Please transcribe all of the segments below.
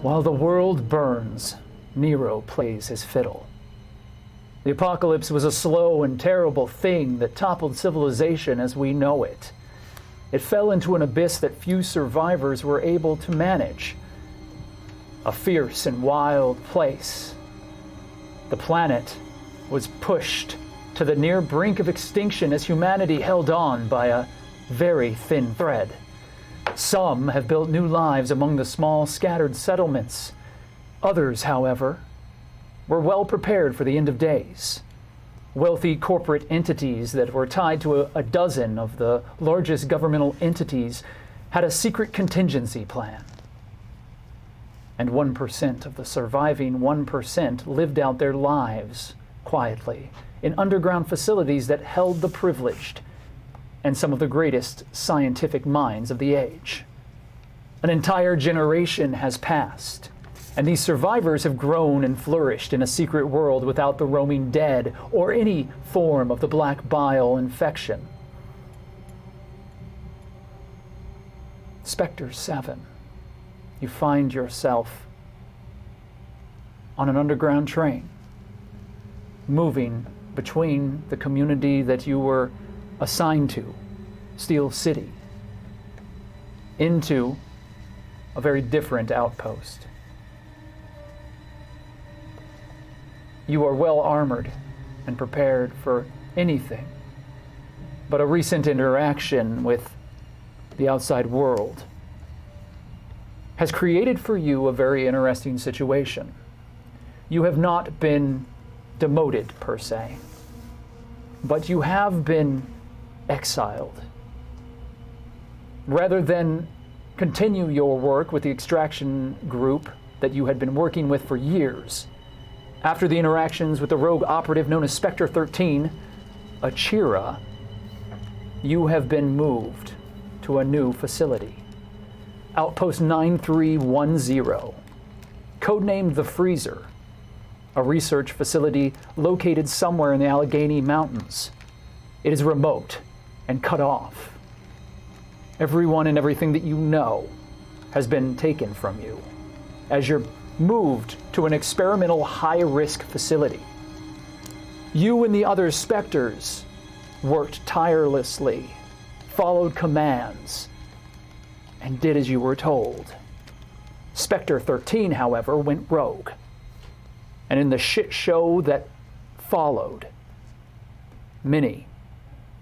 While the world burns, Nero plays his fiddle. The apocalypse was a slow and terrible thing that toppled civilization as we know it. It fell into an abyss that few survivors were able to manage. A fierce and wild place. The planet was pushed to the near brink of extinction as humanity held on by a very thin thread. Some have built new lives among the small, scattered settlements. Others, however, were well prepared for the end of days. Wealthy corporate entities that were tied to a dozen of the largest governmental entities had a secret contingency plan. And 1% of the surviving 1% lived out their lives quietly in underground facilities that held the privileged and some of the greatest scientific minds of the age. An entire generation has passed, and these survivors have grown and flourished in a secret world without the roaming dead or any form of the black bile infection. Spectre 7, you find yourself on an underground train, moving between the community that you were assigned to, Steel City, into a very different outpost. You are well armored and prepared for anything, but a recent interaction with the outside world has created for you a very interesting situation. You have not been demoted per se, but you have been exiled. Rather than continue your work with the extraction group that you had been working with for years, after the interactions with the rogue operative known as Spectre 13, Achira, you have been moved to a new facility. Outpost 9310, codenamed the Freezer, a research facility located somewhere in the Allegheny Mountains. It is remote and cut off. Everyone and everything that you know has been taken from you as you're moved to an experimental high-risk facility. You and the other Spectres worked tirelessly, followed commands, and did as you were told. Spectre 13, however, went rogue. And in the shit show that followed, many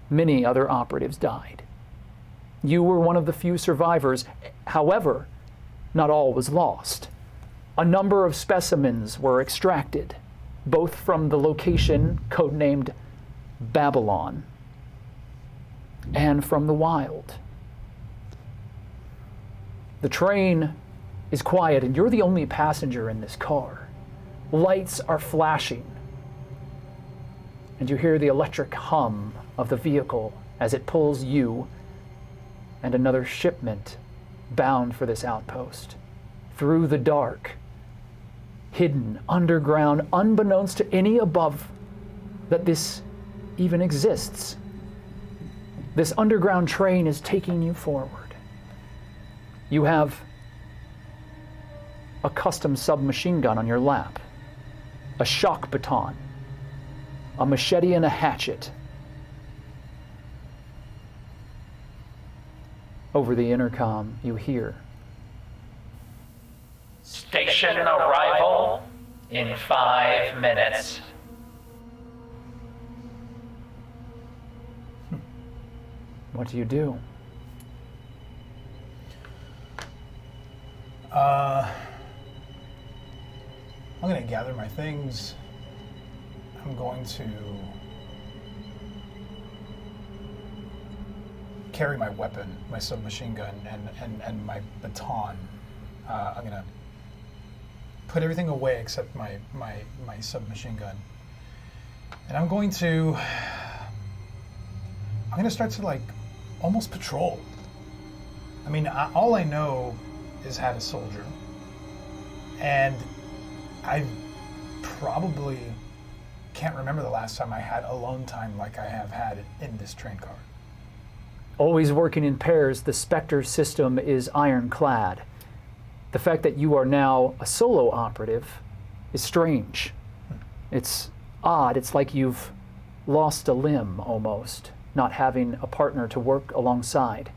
other operatives died. You were one of the few survivors. However, not all was lost. A number of specimens were extracted, both from the location codenamed Babylon and from the wild. The train is quiet and you're the only passenger in this car. Lights are flashing, and you hear the electric hum of the vehicle as it pulls you and another shipment bound for this outpost through the dark, hidden underground, unbeknownst to any above that this even exists. This underground train is taking you forward. You have a custom submachine gun on your lap, a shock baton, a machete and a hatchet. Over the intercom, you hear, "Station arrival in 5 minutes." What do you do? I'm going to gather my things. I'm going to carry my weapon, my submachine gun, and my baton. I'm going to put everything away except my submachine gun. And I'm going to start to like almost patrol I mean, all I know is had a soldier. And I probably can't remember the last time I had alone time like I have had in this train car. Always working in pairs, the Spectre system is ironclad. The fact that you are now a solo operative is strange. It's odd. It's like you've lost a limb almost, not having a partner to work alongside.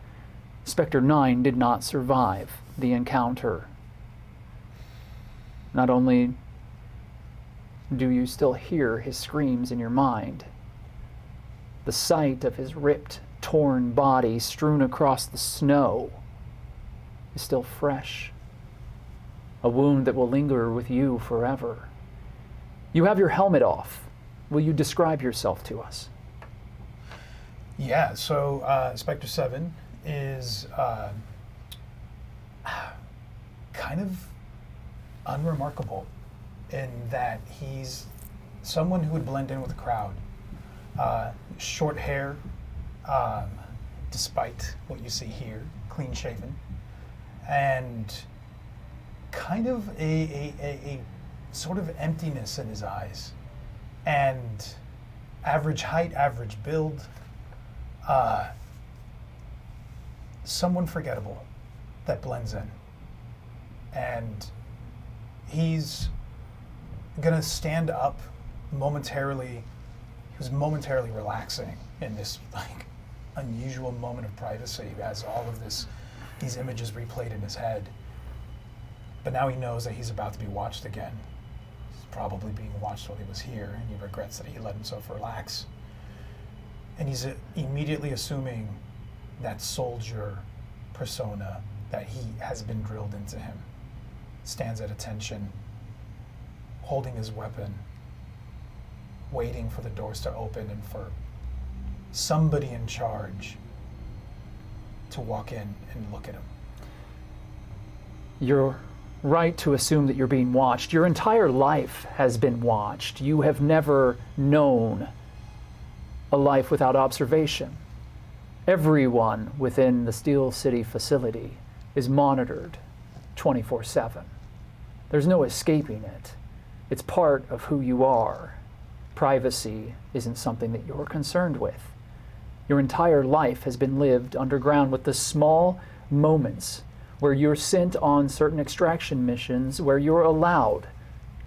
Spectre 9 did not survive the encounter. Not only do you still hear his screams in your mind, the sight of his ripped, torn body strewn across the snow is still fresh. A wound that will linger with you forever. You have your helmet off. Will you describe yourself to us? Yeah, so Spectre 7 is kind of unremarkable in that he's someone who would blend in with the crowd. Short hair, despite what you see here, clean shaven, and kind of a sort of emptiness in his eyes, and average height, average build, someone forgettable that blends in. And he's gonna stand up momentarily. He was momentarily relaxing in this like unusual moment of privacy as all of these images replayed in his head. But now he knows that he's about to be watched again. He's probably being watched while he was here, and he regrets that he let himself relax. And he's immediately assuming that soldier persona that he has been drilled into him. Stands at attention, holding his weapon, waiting for the doors to open and for somebody in charge to walk in and look at him. You're right to assume that you're being watched. Your entire life has been watched. You have never known a life without observation. Everyone within the Steel City facility is monitored 24/7. There's no escaping it. It's part of who you are. Privacy isn't something that you're concerned with. Your entire life has been lived underground, with the small moments where you're sent on certain extraction missions where you're allowed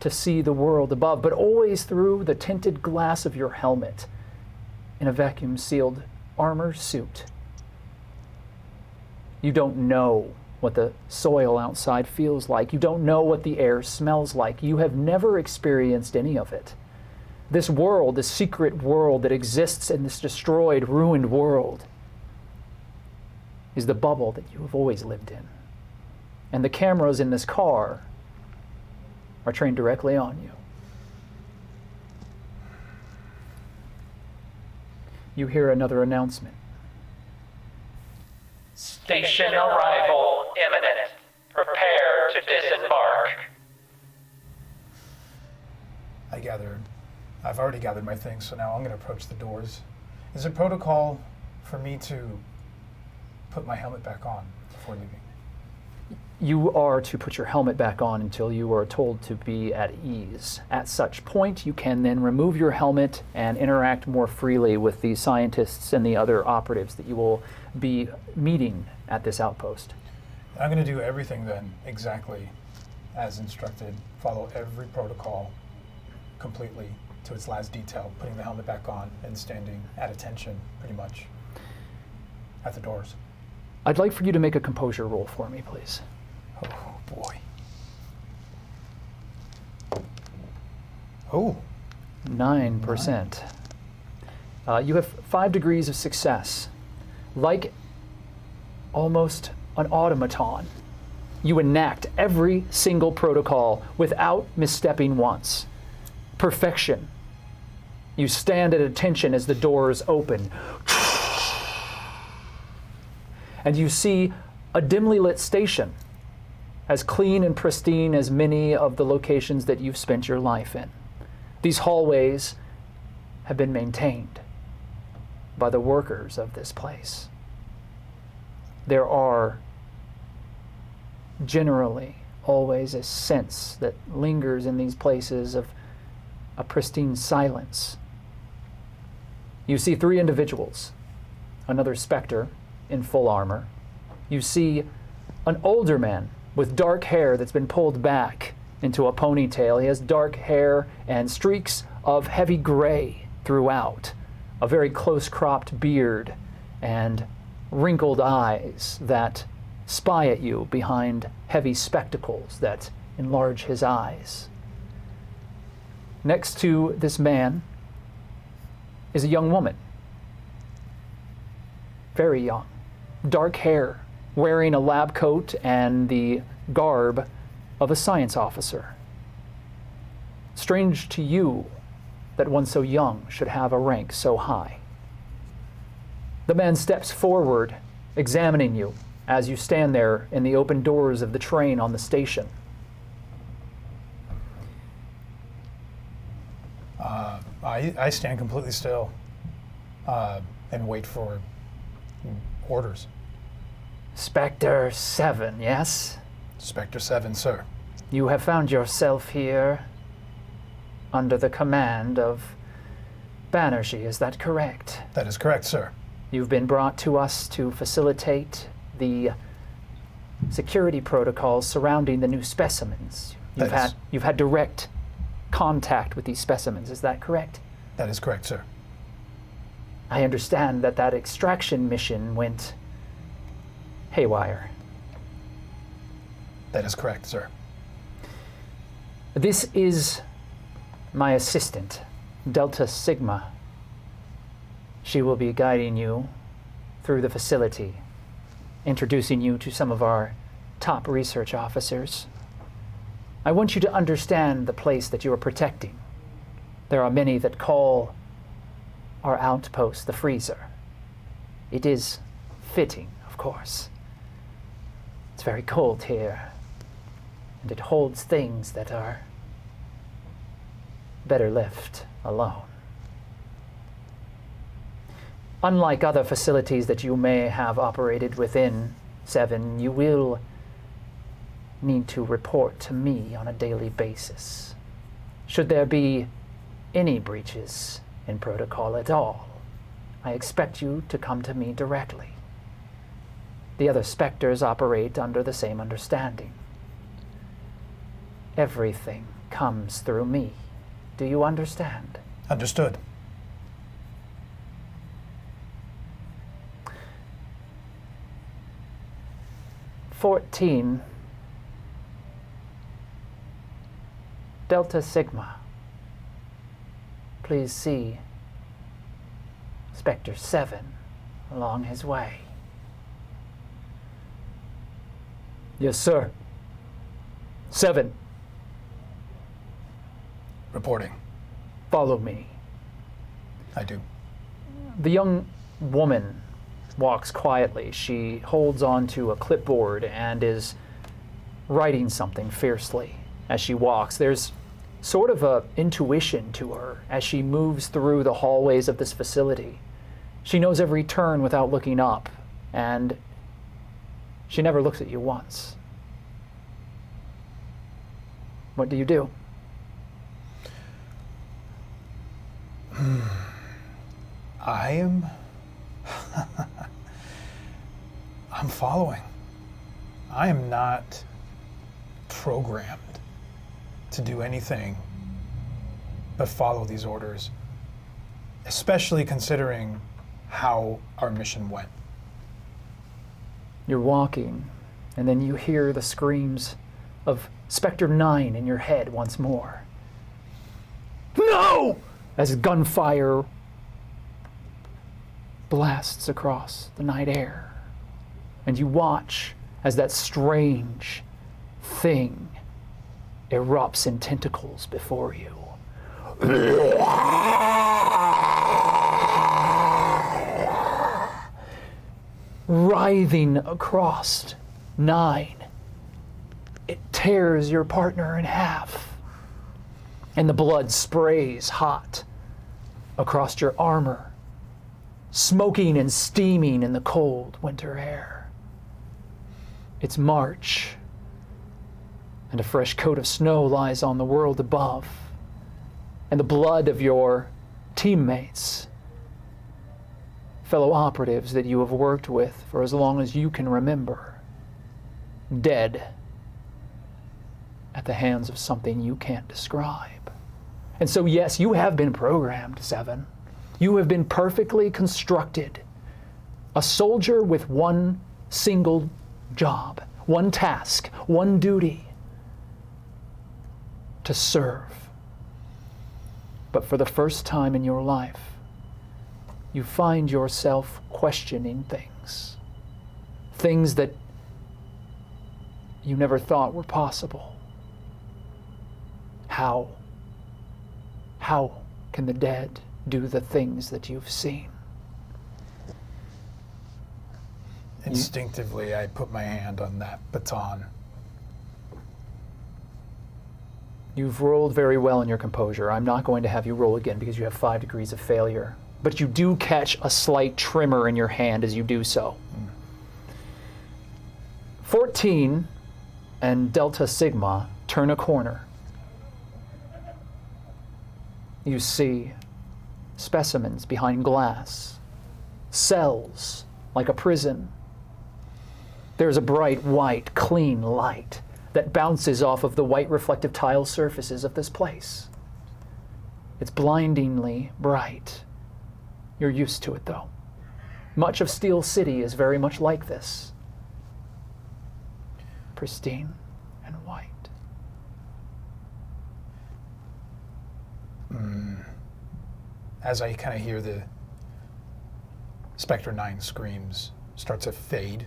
to see the world above, but always through the tinted glass of your helmet in a vacuum-sealed armor suit. You don't know what the soil outside feels like. You don't know what the air smells like. You have never experienced any of it. This world, this secret world that exists in this destroyed, ruined world, is the bubble that you have always lived in. And the cameras in this car are trained directly on you. You hear another announcement. Station arrival imminent. Prepare to disembark. I've already gathered my things, so now I'm going to approach the doors. Is it protocol for me to put my helmet back on before leaving? You are to put your helmet back on until you are told to be at ease. At such point, you can then remove your helmet and interact more freely with the scientists and the other operatives that you will be meeting at this outpost. I'm going to do everything then exactly as instructed, follow every protocol completely to its last detail, putting the helmet back on and standing at attention pretty much at the doors. I'd like for you to make a composure roll for me, please. Oh, boy. Oh. 9%. You have 5 degrees of success. Like almost an automaton, you enact every single protocol without misstepping once. Perfection. You stand at attention as the doors open. And you see a dimly lit station, as clean and pristine as many of the locations that you've spent your life in. These hallways have been maintained by the workers of this place. There are generally always a sense that lingers in these places of a pristine silence. You see 3 individuals, another specter in full armor. You see an older man with dark hair that's been pulled back into a ponytail. He has dark hair and streaks of heavy gray throughout, a very close-cropped beard, and wrinkled eyes that spy at you behind heavy spectacles that enlarge his eyes. Next to this man is a young woman, very young, dark hair, wearing a lab coat and the garb of a science officer. Strange to you that one so young should have a rank so high. The man steps forward, examining you as you stand there in the open doors of the train on the station. I stand completely still and wait for orders. Spectre 7, yes? Spectre 7, sir. You have found yourself here under the command of Banerjee, is that correct? That is correct, sir. You've been brought to us to facilitate the security protocols surrounding the new specimens. You've had direct contact with these specimens, is that correct? That is correct, sir. I understand that extraction mission went haywire. That is correct, sir. This is my assistant, Delta Sigma. She will be guiding you through the facility, introducing you to some of our top research officers. I want you to understand the place that you are protecting. There are many that call our outpost the freezer. It is fitting, of course. It's very cold here, and it holds things that are better left alone. Unlike other facilities that you may have operated within 7, you will need to report to me on a daily basis. Should there be any breaches in protocol at all, I expect you to come to me directly. The other specters operate under the same understanding. Everything comes through me. Do you understand? Understood. Delta Sigma. Please see Spectre 7 along his way. Yes, sir. 7. Reporting. Follow me. I do. The young woman walks quietly. She holds onto a clipboard and is writing something fiercely as she walks. There's sort of a intuition to her as she moves through the hallways of this facility. She knows every turn without looking up, and she never looks at you once. What do you do? I'm following. I am not programmed to do anything but follow these orders, especially considering how our mission went. You're walking, and then you hear the screams of Spectre 9 in your head once more. No! As gunfire blasts across the night air. And you watch as that strange thing erupts in tentacles before you. Writhing across 9, it tears your partner in half, and the blood sprays hot across your armor, smoking and steaming in the cold winter air. It's March and a fresh coat of snow lies on the world above, and the blood of your teammates, fellow operatives that you have worked with for as long as you can remember, dead at the hands of something you can't describe. And so, yes, you have been programmed, Seven. You have been perfectly constructed. A soldier with one single job, one task, one duty: to serve. But for the first time in your life, you find yourself questioning things. Things that you never thought were possible. How can the dead do the things that you've seen? Instinctively, I put my hand on that baton. You've rolled very well in your composure. I'm not going to have you roll again because you have 5 degrees of failure. But you do catch a slight tremor in your hand as you do so. 14 and Delta Sigma turn a corner. You see specimens behind glass, cells like a prison. There's a bright, white, clean light that bounces off of the white reflective tile surfaces of this place. It's blindingly bright. You're used to it, though. Much of Steel City is very much like this. Pristine and white. As I kind of hear the Spectre 9 screams start to fade,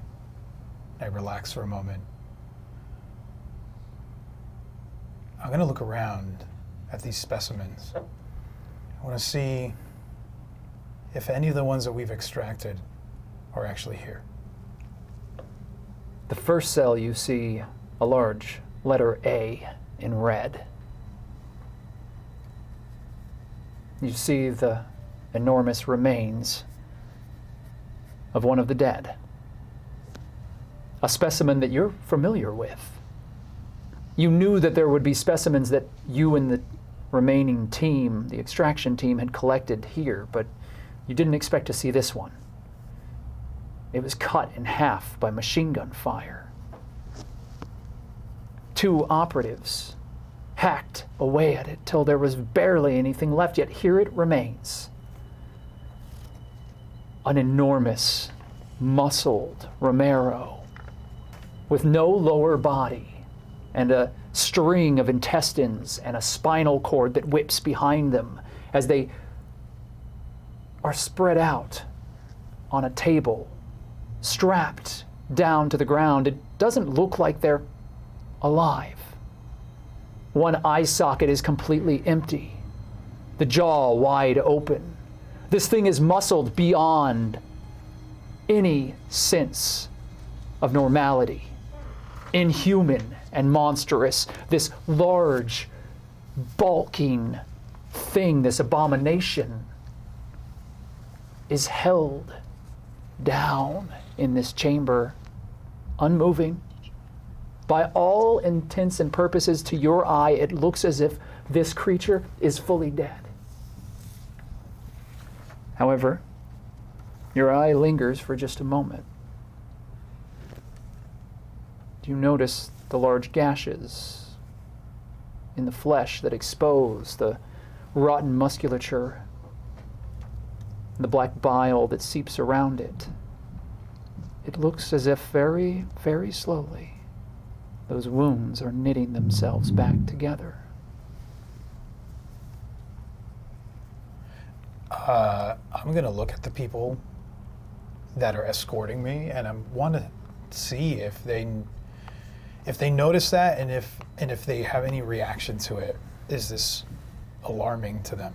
I relax for a moment. I'm going to look around at these specimens. I want to see if any of the ones that we've extracted are actually here. The first cell, you see a large letter A in red. You see the enormous remains of one of the dead. A specimen that you're familiar with. You knew that there would be specimens that you and the remaining team, the extraction team, had collected here, but you didn't expect to see this one. It was cut in half by machine gun fire. 2 operatives hacked away at it till there was barely anything left, yet here it remains. An enormous, muscled Romero with no lower body and a string of intestines and a spinal cord that whips behind them as they are spread out on a table, strapped down to the ground. It doesn't look like they're alive. One eye socket is completely empty, the jaw wide open. This thing is muscled beyond any sense of normality, inhuman and monstrous. This large, bulking thing, this abomination, is held down in this chamber, unmoving. By all intents and purposes, to your eye, it looks as if this creature is fully dead. However, your eye lingers for just a moment. Do you notice the large gashes in the flesh that expose the rotten musculature, and the black bile that seeps around it? It looks as if very, very slowly those wounds are knitting themselves back together. I'm going to look at the people that are escorting me, and I want to see if they notice that, and if they have any reaction to it. Is this alarming to them?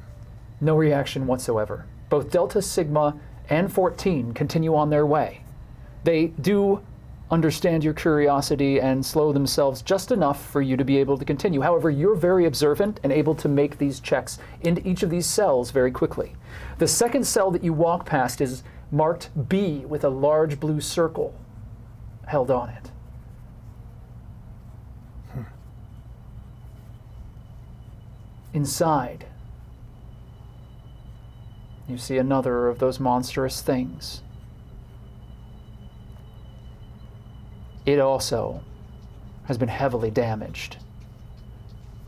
No reaction whatsoever. Both Delta Sigma and 14 continue on their way. They do understand your curiosity and slow themselves just enough for you to be able to continue. However, you're very observant and able to make these checks into each of these cells very quickly. The second cell that you walk past is marked B with a large blue circle held on it. Inside, you see another of those monstrous things. It also has been heavily damaged.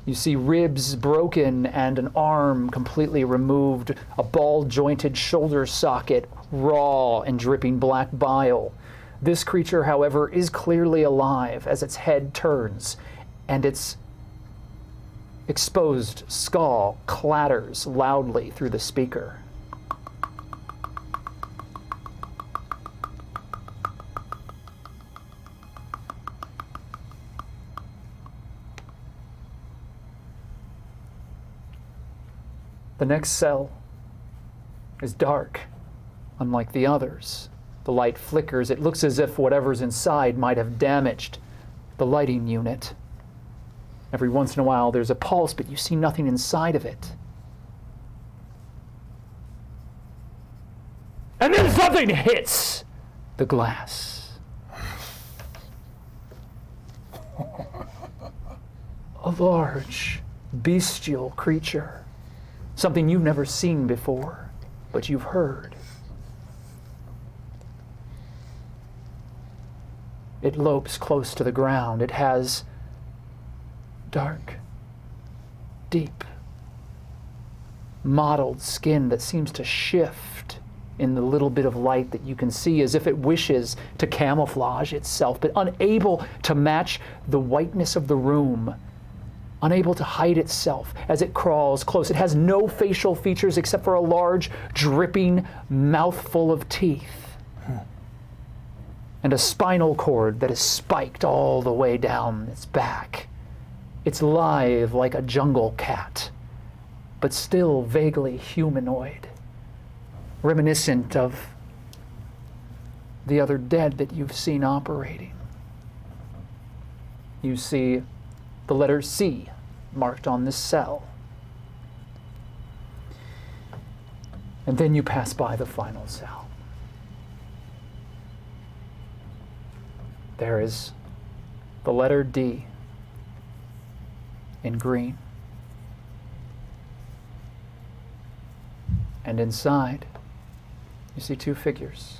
You see ribs broken and an arm completely removed, a ball-jointed shoulder socket, raw and dripping black bile. This creature, however, is clearly alive as its head turns and its exposed skull clatters loudly through the speaker. The next cell is dark, unlike the others. The light flickers. It looks as if whatever's inside might have damaged the lighting unit. Every once in a while there's a pulse, but you see nothing inside of it. And then something hits the glass. A large, bestial creature. Something you've never seen before, but you've heard. It lopes close to the ground. It has dark, deep, mottled skin that seems to shift in the little bit of light that you can see, as if it wishes to camouflage itself, but unable to match the whiteness of the room. Unable to hide itself as it crawls close. It has no facial features except for a large, dripping mouthful of teeth. And a spinal cord that is spiked all the way down its back. It's lithe like a jungle cat, but still vaguely humanoid, reminiscent of the other dead that you've seen operating. You see the letter C marked on this cell. And then you pass by the final cell. There is the letter D in green. And inside, you see two figures.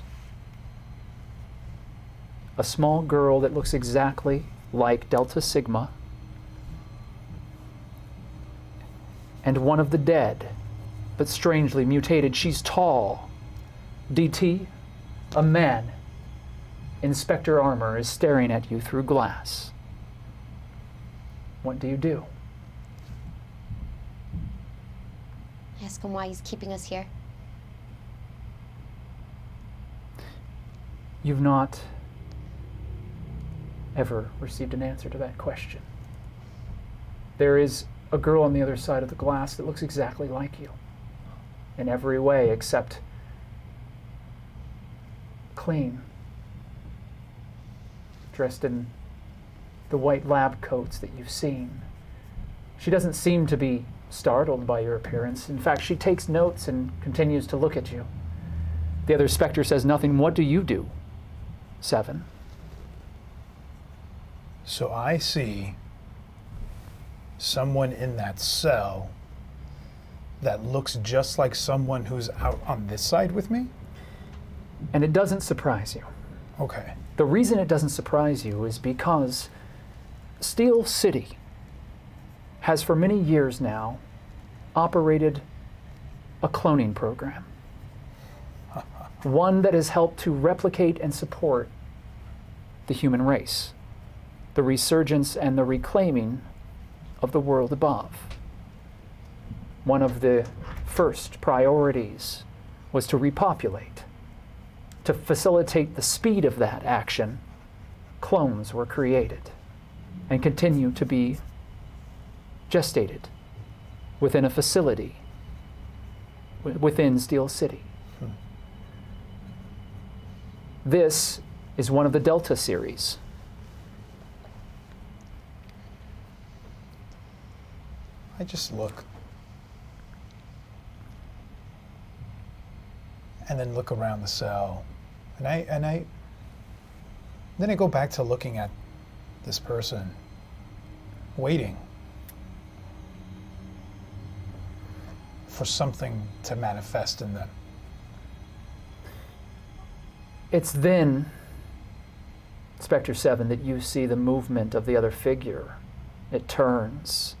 A small girl that looks exactly like Delta Sigma, and one of the dead, but strangely mutated. She's tall. DT, a man in Spectre armor, is staring at you through glass. What do you do? Ask him why he's keeping us here. You've not ever received an answer to that question. There is a girl on the other side of the glass that looks exactly like you in every way except clean, dressed in the white lab coats that you've seen. She doesn't seem to be startled by your appearance. In fact, she takes notes and continues to look at you. The other Spectre says nothing. What do you do, 7? So I see someone in that cell that looks just like someone who's out on this side with me? And it doesn't surprise you. Okay. The reason it doesn't surprise you is because Steel City has for many years now operated a cloning program. One that has helped to replicate and support the human race, the resurgence and the reclaiming of the world above. One of the first priorities was to repopulate. To facilitate the speed of that action, clones were created and continue to be gestated within a facility within Steel City. This is one of the Delta series. I just look. And then look around the cell. And then I go back to looking at this person, waiting. for something to manifest in them. It's then, Spectre 7, that you see the movement of the other figure. It turns.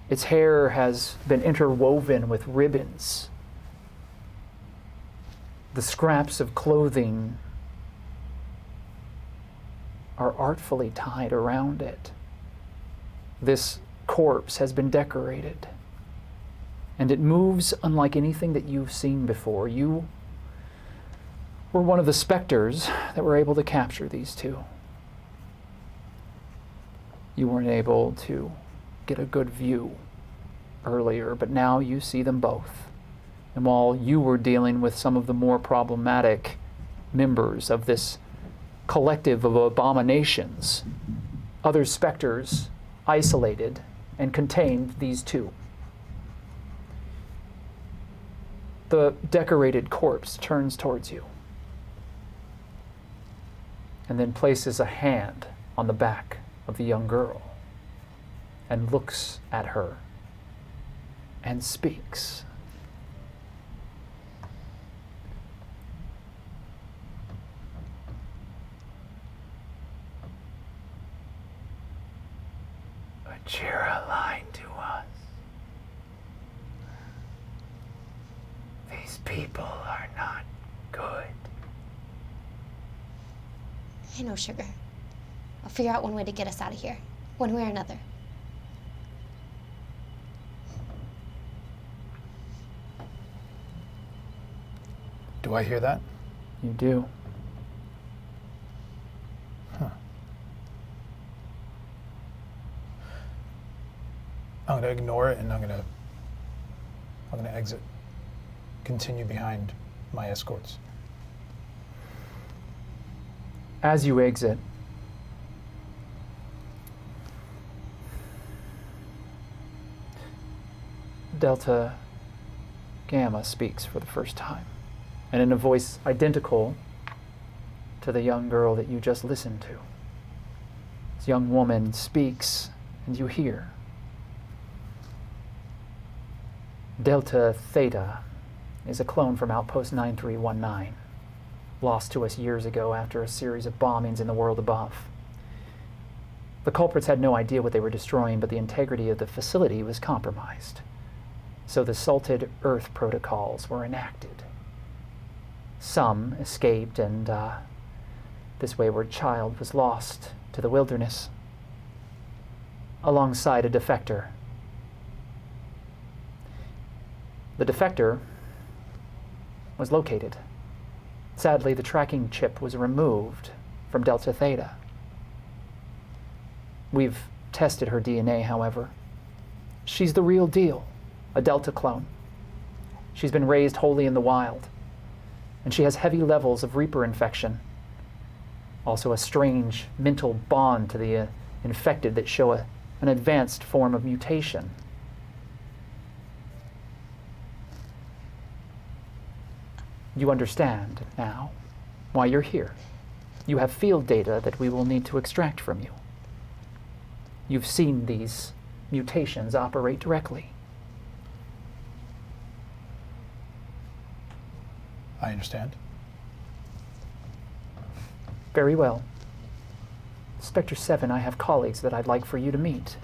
Its hair has been interwoven with ribbons. The scraps of clothing are artfully tied around it. This corpse has been decorated, and it moves unlike anything that you've seen before. You were one of the specters that were able to capture these two. You weren't able to get a good view earlier, but now you see them both. And while you were dealing with some of the more problematic members of this collective of abominations, other specters isolated and contained these two. The decorated corpse turns towards you and then places a hand on the back of the young girl and looks at her and speaks. Ajira lied to us. These people are not good. I know, Sugar. I'll figure out one way to get us out of here, one way or another. Do I hear that? You do. Huh. I'm gonna ignore it and I'm gonna exit. Continue behind my escorts. As you exit, Delta Gamma speaks for the first time, and in a voice identical to the young girl that you just listened to. This young woman speaks, and you hear. Delta Theta is a clone from Outpost 9319, lost to us years ago after a series of bombings in the world above. The culprits had no idea what they were destroying, but the integrity of the facility was compromised. So the Salted Earth protocols were enacted. Some escaped, and this wayward child was lost to the wilderness, alongside a defector. The defector was located. Sadly, the tracking chip was removed from Delta Theta. We've tested her DNA, however. She's the real deal, a Delta clone. She's been raised wholly in the wild, and she has heavy levels of Reaper infection. Also a strange mental bond to the infected that show an advanced form of mutation. You understand now why you're here. You have field data that we will need to extract from you. You've seen these mutations operate directly. I understand. Very well. Spectre 7, I have colleagues that I'd like for you to meet.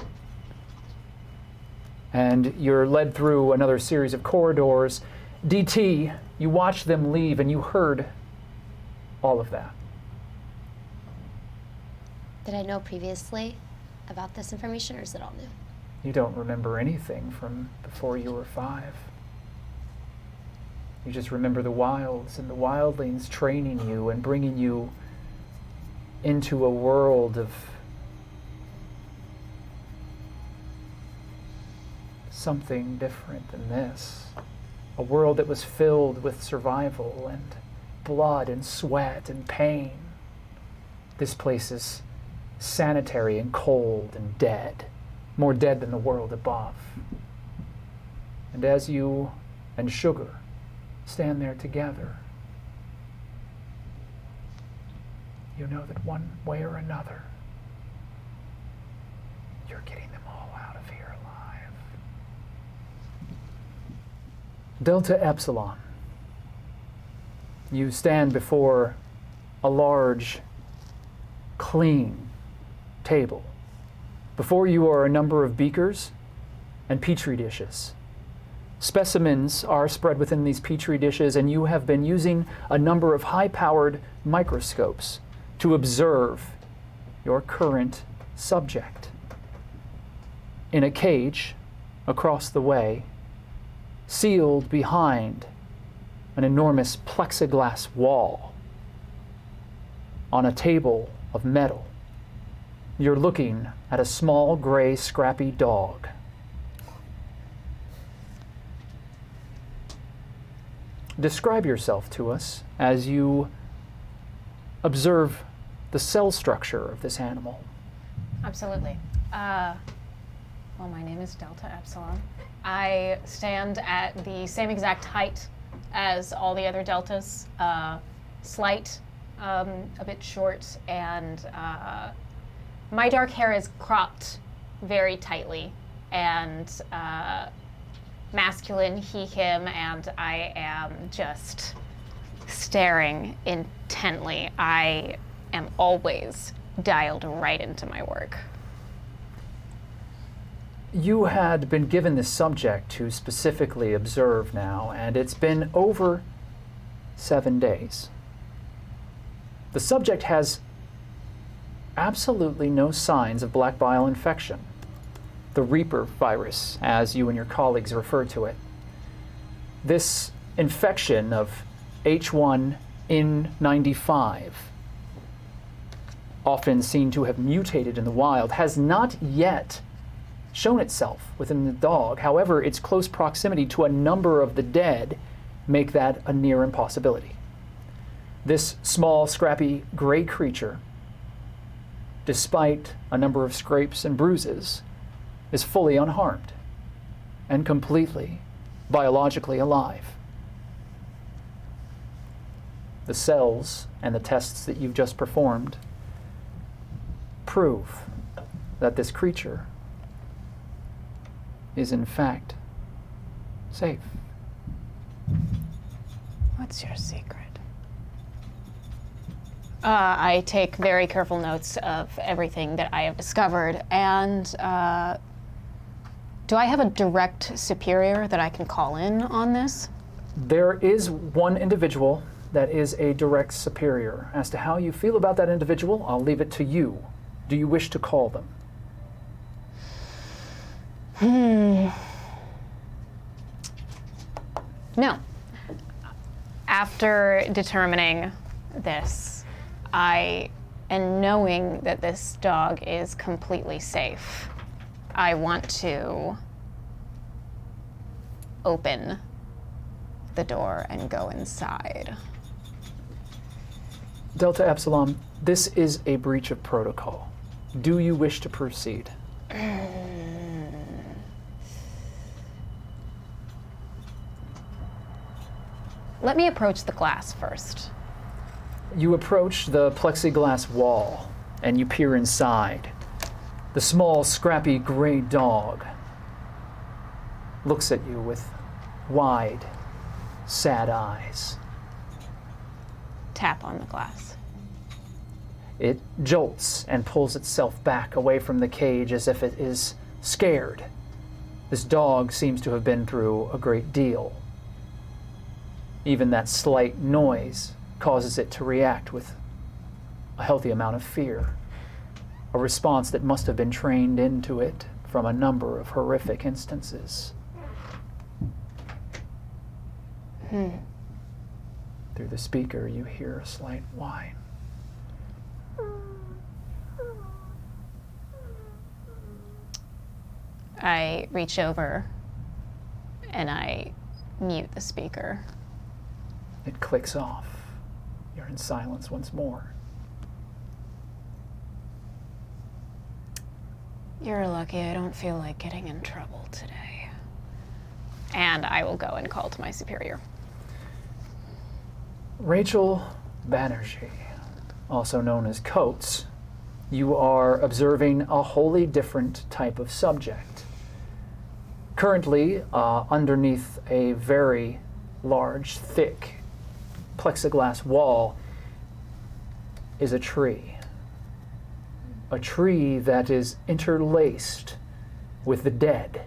And you're led through another series of corridors. DT, you watched them leave and you heard all of that. Did I know previously about this information, or is it all new? You don't remember anything from before you were 5. You just remember the wilds and the wildlings training you and bringing you into a world of something different than this. A world that was filled with survival and blood and sweat and pain. This place is sanitary and cold and dead, more dead than the world above. And as you and Sugar stand there together, you know that one way or another, you're getting them all out of here alive. Delta Epsilon. You stand before a large, clean table. Before you are a number of beakers and petri dishes. Specimens are spread within these petri dishes, and you have been using a number of high-powered microscopes to observe your current subject. In a cage across the way, sealed behind an enormous plexiglass wall, on a table of metal, you're looking at a small, gray, scrappy dog. Describe yourself to us as you observe the cell structure of this animal. Absolutely. Well, my name is Delta Epsilon. I stand at the same exact height as all the other Deltas, slight, a bit short, and my dark hair is cropped very tightly, and masculine, he, him, and I am just staring intently. I am always dialed right into my work. You had been given this subject to specifically observe now, and it's been over 7 days. The subject has absolutely no signs of black bile infection, the Reaper virus, as you and your colleagues refer to it. This infection of H1N95, often seen to have mutated in the wild, has not yet shown itself within the dog. However, its close proximity to a number of the dead make that a near impossibility. This small, scrappy, gray creature, despite a number of scrapes and bruises, is fully unharmed and completely biologically alive. The cells and the tests that you've just performed prove that this creature is in fact safe. What's your secret? I take very careful notes of everything that I have discovered, and do I have a direct superior that I can call in on this? There is one individual that is a direct superior. As to how you feel about that individual, I'll leave it to you. Do you wish to call them? No. After determining this, and knowing that this dog is completely safe, I want to open the door and go inside. Delta Epsilon, this is a breach of protocol. Do you wish to proceed? Let me approach the glass first. You approach the plexiglass wall and you peer inside. The small, scrappy gray dog looks at you with wide, sad eyes. Tap on the glass. It jolts and pulls itself back away from the cage as if it is scared. This dog seems to have been through a great deal. Even that slight noise causes it to react with a healthy amount of fear, a response that must have been trained into it from a number of horrific instances. Through the speaker, you hear a slight whine. I reach over and I mute the speaker. It clicks off. You're in silence once more. You're lucky I don't feel like getting in trouble today. And I will go and call to my superior. Rachel Banerjee, also known as Coates, you are observing a wholly different type of subject. Currently, underneath a very large, thick plexiglass wall is a tree. A tree that is interlaced with the dead.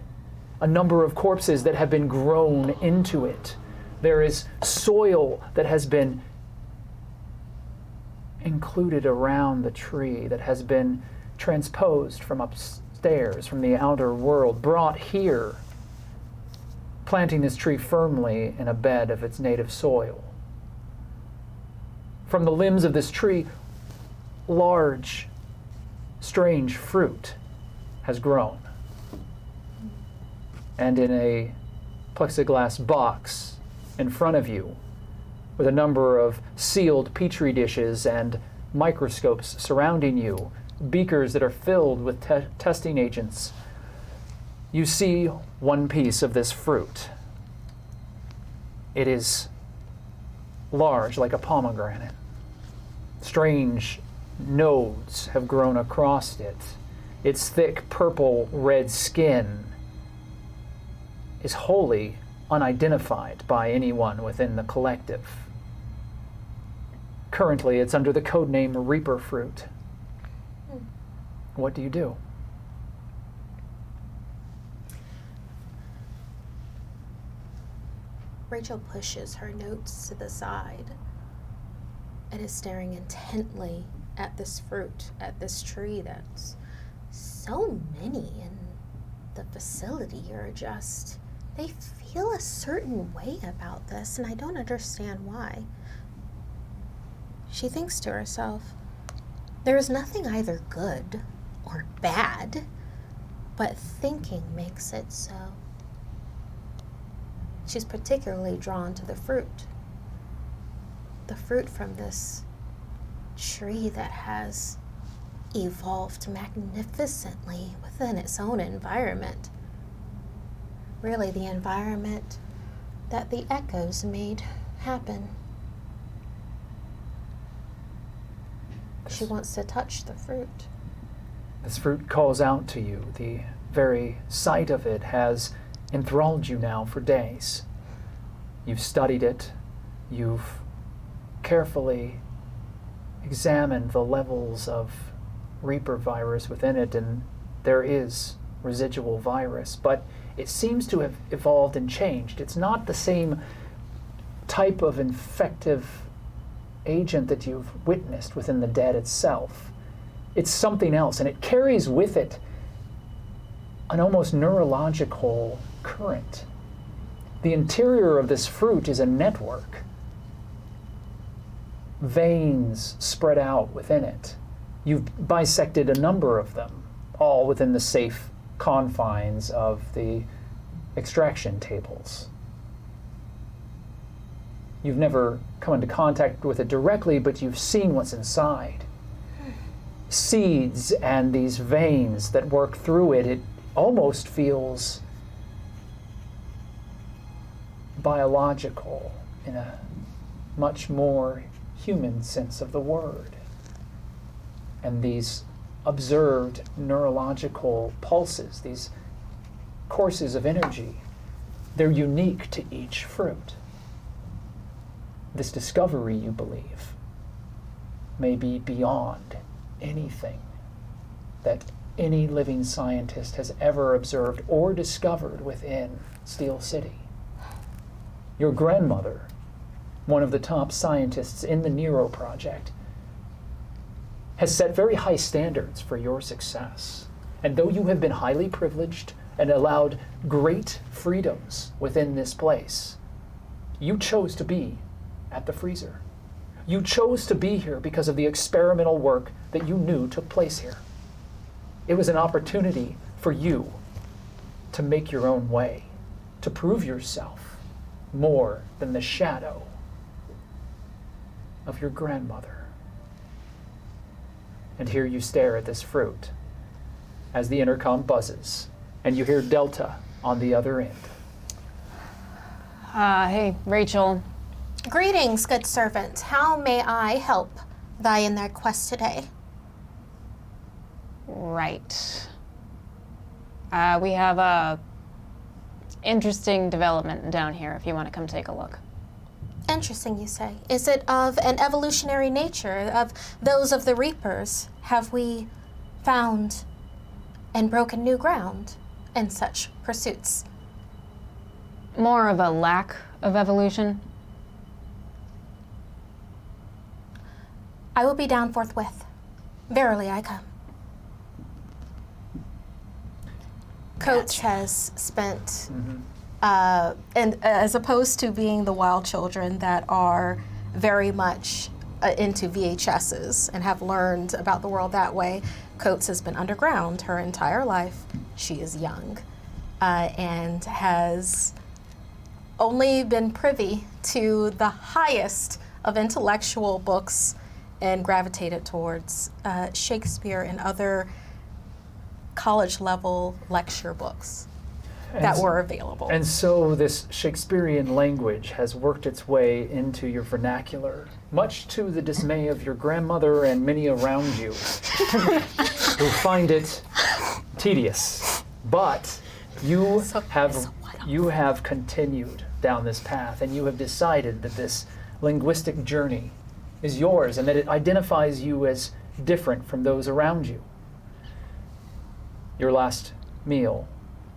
A number of corpses that have been grown into it. There is soil that has been included around the tree, that has been transposed from upstairs, from the outer world, brought here, planting this tree firmly in a bed of its native soil. From the limbs of this tree, large, strange fruit has grown. And in a plexiglass box in front of you, with a number of sealed petri dishes and microscopes surrounding you, beakers that are filled with testing agents, you see one piece of this fruit. It is large, like a pomegranate. Strange nodes have grown across it. Its thick purple-red skin is wholly unidentified by anyone within the collective. Currently, it's under the codename Reaper Fruit. What do you do? Rachel pushes her notes to the side and is staring intently at this fruit, at this tree that's so many in the facility are just, they feel a certain way about this, and I don't understand why. She thinks to herself, there is nothing either good or bad, but thinking makes it so. She's particularly drawn to the fruit from this tree that has evolved magnificently within its own environment. Really, the environment that the echoes made happen. She wants to touch the fruit. This fruit calls out to you. The very sight of it has enthralled you now for days. You've studied it. You've carefully examined the levels of Reaper virus within it, and there is residual virus, but it seems to have evolved and changed. It's not the same type of infective agent that you've witnessed within the dead itself. It's something else, and it carries with it an almost neurological current. The interior of this fruit is a network. Veins spread out within it. You've bisected a number of them, all within the safe confines of the extraction tables. You've never come into contact with it directly, but you've seen what's inside. Seeds and these veins that work through it, it almost feels biological in a much more human sense of the word. And these observed neurological pulses, these courses of energy, they're unique to each fruit. This discovery, you believe, may be beyond anything that any living scientist has ever observed or discovered within Steel City. Your grandmother, one of the top scientists in the Nero project, has set very high standards for your success. And though you have been highly privileged and allowed great freedoms within this place, you chose to be at the freezer. You chose to be here because of the experimental work that you knew took place here. It was an opportunity for you to make your own way, to prove yourself more than the shadow of your grandmother. And here you stare at this fruit as the intercom buzzes and you hear Delta on the other end. Hey, Rachel. Greetings, good servant. How may I help thy in their quest today? Right. We have a interesting development down here if you want to come take a look. Interesting, you say. Is it of an evolutionary nature, of those of the Reapers? Have we found and broken new ground in such pursuits? More of a lack of evolution. I will be down forthwith. Verily, I come. Coates has spent, and as opposed to being the wild children that are very much into VHSs and have learned about the world that way, Coates has been underground her entire life. She is young and has only been privy to the highest of intellectual books and gravitated towards Shakespeare and other college-level lecture books that were available. And so this Shakespearean language has worked its way into your vernacular, much to the dismay of your grandmother and many around you, who find it tedious. But you have continued down this path, and you have decided that this linguistic journey is yours, and that it identifies you as different from those around you. Your last meal,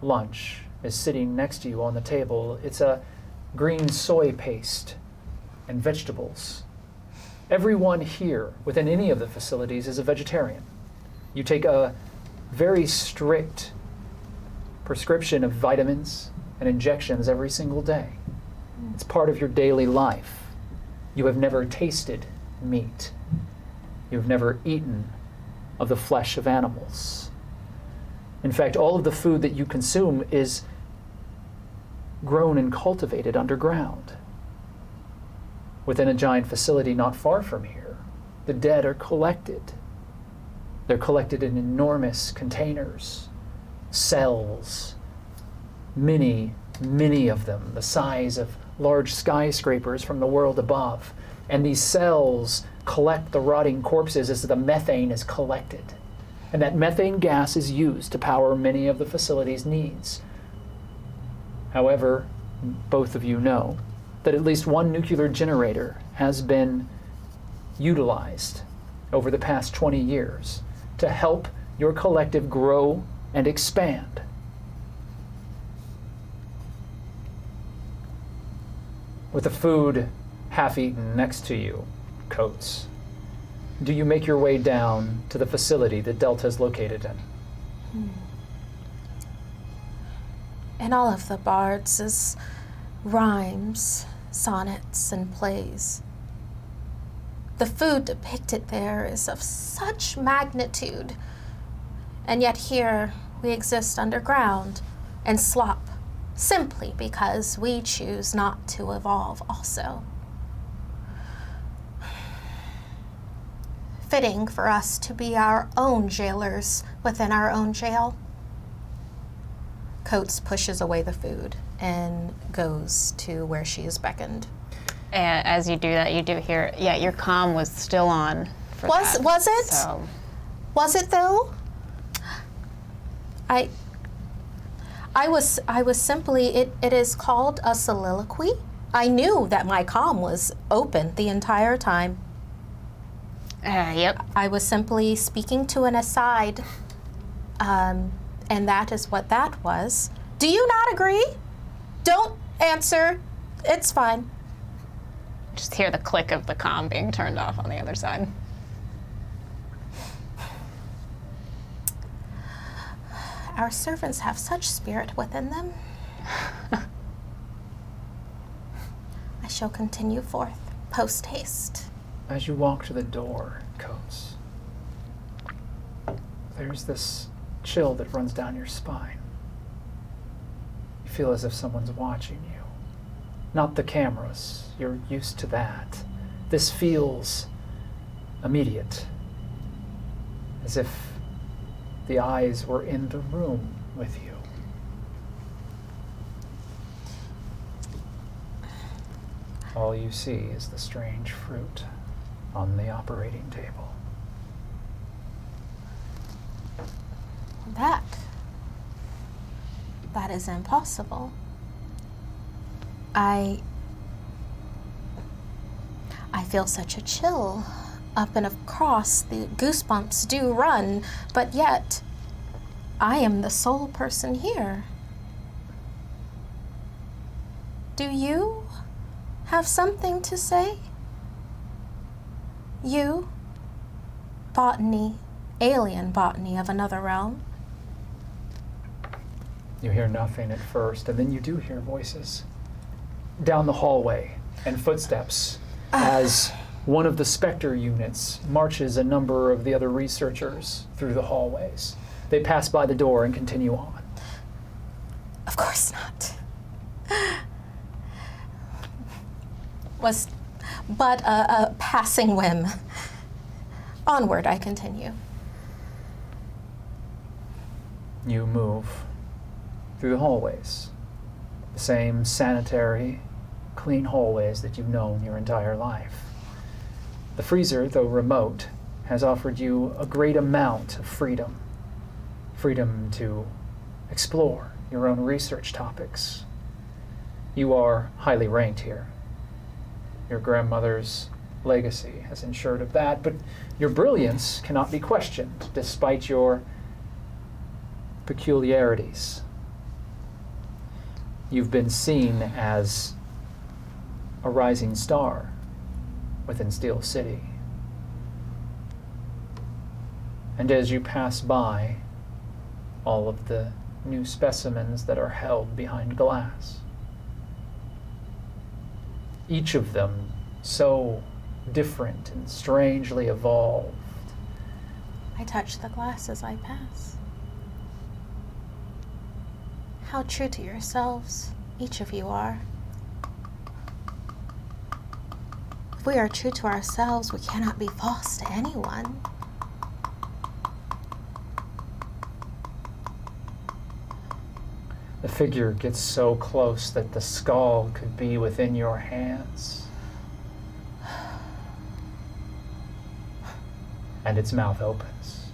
lunch, is sitting next to you on the table. It's a green soy paste and vegetables. Everyone here within any of the facilities is a vegetarian. You take a very strict prescription of vitamins and injections every single day. It's part of your daily life. You have never tasted meat. You've never eaten of the flesh of animals. In fact, all of the food that you consume is grown and cultivated underground. Within a giant facility not far from here, the dead are collected. They're collected in enormous containers, cells, many, many of them, the size of large skyscrapers from the world above. And these cells collect the rotting corpses as the methane is collected. And that methane gas is used to power many of the facility's needs. However, both of you know that at least one nuclear generator has been utilized over the past 20 years to help your collective grow and expand. With the food half-eaten next to you, Coates, do you make your way down to the facility that Delta is located in? In all of the bards' rhymes, sonnets, and plays, the food depicted there is of such magnitude, and yet here we exist underground and slop simply because we choose not to evolve also. Fitting for us to be our own jailers within our own jail. Coates pushes away the food and goes to where she is beckoned. And as you do that, you do hear, yeah, your comm was still on. Was it? So. Was it though? I was simply, it is called a soliloquy. I knew that my comm was open the entire time. Yep. I was simply speaking to an aside, and that is what that was. Do you not agree? Don't answer. It's fine. Just hear the click of the comm being turned off on the other side. Our servants have such spirit within them. I shall continue forth, post-haste. As you walk to the door, Coates, there's this chill that runs down your spine. You feel as if someone's watching you. Not the cameras, you're used to that. This feels immediate, as if the eyes were in the room with you. All you see is the strange fruit on the operating table. That is impossible. I feel such a chill up and across. The goosebumps do run, but yet I am the sole person here. Do you have something to say? You, botany, alien botany of another realm. You hear nothing at first, and then you do hear voices down the hallway and footsteps as one of the Spectre units marches a number of the other researchers through the hallways. They pass by the door and continue on. Of course not. Was but a passing whim. Onward I continue. You move through the hallways, the same sanitary, clean hallways that you've known your entire life. The freezer, though remote, has offered you a great amount of freedom. Freedom to explore your own research topics. You are highly ranked here. Your grandmother's legacy has ensured of that, but your brilliance cannot be questioned, despite your peculiarities. You've been seen as a rising star within Steel City. And as you pass by all of the new specimens that are held behind glass, each of them so different and strangely evolved. I touch the glass as I pass. How true to yourselves each of you are. If we are true to ourselves, we cannot be false to anyone. The figure gets so close that the skull could be within your hands. And its mouth opens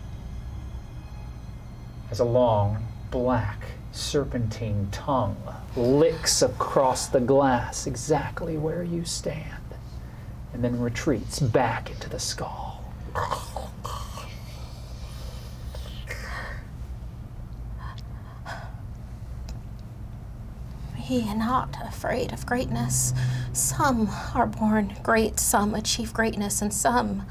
as a long, black, serpentine tongue licks across the glass exactly where you stand, and then retreats back into the skull. Be not afraid of greatness. Some are born great, some achieve greatness, and some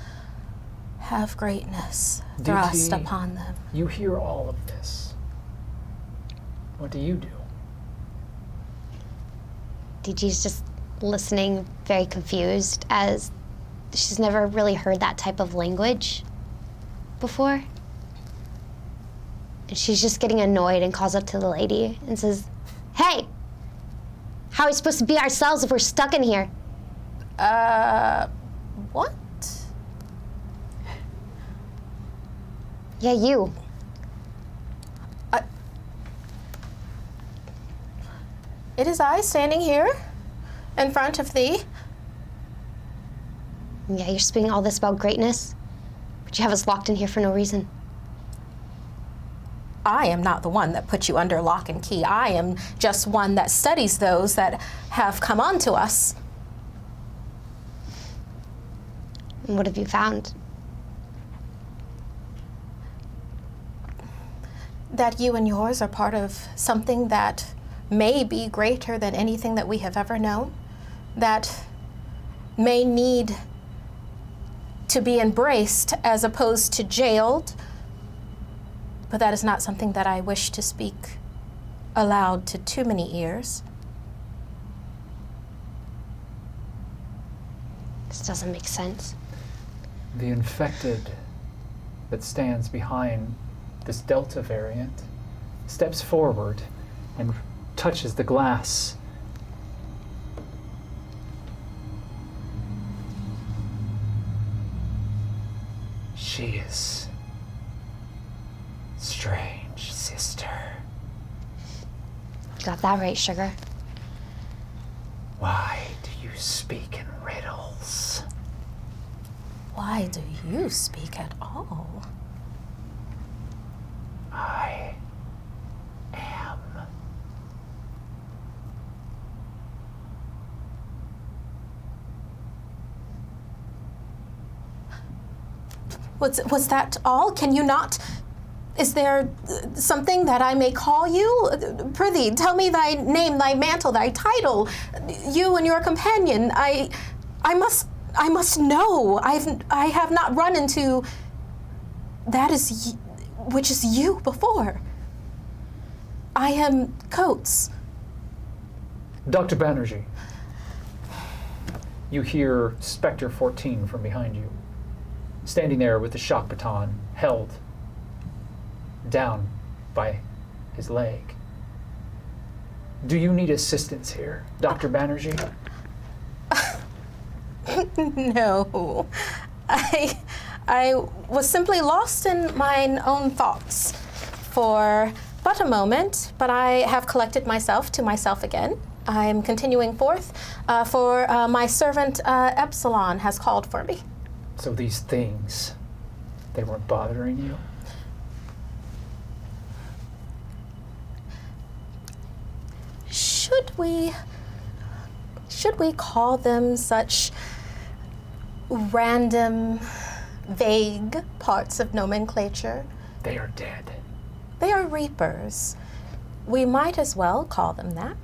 have greatness thrust DT, upon them. You hear all of this. What do you do? DG's just listening, very confused, as she's never really heard that type of language before. And she's just getting annoyed and calls up to the lady and says, "Hey, how are we supposed to be ourselves if we're stuck in here?" What? Yeah, you. It is I standing here in front of thee. Yeah, you're spitting all this about greatness, but you have us locked in here for no reason. I am not the one that put you under lock and key. I am just one that studies those that have come on to us. And what have you found? That you and yours are part of something that may be greater than anything that we have ever known, that may need to be embraced as opposed to jailed. But that is not something that I wish to speak aloud to too many ears. This doesn't make sense. The infected that stands behind this Delta variant steps forward and touches the glass. She is strange, sister. You got that right, sugar. Why do you speak in riddles? Why do you speak at all? I am Was that all? Can you not? Is there something that I may call you? Prithee, tell me thy name, thy mantle, thy title. You and your companion. I must know. I have not run into which is you before. I am Coates. Dr. Banerjee, you hear Spectre 14 from behind you, standing there with the shock baton held down by his leg. Do you need assistance here, Dr. Banerjee? No. I was simply lost in mine own thoughts for but a moment, but I have collected myself to myself again. I'm continuing forth, for my servant Epsilon has called for me. So these things, they weren't bothering you? Should we call them such random, vague parts of nomenclature? They are dead. They are reapers. We might as well call them that.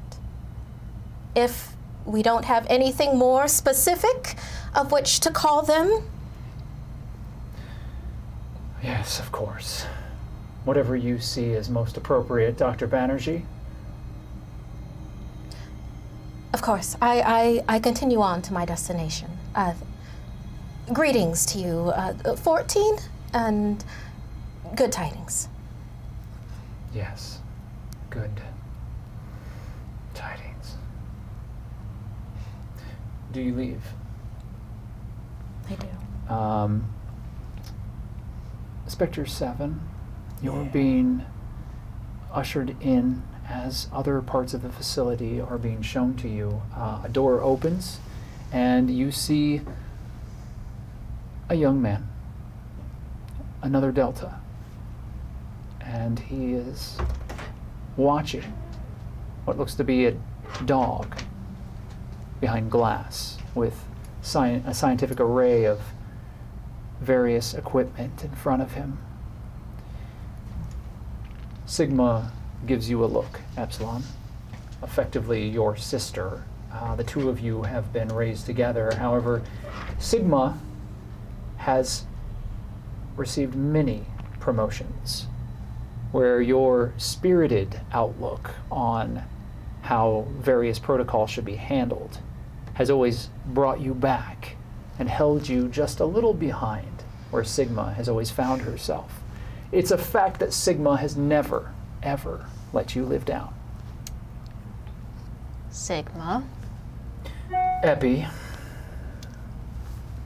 If we don't have anything more specific of which to call them. Yes, of course. Whatever you see as most appropriate, Dr. Banerjee. Of course, I continue on to my destination. Greetings to you, 14, and good tidings. Yes, good tidings. Do you leave? I do. Spectre 7, you're being ushered in as other parts of the facility are being shown to you. A door opens and you see a young man, another Delta, and he is watching what looks to be a dog behind glass with a scientific array of various equipment in front of him. Sigma gives you a look, Epsilon. Effectively your sister. The two of you have been raised together. However, Sigma has received many promotions where your spirited outlook on how various protocols should be handled has always brought you back and held you just a little behind where Sigma has always found herself. It's a fact that Sigma has never, ever let you live down. Sigma. Epi.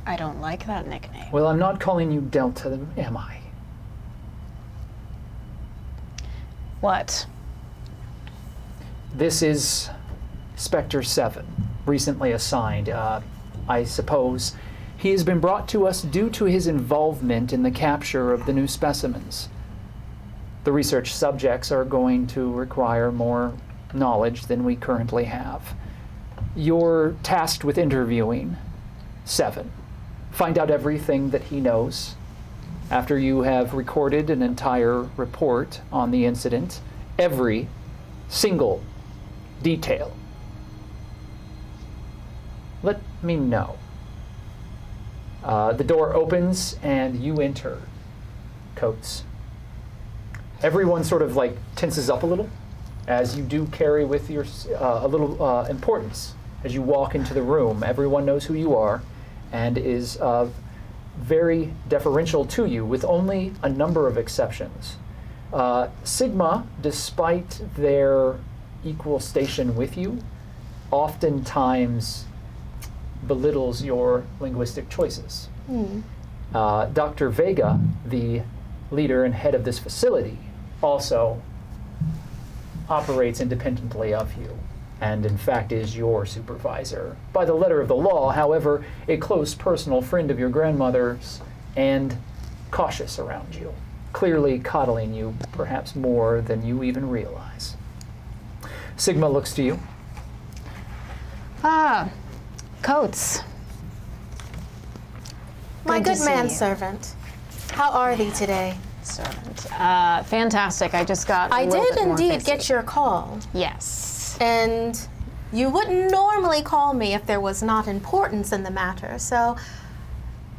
I don't like that nickname. Well, I'm not calling you Delta, am I? What? This is Spectre 7, recently assigned. I suppose he has been brought to us due to his involvement in the capture of the new specimens. The research subjects are going to require more knowledge than we currently have. You're tasked with interviewing 7. Find out everything that he knows. After you have recorded an entire report on the incident, every single detail, let me know. The door opens and you enter, Coates. Everyone sort of like tenses up a little as you do carry with your a little importance as you walk into the room. Everyone knows who you are and is very deferential to you, with only a number of exceptions. Sigma, despite their equal station with you, oftentimes belittles your linguistic choices. Dr. Vega, the leader and head of this facility, also operates independently of you, and in fact is your supervisor by the letter of the law. However, a close personal friend of your grandmother's and cautious around you, clearly coddling you perhaps more than you even realize. Sigma looks to you. Coates. My Good to good see you. manservant. How are thee today? Servant. Fantastic. I just got. I did indeed get your call. Yes. And you wouldn't normally call me if there was not importance in the matter, so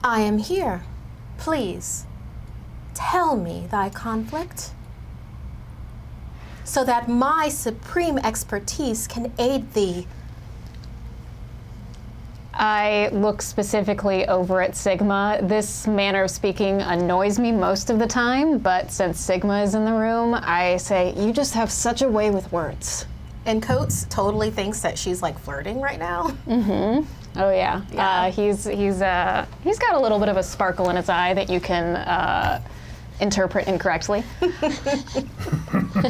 I am here. Please, tell me thy conflict, so that my supreme expertise can aid thee. I look specifically over at Sigma. This manner of speaking annoys me most of the time, but since Sigma is in the room, I say, you just have such a way with words. And Coates totally thinks that she's like flirting right now. Mm-hmm. Oh yeah. He's got a little bit of a sparkle in his eye that you can interpret incorrectly.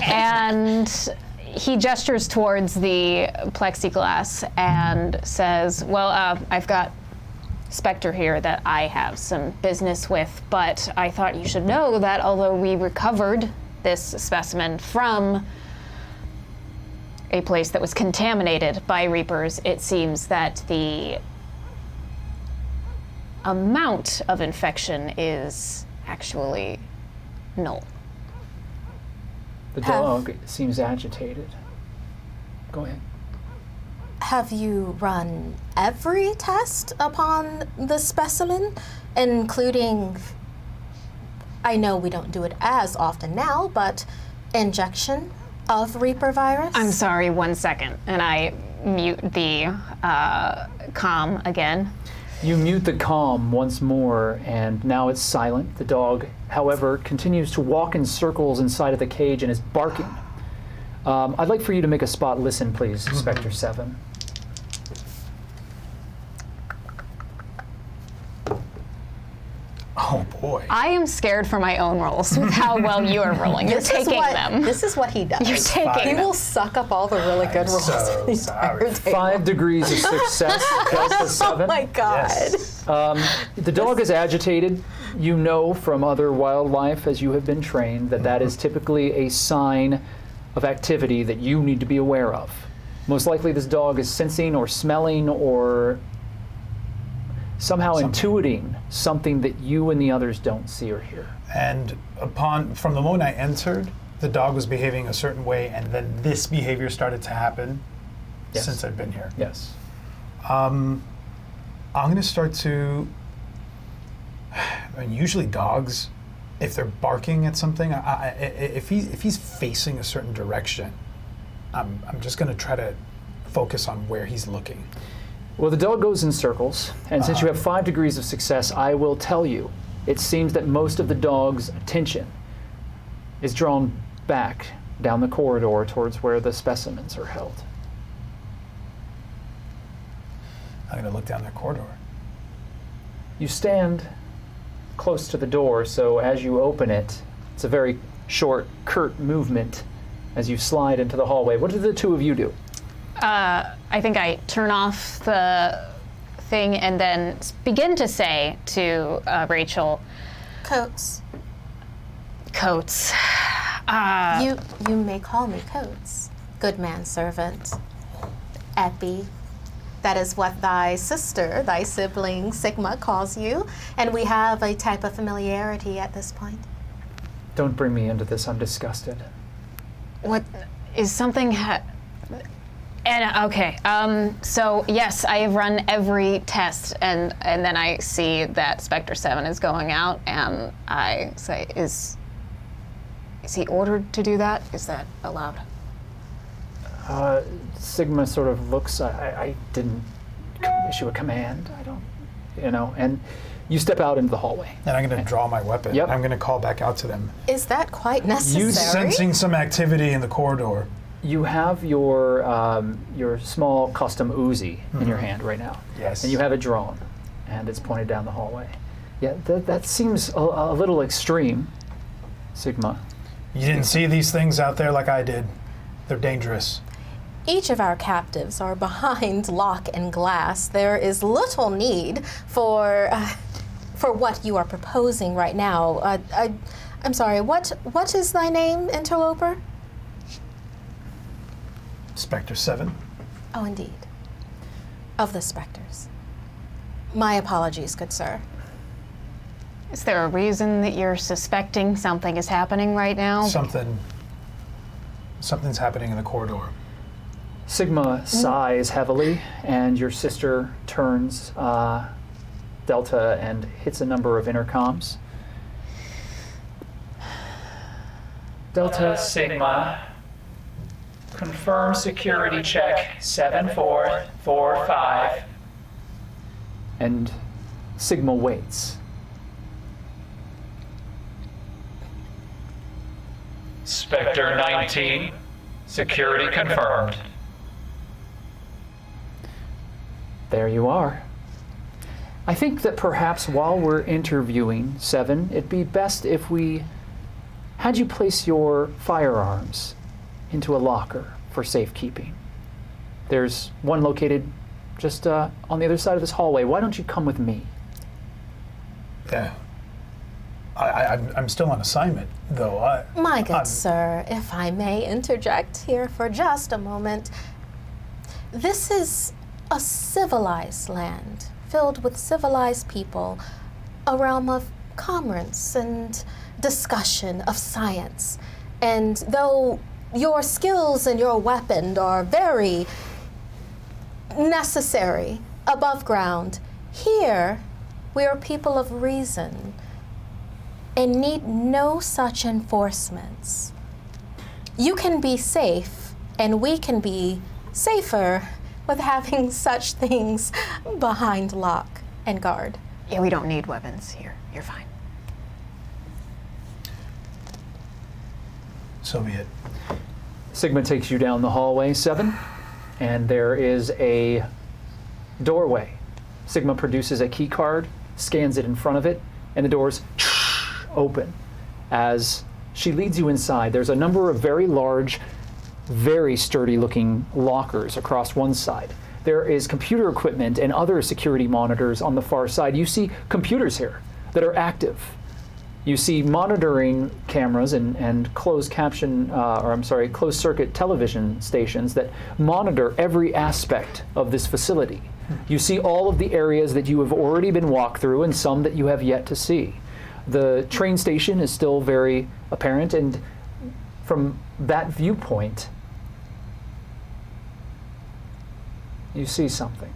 And he gestures towards the plexiglass and says, well, I've got Spectre here that I have some business with, but I thought you should know that although we recovered this specimen from a place that was contaminated by Reapers, it seems that the amount of infection is actually null. The dog seems agitated. Go ahead. Have you run every test upon the specimen, including, I know we don't do it as often now, but injection of Reaper virus? I'm sorry, 1 second. And I mute the comm again. You mute the comm once more, and now it's silent. The dog, however, continues to walk in circles inside of the cage and is barking. I'd like for you to make a spot listen, please, Spectre 7. Oh boy. I am scared for my own rolls with how well you are rolling. You're taking them. This is what he does. You're taking He them. will suck up all the really good rolls. so the entire sorry. table. 5 degrees of success, Delta 7. Oh my god. Yes. The dog is agitated. You know from other wildlife, as you have been trained, that that is typically a sign of activity that you need to be aware of. Most likely this dog is sensing or smelling or somehow intuiting something that you and the others don't see or hear. And from the moment I entered, the dog was behaving a certain way, and then this behavior started to happen since I've been here. Yes. I'm going to start to. I mean, usually dogs, if they're barking at something, if he's facing a certain direction, I'm just going to try to focus on where he's looking. Well, the dog goes in circles, and since you have 5 degrees of success, I will tell you, it seems that most of the dog's attention is drawn back down the corridor towards where the specimens are held. I'm going to look down that corridor. You stand close to the door, so as you open it, it's a very short, curt movement as you slide into the hallway. What do the two of you do? I think I turn off the thing and then begin to say to Rachel, Coates. Coates. You may call me Coates. Good man servant. Epi. That is what thy sister, thy sibling, Sigma, calls you, and we have a type of familiarity at this point. Don't bring me into this, I'm disgusted. What is something? Okay. So yes, I have run every test, and then I see that Spectre 7 is going out, and I say, is he ordered to do that? Is that allowed? Sigma sort of looks, I didn't issue a command, I don't, and you step out into the hallway. And I'm going to draw my weapon. Yep. I'm going to call back out to them. Is that quite necessary? You sensing some activity in the corridor. You have your small custom Uzi in your hand right now. Yes. And you have it drawn, and it's pointed down the hallway. Yeah, that seems a little extreme, Sigma. You didn't see these things out there like I did. They're dangerous. Each of our captives are behind lock and glass. There is little need for what you are proposing right now. I'm sorry, what is thy name, interloper? Spectre 7. Oh, indeed. Of the Spectres. My apologies, good sir. Is there a reason that you're suspecting something is happening right now? Something's happening in the corridor. Sigma sighs heavily, and your sister turns Delta and hits a number of intercoms. Delta Sigma. Confirm security check 7445. And Sigma waits. Spectre 19. Security confirmed. There you are. I think that perhaps while we're interviewing 7, it'd be best if we had you place your firearms into a locker for safekeeping. There's one located just on the other side of this hallway. Why don't you come with me? Yeah. I'm still on assignment, though. My good sir, if I may interject here for just a moment, this is a civilized land filled with civilized people, a realm of commerce and discussion of science. And though your skills and your weapon are very necessary above ground, here we are people of reason and need no such enforcements. You can be safe, and we can be safer with having such things behind lock and guard. Yeah, we don't need weapons here. You're fine. So be it. Sigma takes you down the hallway, 7, and there is a doorway. Sigma produces a key card, scans it in front of it, and the doors open. As she leads you inside, there's a number of very large, very sturdy looking lockers across one side. There is computer equipment and other security monitors on the far side. You see computers here that are active. You see monitoring cameras and closed circuit television stations that monitor every aspect of this facility. You see all of the areas that you have already been walked through and some that you have yet to see. The train station is still very apparent, and from that viewpoint, you see something.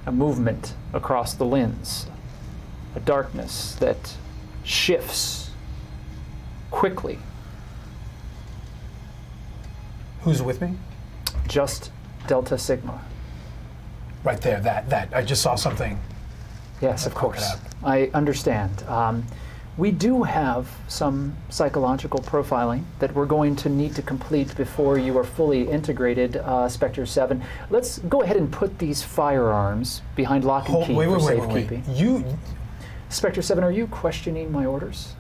A movement across the lens. A darkness that shifts quickly. Who's with me? Just Delta Sigma. Right there, that. I just saw something. Yes, of course. I understand. We do have some psychological profiling that we're going to need to complete before you are fully integrated, Spectre 7. Let's go ahead and put these firearms behind lock and key for safekeeping. Spectre 7, are you questioning my orders?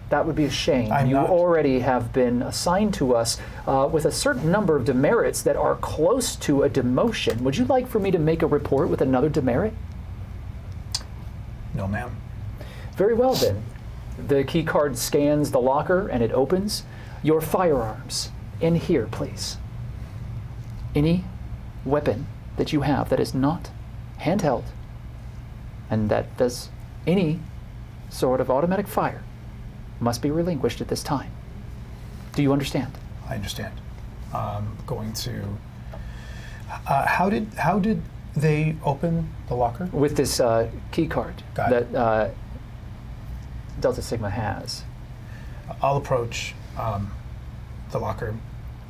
That would be a shame. You already have been assigned to us with a certain number of demerits that are close to a demotion. Would you like for me to make a report with another demerit? No, ma'am. Very well, then. The key card scans the locker and it opens. Your firearms in here, please. Any weapon that you have that is not handheld and that does any sort of automatic fire must be relinquished at this time. Do you understand? I understand. Going to. How did they open the locker? With this key card that Delta Sigma has. I'll approach the locker,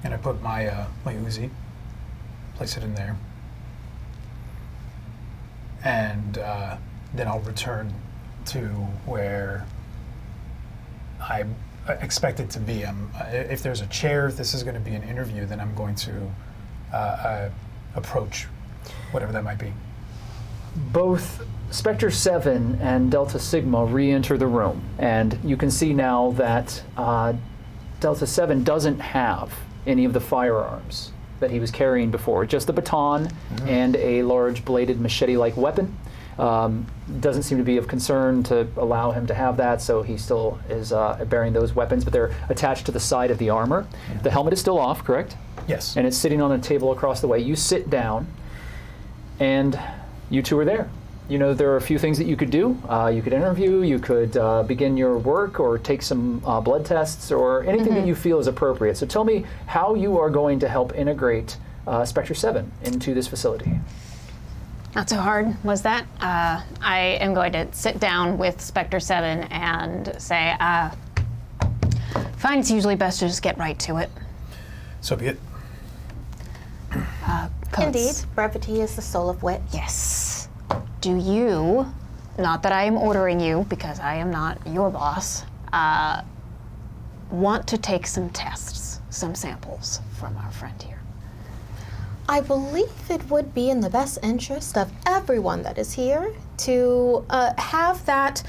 and I put my my Uzi, place it in there, and then I'll return to where I expect it to be. If there's a chair, if this is going to be an interview, then I'm going to approach whatever that might be. Both Spectre 7 and Delta Sigma re-enter the room, and you can see now that Delta 7 doesn't have any of the firearms that he was carrying before, just the baton and a large bladed machete-like weapon. Doesn't seem to be of concern to allow him to have that, so he still is bearing those weapons, but they're attached to the side of the armor. The helmet is still off, correct? Yes. And it's sitting on a table across the way. You sit down, and you two are there. you know, there are a few things that you could do. You could interview, you could begin your work, or take some blood tests, or anything that you feel is appropriate. So tell me how you are going to help integrate Spectre 7 into this facility. Not so hard, was that? I am going to sit down with Spectre 7 and say, find it's usually best to just get right to it. So be it. Codes. Indeed, brevity is the soul of wit. Yes. Do you, not that I am ordering you because I am not your boss, want to take some tests, some samples from our friend here? I believe it would be in the best interest of everyone that is here to have that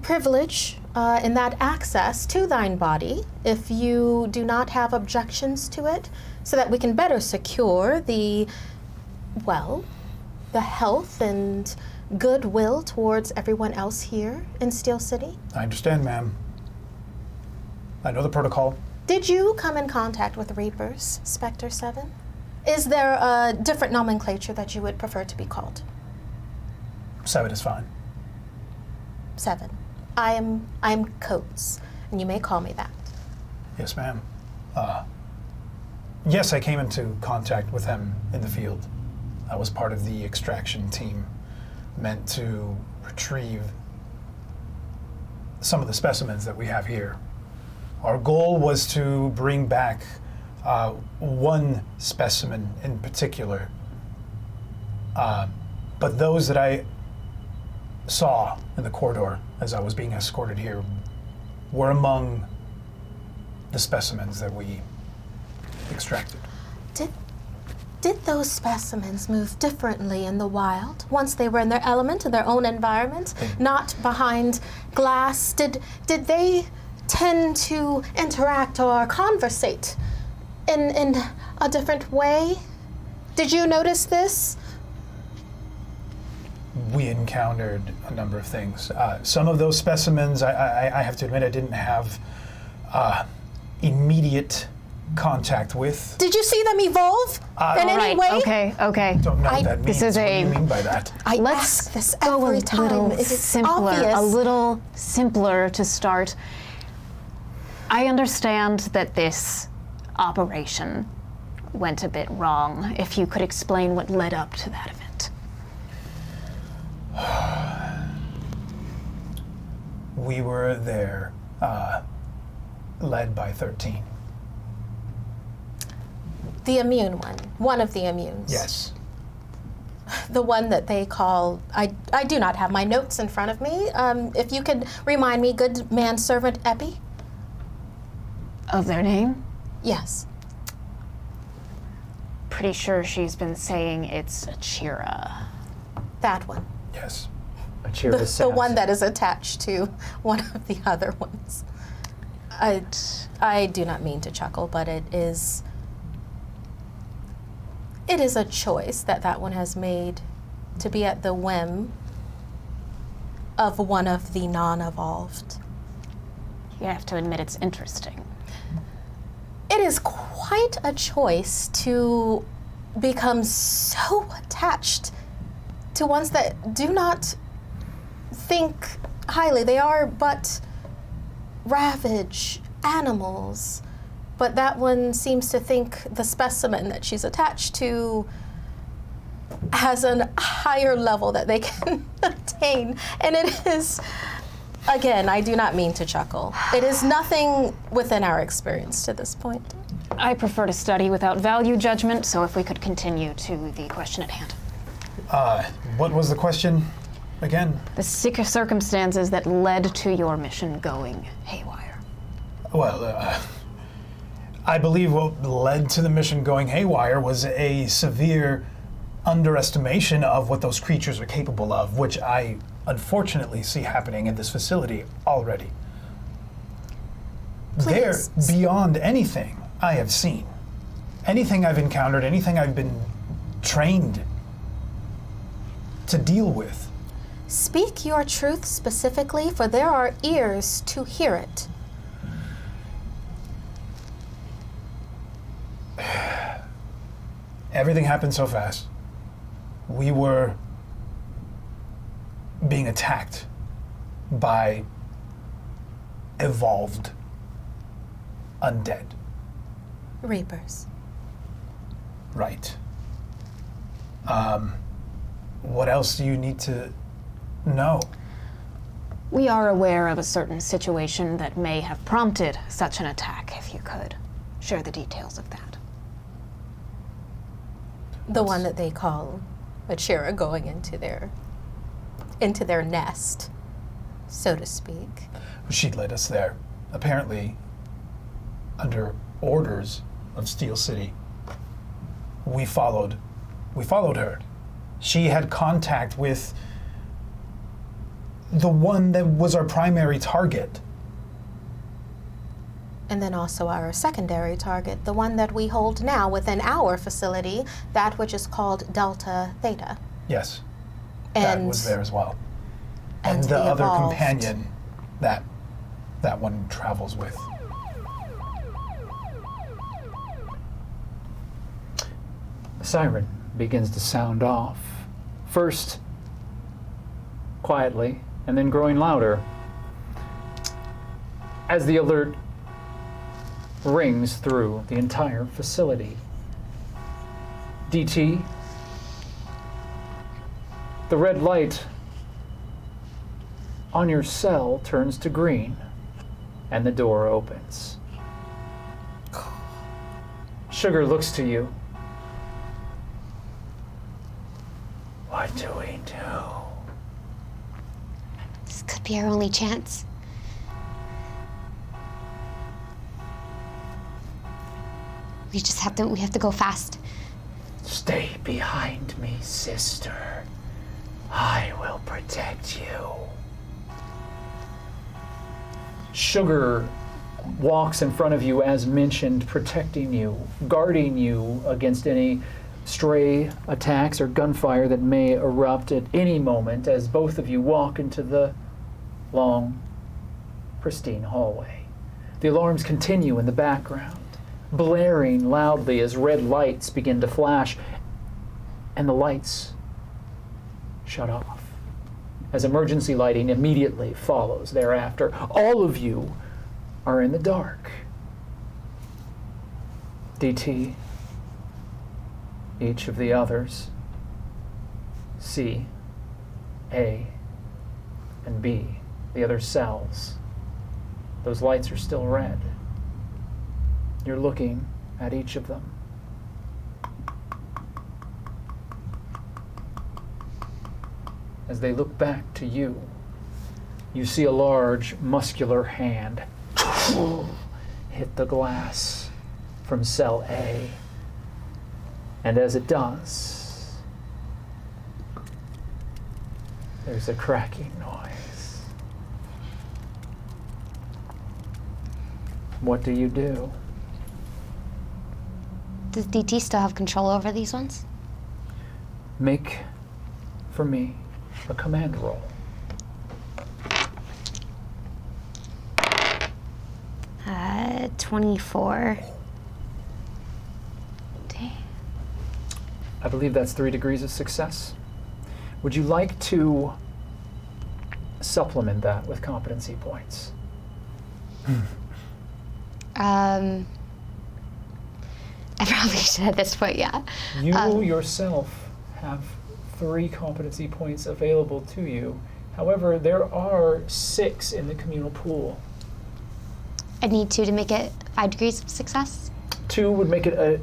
privilege and that access to thine body, if you do not have objections to it, so that we can better secure the health and goodwill towards everyone else here in Steel City. I understand, ma'am. I know the protocol. Did you come in contact with Reapers, Spectre 7? Is there a different nomenclature that you would prefer to be called? 7 is fine. 7. I'm Coates, and you may call me that. Yes, ma'am. Yes, I came into contact with him in the field. I was part of the extraction team meant to retrieve some of the specimens that we have here. Our goal was to bring back one specimen in particular, but those that I saw in the corridor as I was being escorted here were among the specimens that we extracted. Did those specimens move differently in the wild once they were in their element, in their own environment, not behind glass? Did they tend to interact or conversate in a different way? Did you notice this? We encountered a number of things. Some of those specimens, I have to admit, I didn't have immediate contact with. Did you see them evolve in any way? Okay. Don't know what that means. This is what do you mean by that? I Let's ask this go every a time. little It is simpler, obvious. a little simpler to start. I understand that this operation went a bit wrong. If you could explain what led up to that event. We were there, led by 13. The immune one of the immunes. Yes. The one that they call, I do not have my notes in front of me. If you could remind me, good manservant Epi? Of their name? Yes. Pretty sure she's been saying it's Achira. That one. Yes. The one that is attached to one of the other ones. I do not mean to chuckle, but it is a choice that one has made to be at the whim of one of the non-evolved. You have to admit it's interesting. It is quite a choice to become so attached to ones that do not think highly. They are but ravage animals. But that one seems to think the specimen that she's attached to has a higher level that they can attain. And it is, again, I do not mean to chuckle. It is nothing within our experience to this point. I prefer to study without value judgment, so if we could continue to the question at hand. What was the question again? The circumstances that led to your mission going haywire. Well, I believe what led to the mission going haywire was a severe underestimation of what those creatures are capable of, which I unfortunately see happening in this facility already. They're Please. beyond anything I have seen. Anything I've encountered, anything I've been trained to deal with. Speak your truth specifically, for there are ears to hear it. Everything happened so fast. We were being attacked by evolved undead. Reapers. Right. What else do you need to know? We are aware of a certain situation that may have prompted such an attack, if you could share the details of that. The one that they call Achira going into their nest, so to speak. She led us there, apparently under orders of Steel City. We followed her. She had contact with the one that was our primary target. And then also our secondary target, the one that we hold now within our facility, that which is called Delta Theta. Yes, And that was there as well. and the the other evolved. companion that one travels with. The siren begins to sound off. First, quietly, and then growing louder. As the alert rings through the entire facility. DT, the red light on your cell turns to green, and the door opens. Sugar looks to you. What do we do? This could be our only chance. We have to go fast. Stay behind me, sister. I will protect you. Sugar walks in front of you as mentioned, protecting you, guarding you against any stray attacks or gunfire that may erupt at any moment as both of you walk into the long, pristine hallway. The alarms continue in the background, blaring loudly as red lights begin to flash, and the lights shut off as emergency lighting immediately follows thereafter. All of you are in the dark. DT, each of the others, C, A, and B, the other cells. Those lights are still red. You're looking at each of them. As they look back to you, you see a large, muscular hand hit the glass from cell A. And as it does, there's a cracking noise. What do you do? Does DT still have control over these ones? Make, for me, a command roll. 24. Dang. I believe that's 3 degrees of success. Would you like to supplement that with competency points? I probably should at this point, yeah. You yourself have 3 competency points available to you. However, there are 6 in the communal pool. I need 2 to make it 5 degrees of success. 2 would make it a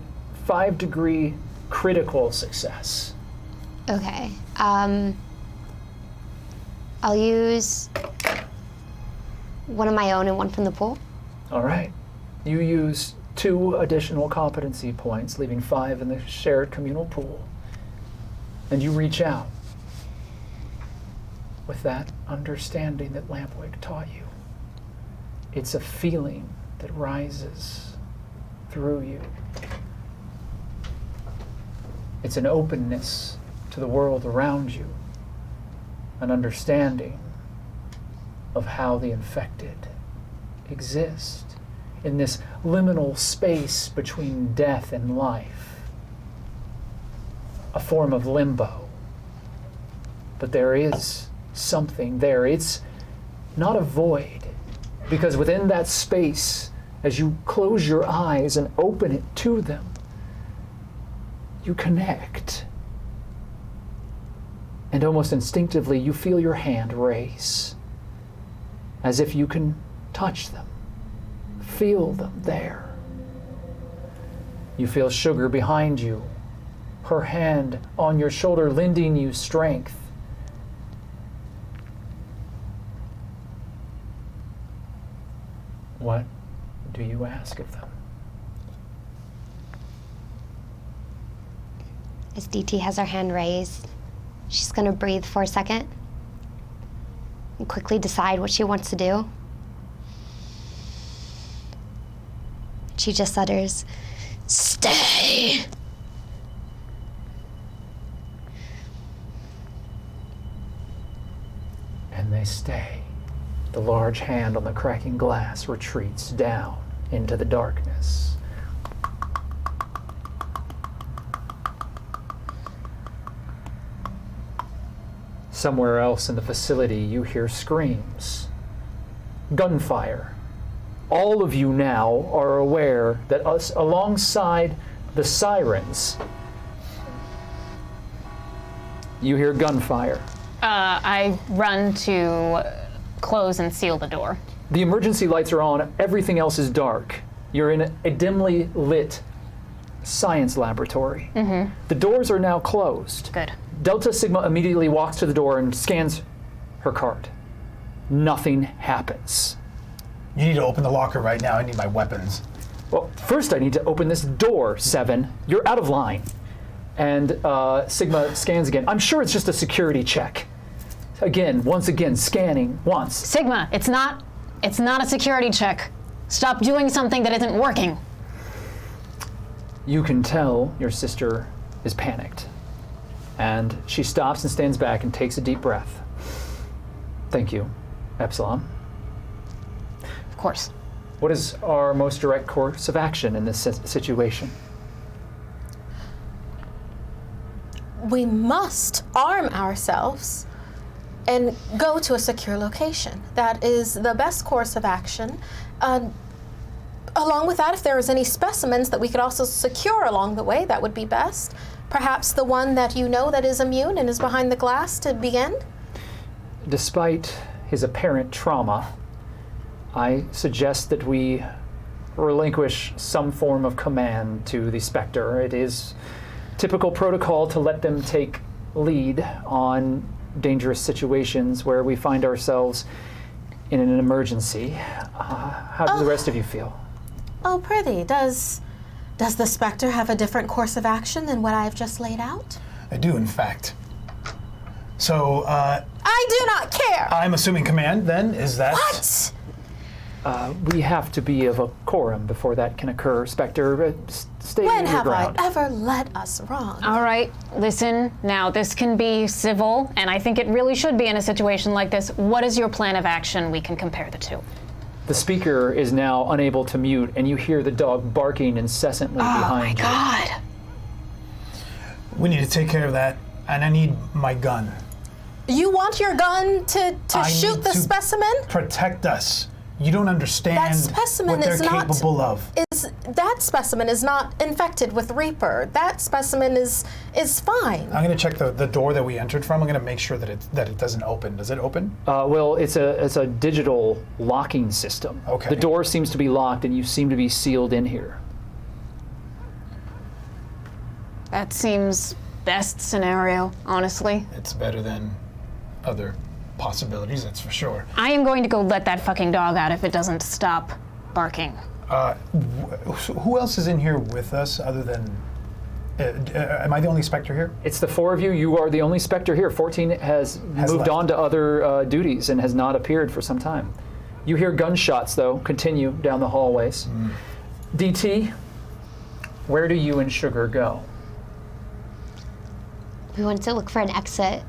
5-degree critical success. Okay. I'll use one of my own and one from the pool. All right. You use 2 additional competency points, leaving 5 in the shared communal pool. And you reach out with that understanding that Lampwick taught you. It's a feeling that rises through you. It's an openness to the world around you, an understanding of how the infected exist in this liminal space between death and life, a form of limbo. But there is something there. It's not a void, because within that space, as you close your eyes and open it to them, you connect. And almost instinctively, you feel your hand raise, as if you can touch them, feel them there. You feel Sugar behind you, her hand on your shoulder, lending you strength. What do you ask of them? As DT has her hand raised, she's going to breathe for a second and quickly decide what she wants to do. She just utters, "Stay!" And they stay. The large hand on the cracking glass retreats down into the darkness. Somewhere else in the facility, you hear screams, gunfire. All of you now are aware that us, alongside the sirens, you hear gunfire. I run to close and seal the door. The emergency lights are on, everything else is dark. You're in a dimly lit science laboratory. Mm-hmm. The doors are now closed. Good. Delta Sigma immediately walks to the door and scans her card. Nothing happens. You need to open the locker right now. I need my weapons. Well, first I need to open this door, 7. You're out of line. And Sigma scans again. I'm sure it's just a security check. Again, once again, scanning once. Sigma, it's not a security check. Stop doing something that isn't working. You can tell your sister is panicked. And she stops and stands back and takes a deep breath. Thank you, Epsilon. Of course. What is our most direct course of action in this situation? We must arm ourselves and go to a secure location. That is the best course of action. Along with that, if there is any specimens that we could also secure along the way, that would be best. Perhaps the one that you know that is immune and is behind the glass to begin? Despite his apparent trauma, I suggest that we relinquish some form of command to the Spectre. It is typical protocol to let them take lead on dangerous situations where we find ourselves in an emergency. How do the rest of you feel? Oh, pretty. Does the Spectre have a different course of action than what I've just laid out? I do, in fact. So, I do not care! I'm assuming command, then? Is that... What? We have to be of a quorum before that can occur. Spectre, stay When your have ground. I ever led us wrong? All right, listen, now this can be civil, and I think it really should be in a situation like this. What is your plan of action? We can compare the two. The speaker is now unable to mute, and you hear the dog barking incessantly behind you. Oh my God. We need to take care of that, and I need my gun. You want your gun to I shoot need the to specimen? Protect us. You don't understand That specimen what they're is not- capable of. That specimen is not infected with Reaper. That specimen is fine. I'm going to check the door that we entered from. I'm going to make sure that it doesn't open. Does it open? Well, it's a digital locking system. Okay. The door seems to be locked, and you seem to be sealed in here. That seems best scenario, honestly. It's better than other possibilities, that's for sure. I am going to go let that fucking dog out if it doesn't stop barking. Who else is in here with us other than... am I the only Spectre here? It's the 4 of you. You are the only Spectre here. 14 has moved left. on to other duties and has not appeared for some time. You hear gunshots, though, continue down the hallways. DT, where do you and Sugar go? We want to look for an exit.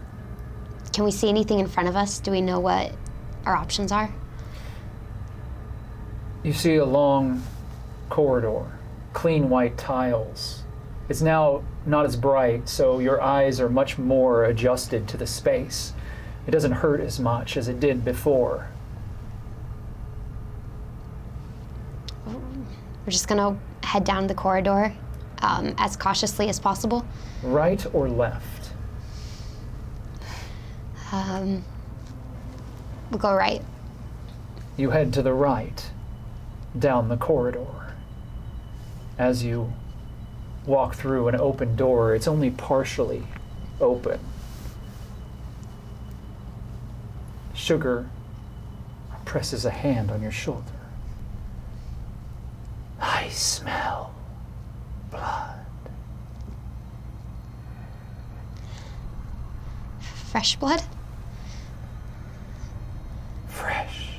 Can we see anything in front of us? Do we know what our options are? You see a long corridor, clean white tiles. It's now not as bright, so your eyes are much more adjusted to the space. It doesn't hurt as much as it did before. We're just gonna head down the corridor as cautiously as possible. Right or left? We'll go right. You head to the right, down the corridor. As you walk through an open door, it's only partially open. Sugar presses a hand on your shoulder. I smell blood. Fresh blood? Fresh.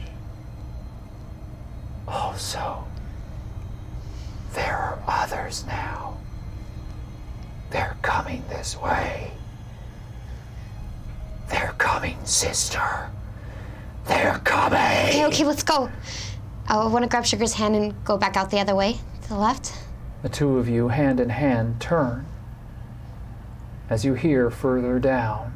Also, there are others now. They're coming this way. They're coming, sister. They're coming. Okay, let's go. I want to grab Sugar's hand and go back out the other way, to the left. The two of you, hand in hand, turn as you hear further down.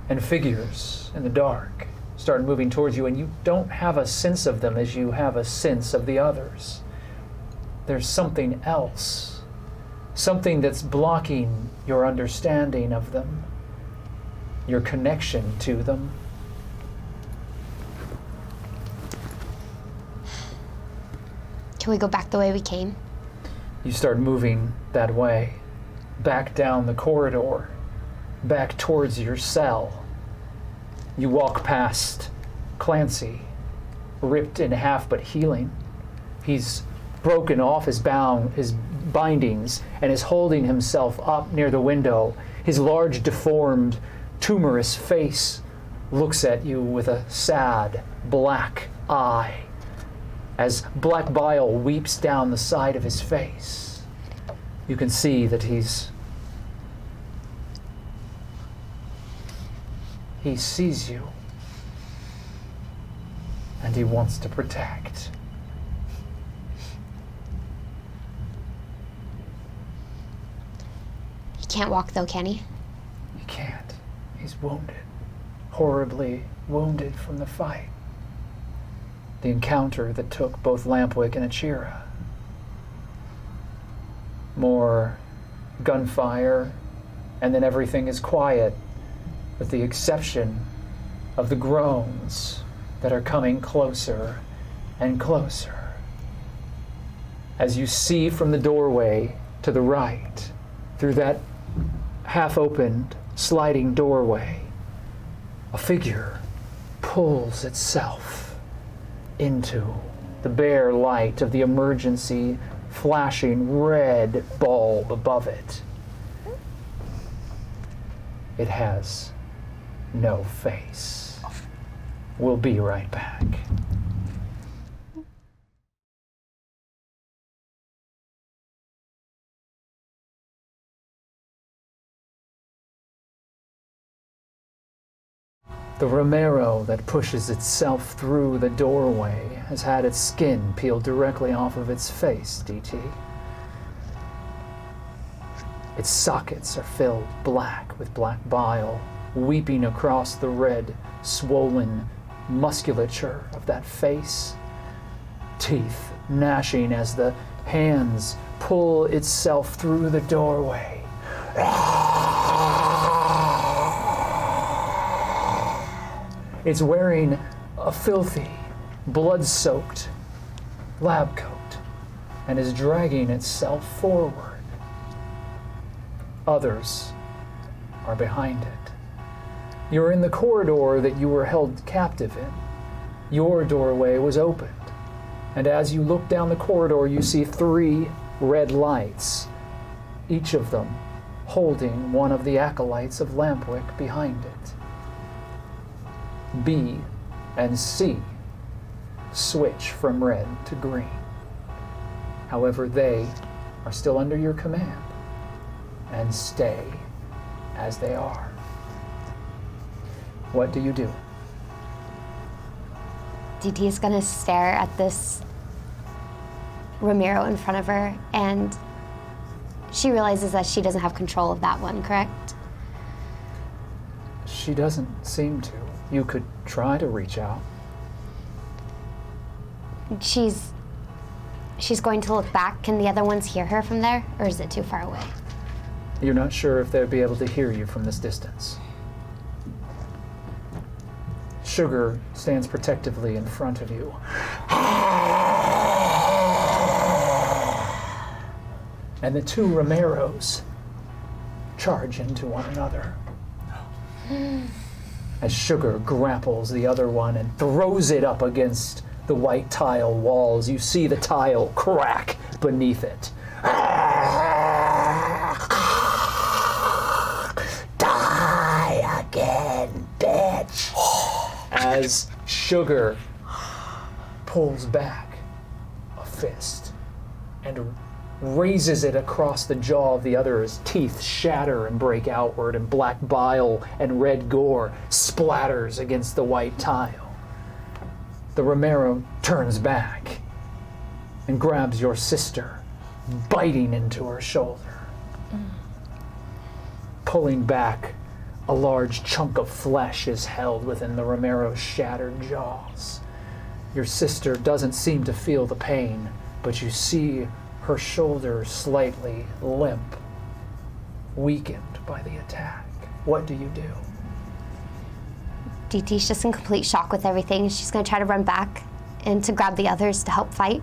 And figures in the dark start moving towards you, and you don't have a sense of them as you have a sense of the others. There's something else, something that's blocking your understanding of them, your connection to them. Can we go back the way we came? You start moving that way, back down the corridor, back towards your cell. You walk past Clancy, ripped in half but healing. He's broken off his bindings and is holding himself up near the window. His large, deformed, tumorous face looks at you with a sad, black eye as black bile weeps down the side of his face. You can see that he sees you, and he wants to protect. He can't walk though, can he? He can't. He's wounded, horribly wounded from the fight. The encounter that took both Lampwick and Achira. More gunfire, and then everything is quiet, with the exception of the groans that are coming closer and closer. As you see from the doorway to the right, through that half-opened sliding doorway, a figure pulls itself into the bare light of the emergency flashing red bulb above it. It has no face. We'll be right back. The Romero that pushes itself through the doorway has had its skin peeled directly off of its face, DT. Its sockets are filled black with black bile, weeping across the red, swollen musculature of that face. Teeth gnashing as the hands pull itself through the doorway. It's wearing a filthy, blood-soaked lab coat and is dragging itself forward. Others are behind it. You're in the corridor that you were held captive in. Your doorway was opened, and as you look down the corridor, you see 3 red lights, each of them holding one of the acolytes of Lampwick behind it. B and C switch from red to green. However, they are still under your command and stay as they are. What do you do? DT is gonna stare at this Ramiro in front of her, and she realizes that she doesn't have control of that one, correct? She doesn't seem to. You could try to reach out. She's going to look back. Can the other ones hear her from there, or is it too far away? You're not sure if they'll be able to hear you from this distance. Sugar stands protectively in front of you. And the two Ramiros charge into one another. As Sugar grapples the other one and throws it up against the white tile walls, you see the tile crack beneath it. Die again, bitch! As Sugar pulls back a fist and raises it across the jaw of the other as teeth shatter and break outward, and black bile and red gore splatters against the white tile. The Ramiro turns back and grabs your sister, biting into her shoulder. Pulling back, a large chunk of flesh is held within the Ramiro's shattered jaws. Your sister doesn't seem to feel the pain, but you see her shoulder slightly limp, weakened by the attack. What do you do? DT's just in complete shock with everything. She's gonna try to run back and to grab the others to help fight.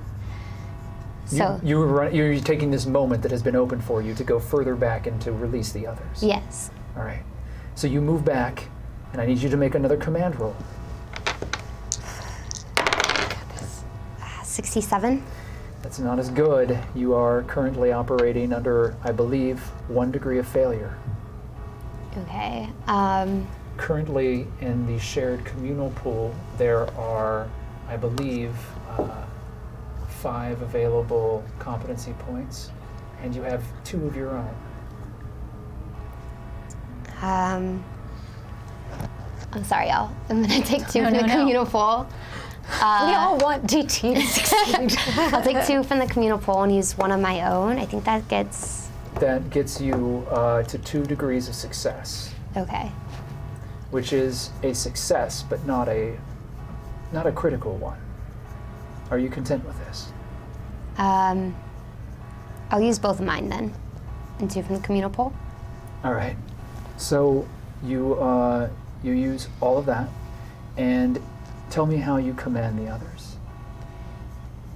So You're taking this moment that has been open for you to go further back and to release the others. yes. All right. So you move back, and I need you to make another command roll. 67. That's not as good. You are currently operating under, I believe, 1 degree of failure. Okay. Currently in the shared communal pool, there are, I believe, 5 available competency points, and you have 2 of your own. I'm sorry, y'all. I'm gonna take 2 from the no. communal pool. We all want DT to succeed. I'll take 2 from the communal pool and use 1 of my own. I think that gets. That gets you to 2 degrees of success, Okay. which is a success, but not a critical one. Are you content with this? I'll use both of mine then, and 2 from the communal pool. All right. So you use all of that, and tell me how you command the others.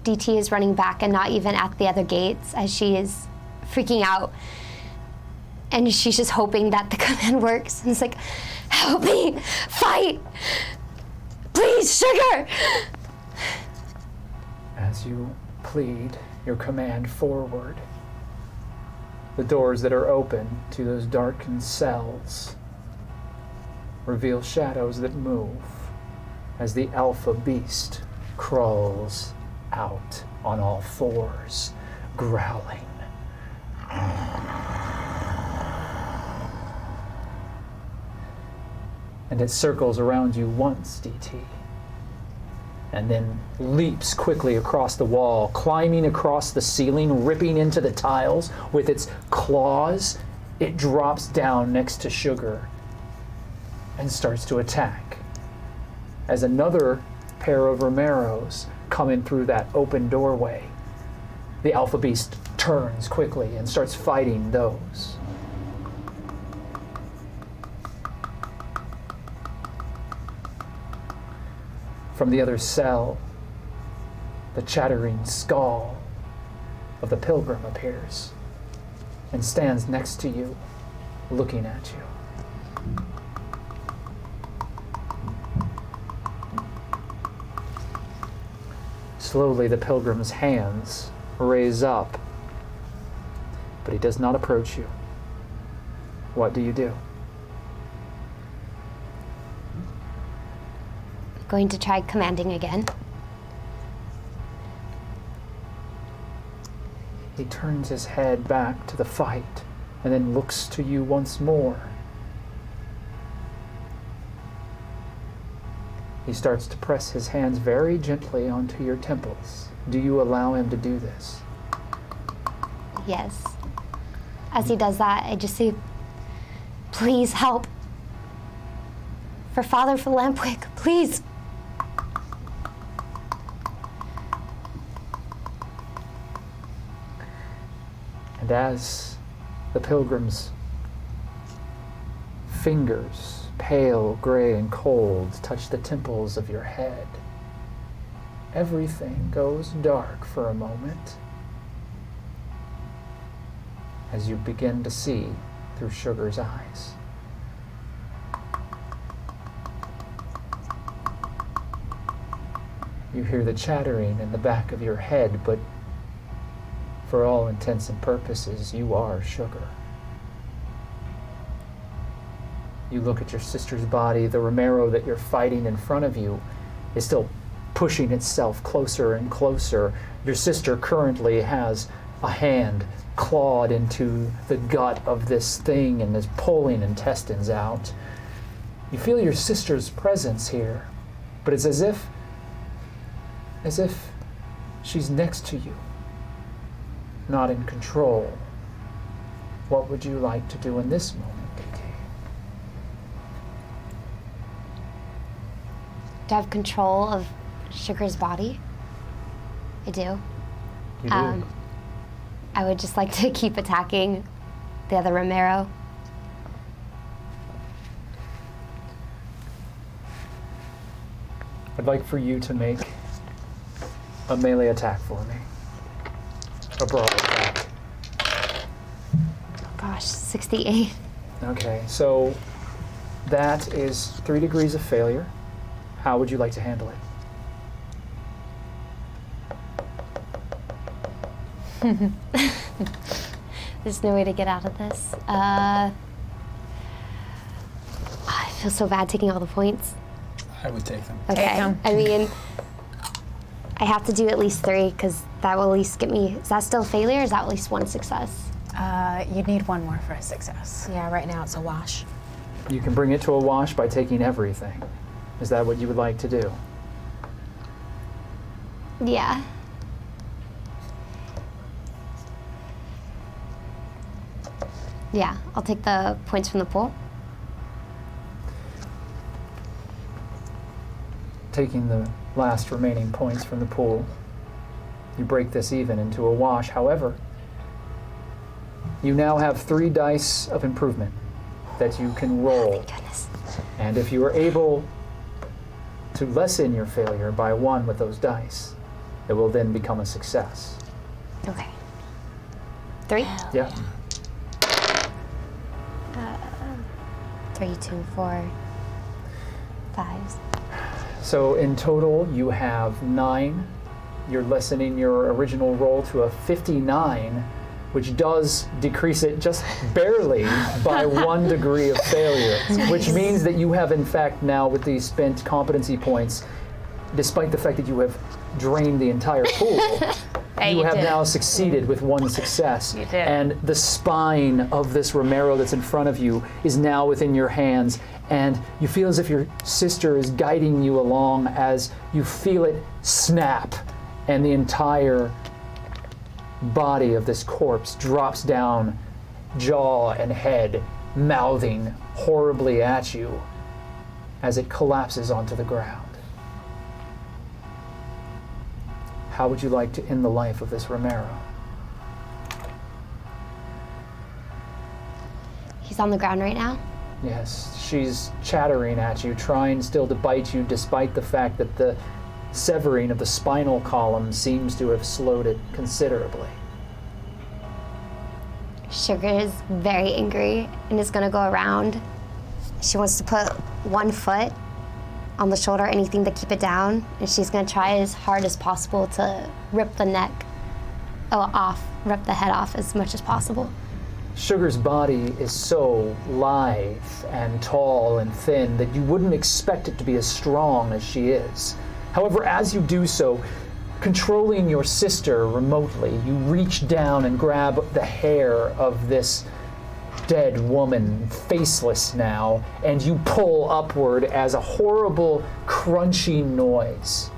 DT is running back and not even at the other gates as she is freaking out. And she's just hoping that the command works. And it's like, help me, fight, please, Sugar. As you plead your command forward, the doors that are open to those darkened cells reveal shadows that move as the alpha beast crawls out on all 4s, growling. And it circles around you once, DT, and then leaps quickly across the wall, climbing across the ceiling, ripping into the tiles with its claws. It drops down next to Sugar and starts to attack. As another pair of Ramiros come in through that open doorway, the Alpha Beast turns quickly and starts fighting those. From the other cell, the chattering skull of the pilgrim appears and stands next to you, looking at you. Slowly, the pilgrim's hands raise up, but he does not approach you. What do you do? Going to try commanding again. He turns his head back to the fight and then looks to you once more. He starts to press his hands very gently onto your temples. Do you allow him to do this? Yes. As he does that, I just say, please help. For Father for Lampwick, please. And as the pilgrim's fingers, pale, gray, and cold, touch the temples of your head, everything goes dark for a moment as you begin to see through Sugar's eyes. You hear the chattering in the back of your head, but for all intents and purposes, you are Sugar. You look at your sister's body. The Romero that you're fighting in front of you is still pushing itself closer and closer. Your sister currently has a hand clawed into the gut of this thing and is pulling intestines out. You feel your sister's presence here, but it's as if she's next to you, not in control. What would you like to do in this moment, DT? Do I have control of Sugar's body? I do. You do. I would just like to keep attacking the other Romero. I'd like for you to make a melee attack for me. A brawl attack. Gosh, 68. Okay, so that is 3 degrees of failure. How would you like to handle it? There's no way to get out of this. I feel so bad taking all the points. I would take them. Okay. Take 'em. I mean, I have to do at least 3 because that will at least get me. Is that still failure or is that at least 1 success? You'd need 1 more for a success. Yeah, right now it's a wash. You can bring it to a wash by taking everything. Is that what you would like to do? Yeah. Yeah, I'll take the points from the pool. Taking the last remaining points from the pool, you break this even into a wash. However, you now have 3 dice of improvement that you can roll. Goodness. And if you are able to lessen your failure by 1 with those dice, it will then become a success. Okay. 3? Yeah. 3, 2, 4, 5. So in total, you have 9. You're lessening your original roll to a 59, which does decrease it just barely by 1 degree of failure, which means that you have, in fact, now with these spent competency points, despite the fact that you have drained the entire pool, you have now succeeded with 1 success. You did. And the spine of this Romero that's in front of you is now within your hands, and you feel as if your sister is guiding you along as you feel it snap, and the entire body of this corpse drops down, jaw and head mouthing horribly at you as it collapses onto the ground. How would you like to end the life of this Romero? He's on the ground right now? Yes, she's chattering at you, trying still to bite you, despite the fact that the severing of the spinal column seems to have slowed it considerably. Sugar is very angry and is gonna go around. She wants to put 1 foot on the shoulder, anything to keep it down, and she's gonna try as hard as possible to rip the neck off, rip the head off as much as possible. Sugar's body is so lithe and tall and thin that you wouldn't expect it to be as strong as she is. However, as you do so, controlling your sister remotely, you reach down and grab the hair of this dead woman, faceless now, and you pull upward as a horrible crunchy noise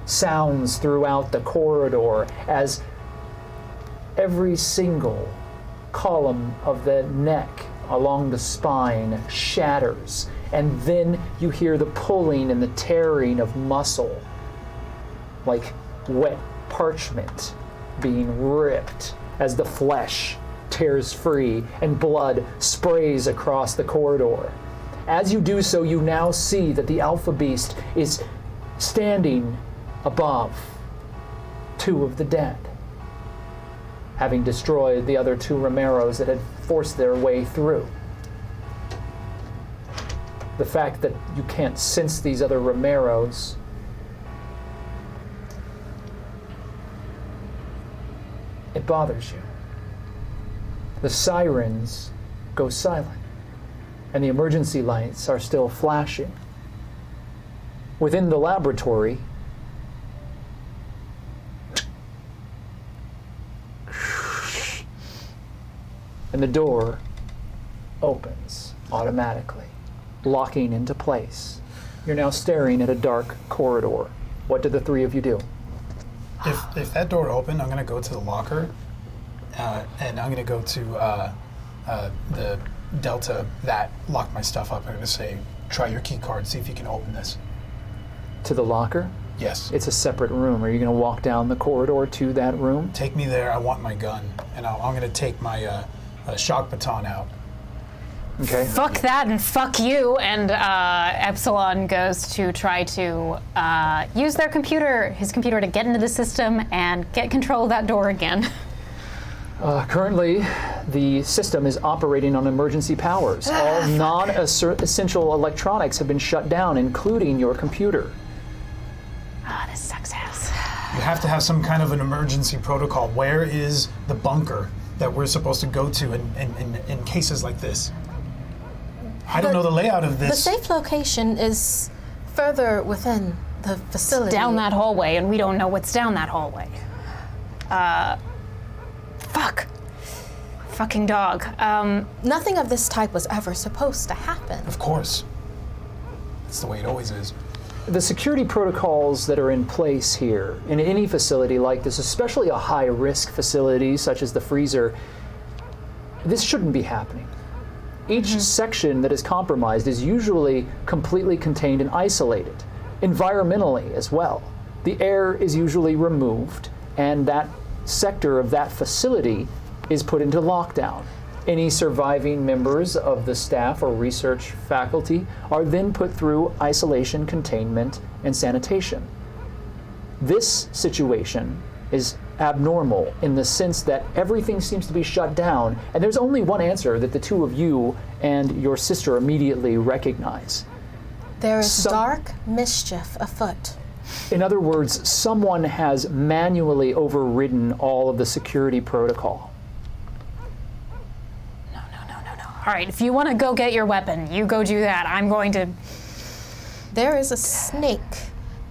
sounds throughout the corridor as every single column of the neck along the spine shatters, and then you hear the pulling and the tearing of muscle, like wet parchment being ripped as the flesh tears free and blood sprays across the corridor. As you do so, you now see that the Alpha Beast is standing above two of the dead, having destroyed the other two Romeros that had forced their way through. The fact that you can't sense these other Romeros it bothers you. The sirens go silent, and the emergency lights are still flashing. Within the laboratory, and the door opens automatically, locking into place. You're now staring at a dark corridor. What do the three of you do? If that door opened, I'm going to go to the locker, and I'm going to go to the Delta that locked my stuff up. I'm going to say, try your key card, see if you can open this. To the locker? Yes. It's a separate room. Are you going to walk down the corridor to that room? Take me there. I want my gun, and I'm going to take my shock baton out. Okay. Fuck that and fuck you. And Epsilon goes to try to use his computer to get into the system and get control of that door again. Currently, the system is operating on emergency powers. All non-essential electronics have been shut down, including your computer. Ah, this sucks ass. You have to have some kind of an emergency protocol. Where is the bunker that we're supposed to go to in cases like this? I don't know the layout of this. The safe location is further within the facility. Down that hallway, and we don't know what's down that hallway. Fuck. Fucking dog. Nothing of this type was ever supposed to happen. Of course. That's the way it always is. The security protocols that are in place here, in any facility like this, especially a high-risk facility such as the freezer, this shouldn't be happening. Each section that is compromised is usually completely contained and isolated, environmentally as well. The air is usually removed, and that sector of that facility is put into lockdown. Any surviving members of the staff or research faculty are then put through isolation, containment, and sanitation. This situation is abnormal in the sense that everything seems to be shut down, and there's only one answer that the two of you and your sister immediately recognize. There is dark mischief afoot. In other words, someone has manually overridden all of the security protocol. No. All right, if you want to go get your weapon, you go do that. I'm going to... There is a snake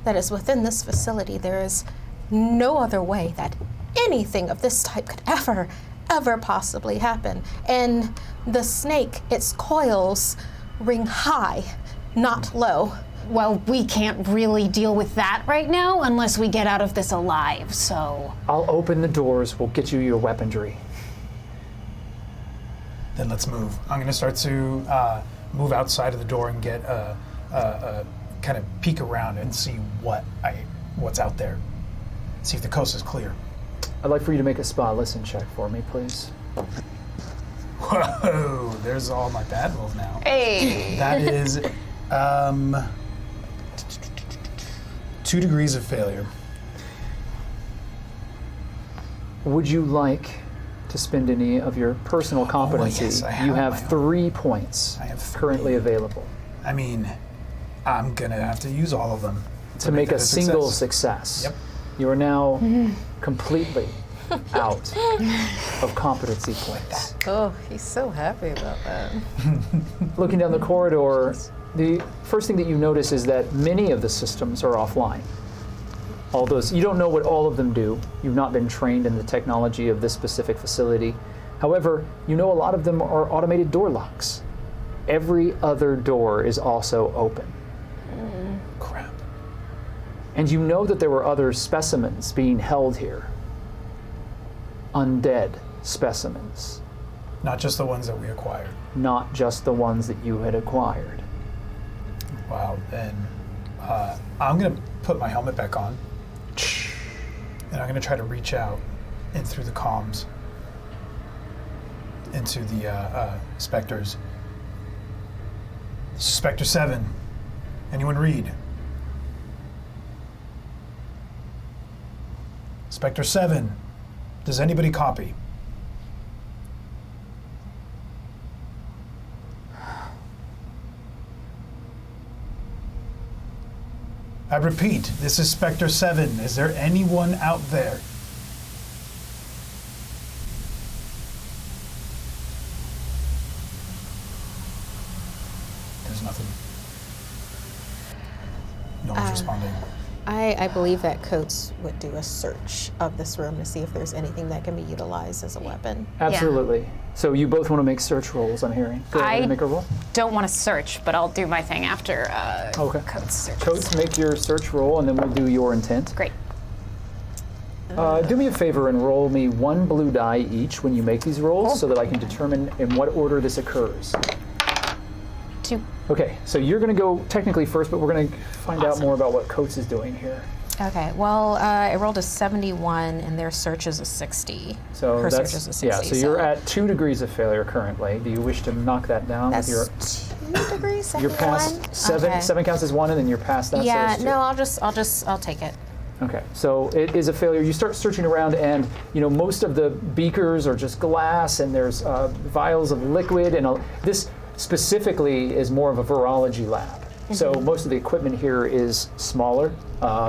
that is within this facility. There is no other way that anything of this type could ever possibly happen. And the snake, its coils ring high, not low. Well, we can't really deal with that right now unless we get out of this alive, so... I'll open the doors, we'll get you your weaponry. Then let's move. I'm going to start to move outside of the door and get kind of peek around and see what's out there. See if the coast is clear. I'd like for you to make a spot listen check for me, please. Whoa, there's all my bad rolls now. Hey! That is 2 degrees of failure. Would you like to spend any of your personal competency? yes, I have you my have own. 3 points I have 3. currently available I mean, I'm going to have to use all of them to make that a single success. Yep. You are now completely out of competency points. Oh, he's so happy about that. Looking down the corridor, the first thing that you notice is that many of the systems are offline. all those. You don't know what all of them do. You've not been trained in the technology of this specific facility. However, you know a lot of them are automated door locks. Every other door is also open. Crap. And you know that there were other specimens being held here. Undead specimens. Not just the ones that we acquired. Not just the ones that you had acquired. Wow. Then I'm going to put my helmet back on. And I'm going to try to reach out in through the comms into the specters. This is Spectre 7. Anyone read? Spectre 7. Does anybody copy? I repeat, this is Spectre 7. Is there anyone out there? There's nothing. No one's responding. I believe that Coates would do a search of this room to see if there's anything that can be utilized as a weapon. Absolutely. So you both want to make search rolls, I'm hearing. Go ahead and make a roll. Don't want to search, but I'll do my thing after Okay. Coates searches. Coates, make your search roll, and then we'll do your intent. Great. Do me a favor and roll me 1 blue die each when you make these rolls so that I can determine in what order this occurs. 2. Okay, so you're going to go technically first, but we're going to find out more about what Coates is doing here. Okay, well, I rolled a 71 and their search is a 60. So Her that's, search is a yeah, 60. so you're at 2 degrees of failure currently. Do you wish to knock that down That's with your... 2 degrees, 71? You're past 7. Okay. 7 counts as 1, and then you're past that. Yeah, so it's 2. I'll take it. Okay, so it is a failure. You start searching around, and most of the beakers are just glass, and there's vials of liquid, and this specifically is more of a virology lab. So most of the equipment here is smaller.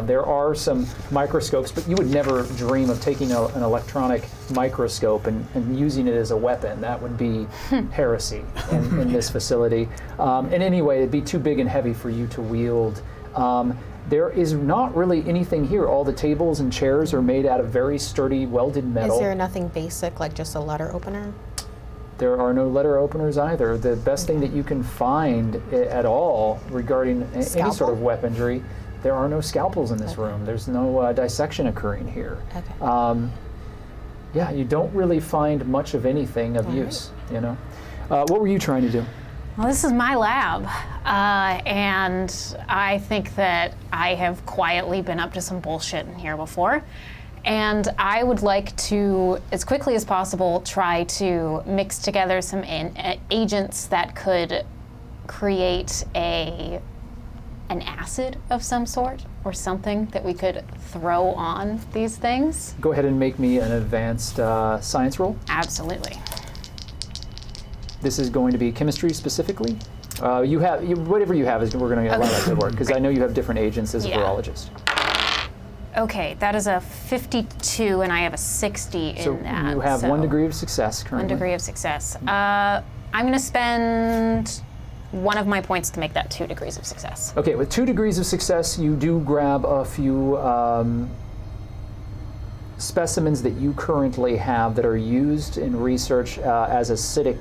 There are some microscopes, but you would never dream of taking an electronic microscope and using it as a weapon. That would be heresy in this facility. And anyway, it'd be too big and heavy for you to wield. There is not really anything here. All the tables and chairs are made out of very sturdy, welded metal. Is there nothing basic, like just a letter opener? There are no letter openers either. The best thing that you can find at all regarding any sort of weaponry, there are no scalpels in this room. There's no dissection occurring here. Okay. Yeah, you don't really find much of anything of use, What were you trying to do? Well, this is my lab, and I think that I have quietly been up to some bullshit in here before. And I would like to, as quickly as possible, try to mix together some agents that could create an acid of some sort or something that we could throw on these things. Go ahead and make me an advanced science roll. Absolutely. This is going to be chemistry specifically. Whatever you have is we're going to allow that to work because I know you have different agents as a virologist. Okay, that is a 52, and I have a 60 in that. So you have 1 degree of success currently. 1 degree of success. I'm going to spend 1 of my points to make that 2 degrees of success. Okay, with 2 degrees of success, you do grab a few specimens that you currently have that are used in research as acidic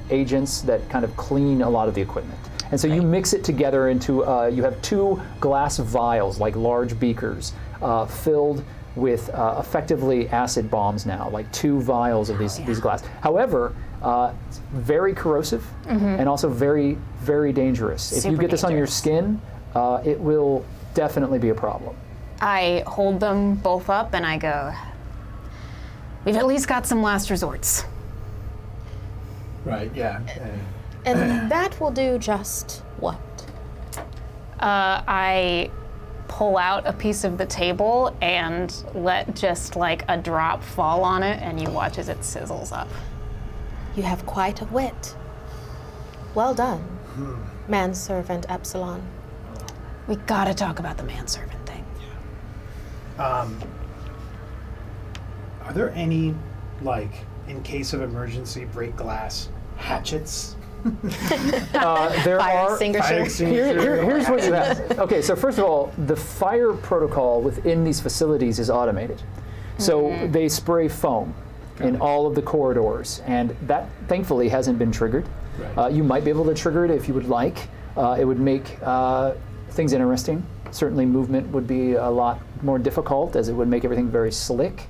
agents that kind of clean a lot of the equipment. And so you mix it together into, you have 2 glass vials, like large beakers, filled with effectively acid bombs now, like 2 vials of these glass. However, it's very corrosive and also very, very dangerous. If you get this on your skin, it will definitely be a problem. I hold them both up and I go, we've at least got some last resorts. Right, yeah. And that will do just what? I pull out a piece of the table and let just like a drop fall on it, and you watch as it sizzles up. You have quite a wit. Well done, manservant Epsilon. We gotta talk about the manservant thing. Are there any, like, in case of emergency, break glass hatchets There Fire are. extinguisher. Here's what you have. Okay, so first of all, the fire protocol within these facilities is automated. So they spray foam in all of the corridors, and that thankfully hasn't been triggered. Right. You might be able to trigger it if you would like. It would make things interesting. Certainly movement would be a lot more difficult, as it would make everything very slick.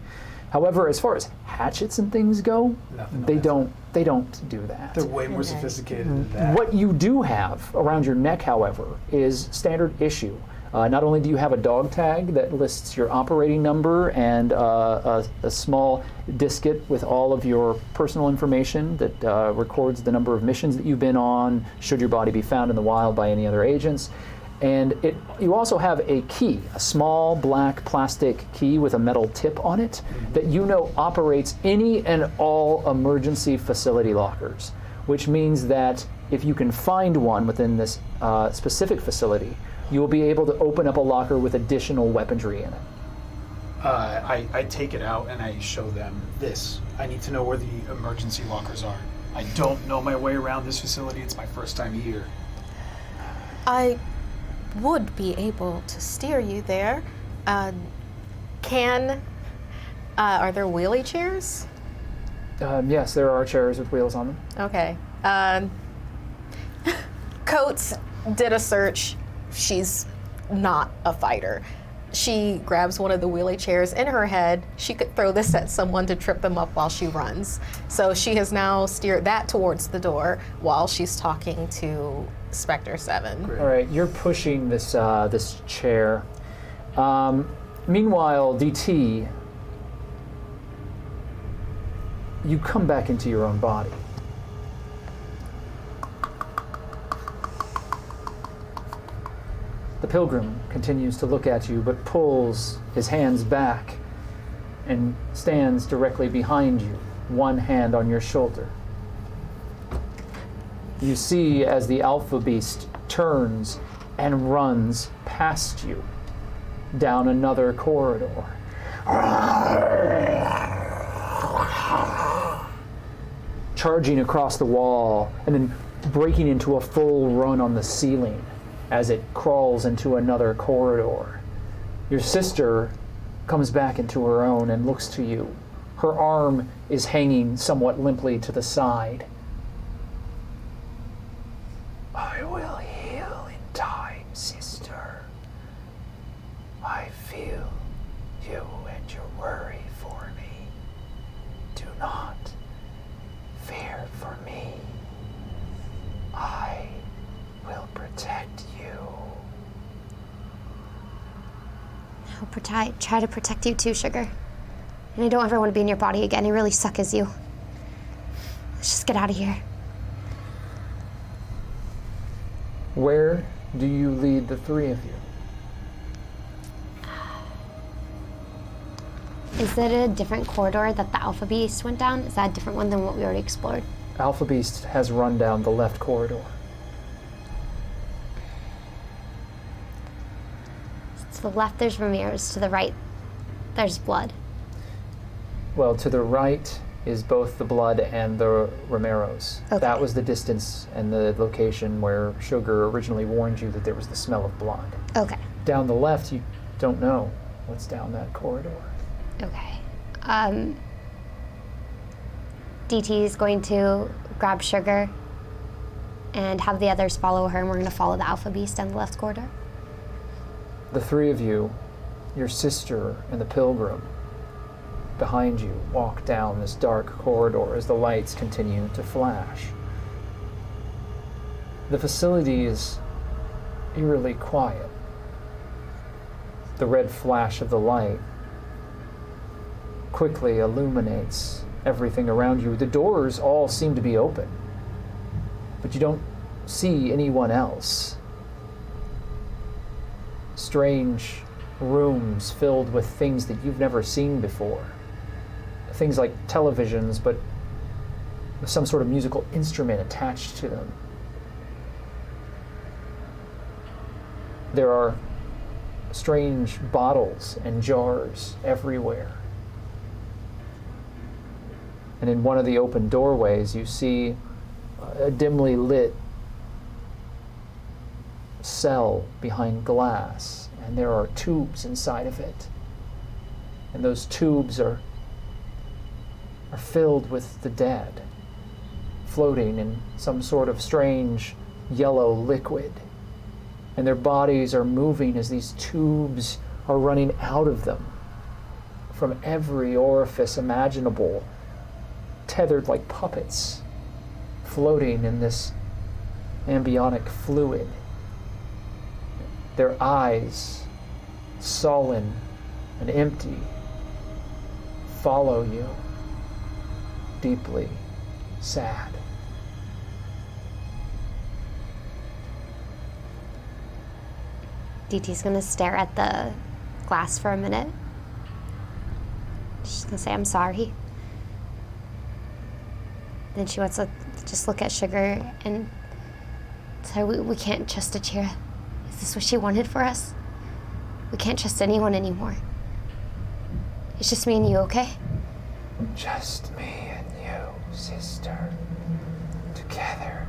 However, as far as hatchets and things go, Nothing they on that don't do that. They're way more sophisticated than that. What you do have around your neck, however, is standard issue. Not only do you have a dog tag that lists your operating number and a small diskette with all of your personal information that records the number of missions that you've been on, should your body be found in the wild by any other agents. And you also have a key, a small black plastic key with a metal tip on it that you know operates any and all emergency facility lockers, which means that if you can find one within this specific facility, you will be able to open up a locker with additional weaponry in it. I take it out and I show them this. I need to know where the emergency lockers are. I don't know my way around this facility. It's my first time here. I would be able to steer you there. Are there wheelie chairs? Yes, there are chairs with wheels on them. Okay. Coates did a search. She's not a fighter. She grabs one of the wheelie chairs in her head. She could throw this at someone to trip them up while she runs. So she has now steered that towards the door while she's talking to Spectre 7. All right, you're pushing this this chair. Meanwhile, DT, you come back into your own body. The pilgrim continues to look at you, but pulls his hands back and stands directly behind you, one hand on your shoulder. You see as the Alpha Beast turns and runs past you down another corridor. Charging across the wall and then breaking into a full run on the ceiling as it crawls into another corridor. Your sister comes back into her own and looks to you. Her arm is hanging somewhat limply to the side. I will heal in time, sister. I feel you and your worry for me. Do not fear for me. I will protect you. I'll try to protect you too, Sugar. And I don't ever want to be in your body again. It really sucks you. Let's just get out of here. Where do you lead the three of you? Is it a different corridor that the Alpha Beast went down? Is that a different one than what we already explored? Alpha Beast has run down the left corridor. To the left, there's Ramirez. To the right, there's blood. Well, to the right is both the blood and the Romeros. Okay. That was the distance and the location where Sugar originally warned you that there was the smell of blood. Okay. Down the left, you don't know what's down that corridor. Okay. DT is going to grab Sugar and have the others follow her, and we're going to follow the Alpha Beast down the left corridor. The three of you, your sister and the pilgrim, behind you, walk down this dark corridor as the lights continue to flash. The facility is eerily quiet. The red flash of the light quickly illuminates everything around you. The doors all seem to be open, but you don't see anyone else. Strange rooms filled with things that you've never seen before. Things like televisions, but with some sort of musical instrument attached to them. There are strange bottles and jars everywhere. And in one of the open doorways, you see a dimly lit cell behind glass, and there are tubes inside of it. And those tubes are filled with the dead, floating in some sort of strange yellow liquid. And their bodies are moving as these tubes are running out of them from every orifice imaginable, tethered like puppets, floating in this amniotic fluid. Their eyes, sullen and empty, follow you, deeply sad. DT's gonna stare at the glass for a minute. She's gonna say, I'm sorry. Then she wants to just look at Sugar and say, we can't trust Achira. Is this what she wanted for us? We can't trust anyone anymore. It's just me and you, okay? Just me and you, sister. Together.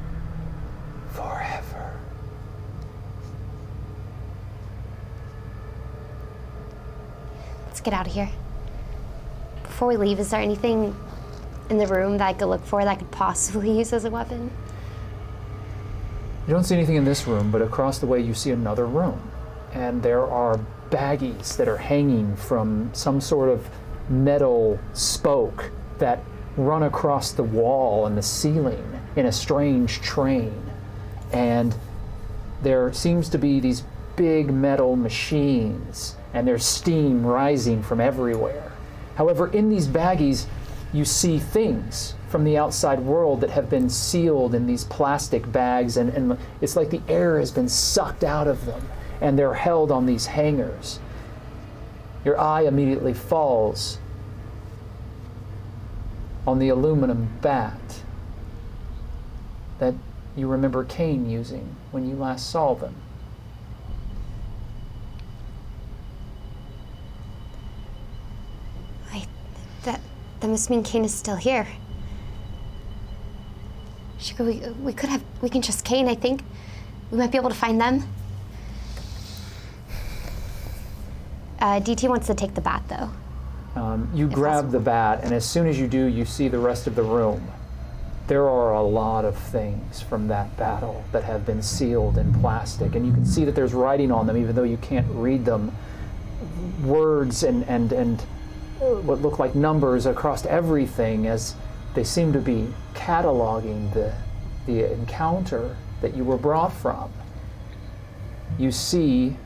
Forever. Let's get out of here. Before we leave, is there anything in the room that I could look for that I could possibly use as a weapon? You don't see anything in this room, but across the way you see another room. And there are baggies that are hanging from some sort of metal spoke that run across the wall and the ceiling in a strange train. And there seems to be these big metal machines, and there's steam rising from everywhere. However, in these baggies, you see things from the outside world that have been sealed in these plastic bags, and it's like the air has been sucked out of them, and they're held on these hangers. Your eye immediately falls on the aluminum bat that you remember Cain using when you last saw them. That must mean Cain is still here. Sugar, we can trust Cain, I think. We might be able to find them. DT wants to take the bat, though. You grab the bat, and as soon as you do, you see the rest of the room. There are a lot of things from that battle that have been sealed in plastic, and you can see that there's writing on them, even though you can't read them. Words and what look like numbers across everything, as they seem to be cataloging the encounter that you were brought from. You see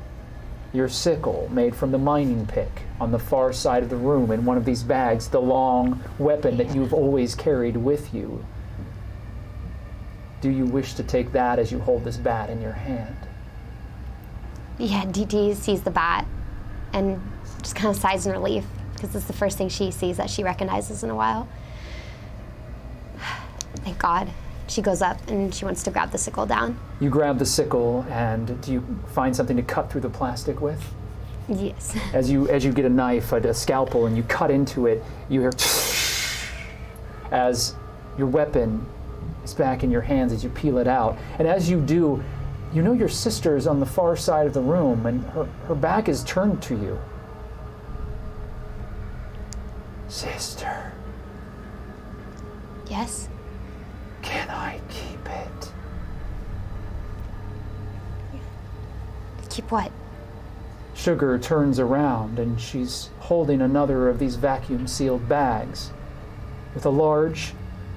your sickle made from the mining pick on the far side of the room in one of these bags, the long weapon that you've always carried with you. Do you wish to take that as you hold this bat in your hand? Yeah, DT sees the bat and just kind of sighs in relief, because it's the first thing she sees that she recognizes in a while. Thank God. She goes up and she wants to grab the sickle down. You grab the sickle, and do you find something to cut through the plastic with? Yes. As you get a knife, a scalpel, and you cut into it, you hear as your weapon is back in your hands as you peel it out. And as you do, you know your sister is on the far side of the room, and her back is turned to you. Sister. Yes? Can I keep it? Keep what? Sugar turns around, and she's holding another of these vacuum-sealed bags with a large,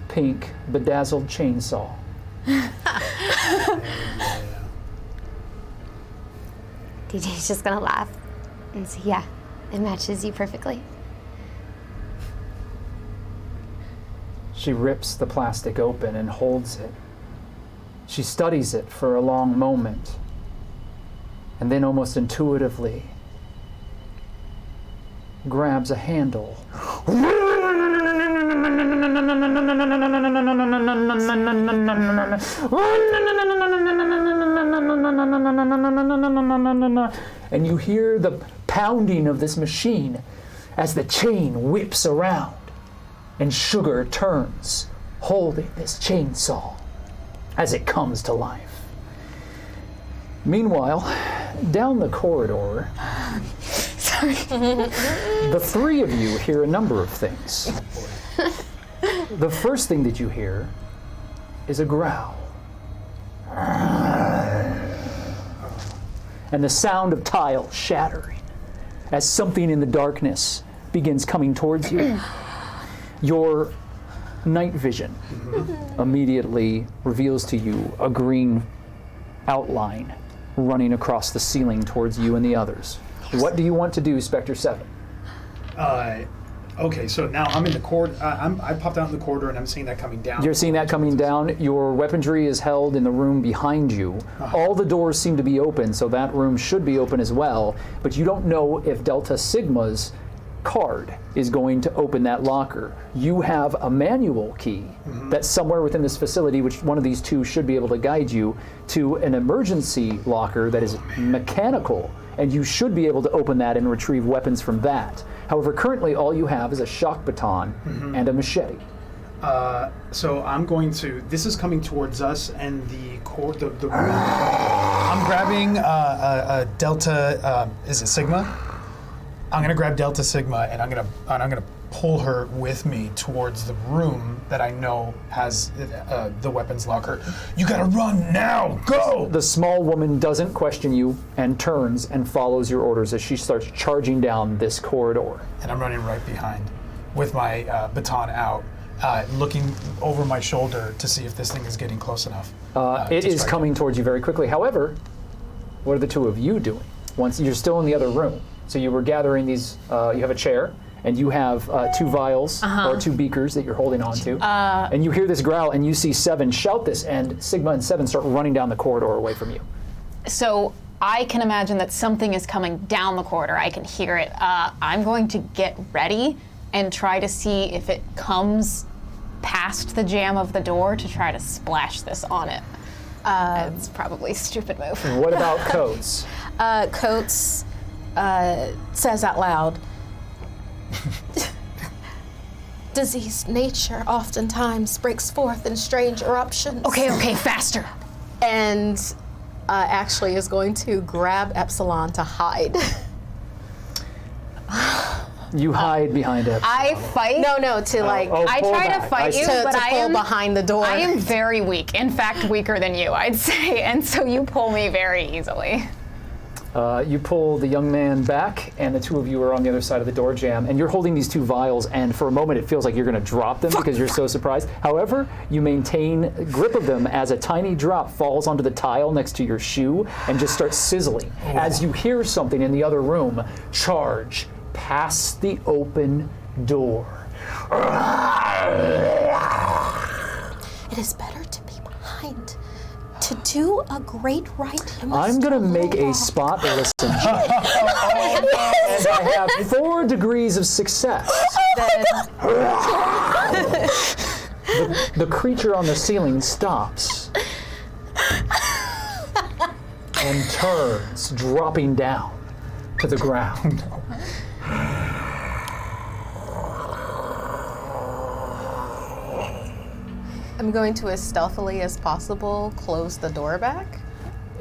pink, bedazzled chainsaw. DJ's just gonna laugh and say, yeah, it matches you perfectly. She rips the plastic open and holds it. She studies it for a long moment, and then almost intuitively grabs a handle. And you hear the pounding of this machine as the chain whips around. And Sugar turns, holding this chainsaw as it comes to life. Meanwhile, down the corridor, the three of you hear a number of things. The first thing that you hear is a growl. And the sound of tile shattering as something in the darkness begins coming towards you. Your night vision immediately reveals to you a green outline running across the ceiling towards you and the others. What do you want to do, Spectre 7? Okay, so now I'm in the corridor. I popped out in the corridor and I'm seeing that coming down. You're seeing that coming down. Your weaponry is held in the room behind you. All the doors seem to be open, so that room should be open as well. But you don't know if Delta Sigma's card is going to open that locker. You have a manual key that's somewhere within this facility, which one of these two should be able to guide you to an emergency locker that is mechanical, and you should be able to open that and retrieve weapons from that. However, currently all you have is a shock baton and a machete. So I'm going to. This is coming towards us, and the room. I'm grabbing a Delta. Is it Sigma? I'm going to grab Delta Sigma, and I'm going to pull her with me towards the room that I know has the weapons locker. You got to run now. Go. The small woman doesn't question you and turns and follows your orders as she starts charging down this corridor. And I'm running right behind with my baton out, looking over my shoulder to see if this thing is getting close enough. It is coming towards you very quickly. However, what are the two of you doing? Once you're still in the other room. So you were gathering these, you have a chair, and you have 2 vials, or 2 beakers that you're holding on to. And you hear this growl, and you see 7 shout this, and Sigma and 7 start running down the corridor away from you. So I can imagine that something is coming down the corridor. I can hear it. I'm going to get ready and try to see if it comes past the jamb of the door to try to splash this on it. It's probably a stupid move. What about Coates? Coates says out loud, diseased nature oftentimes breaks forth in strange eruptions. Okay, faster. And actually is going to grab Epsilon to hide. You hide behind it. I fight. No, to like. I pull try back. to fight you, to but I pull am behind the door. I am very weak. In fact, weaker than you, I'd say. And so you pull me very easily. You pull the young man back, and the two of you are on the other side of the door jamb, and you're holding these 2 vials, and for a moment it feels like you're going to drop them because you're so surprised. However, you maintain grip of them as a tiny drop falls onto the tile next to your shoe and just starts sizzling as you hear something in the other room charge past the open door. It is better to be behind. To do a great right, you must I'm going to make a walk. spot listen check. And I have 4 degrees of success. The creature on the ceiling stops and turns, dropping down to the ground. I'm going to, as stealthily as possible, close the door back.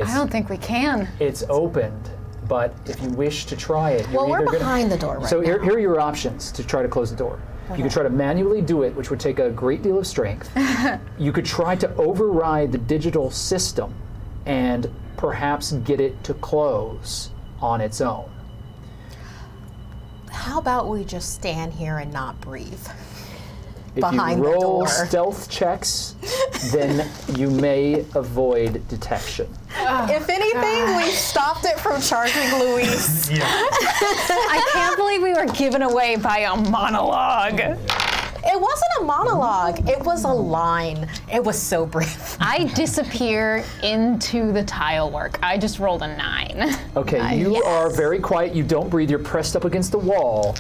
I don't think we can. It's opened, but if you wish to try it, you're Well, either we're behind the door right So now. here are your options to try to close the door. You could try to manually do it, which would take a great deal of strength. You could try to override the digital system and perhaps get it to close on its own. How about we just stand here and not breathe? If Behind you the roll door. stealth checks, then you may avoid detection. If anything, we stopped it from charging Luis. I can't believe we were given away by a monologue. It wasn't a monologue. It was a line. It was so brief. I disappear into the tile work. I just rolled a 9. Okay, you Yes. are very quiet. You don't breathe. You're pressed up against the wall.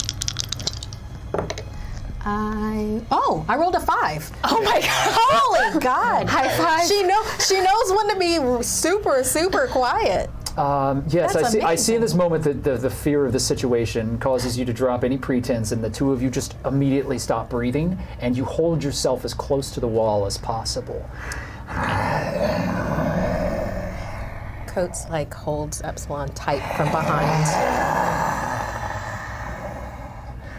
I rolled a 5. Oh my god. Holy God! High five. She knows when to be super, super quiet. Yes, That's I see in amazing. this moment that the fear of the situation causes you to drop any pretense, and the two of you just immediately stop breathing, and you hold yourself as close to the wall as possible. Coates like holds Epsilon tight from behind.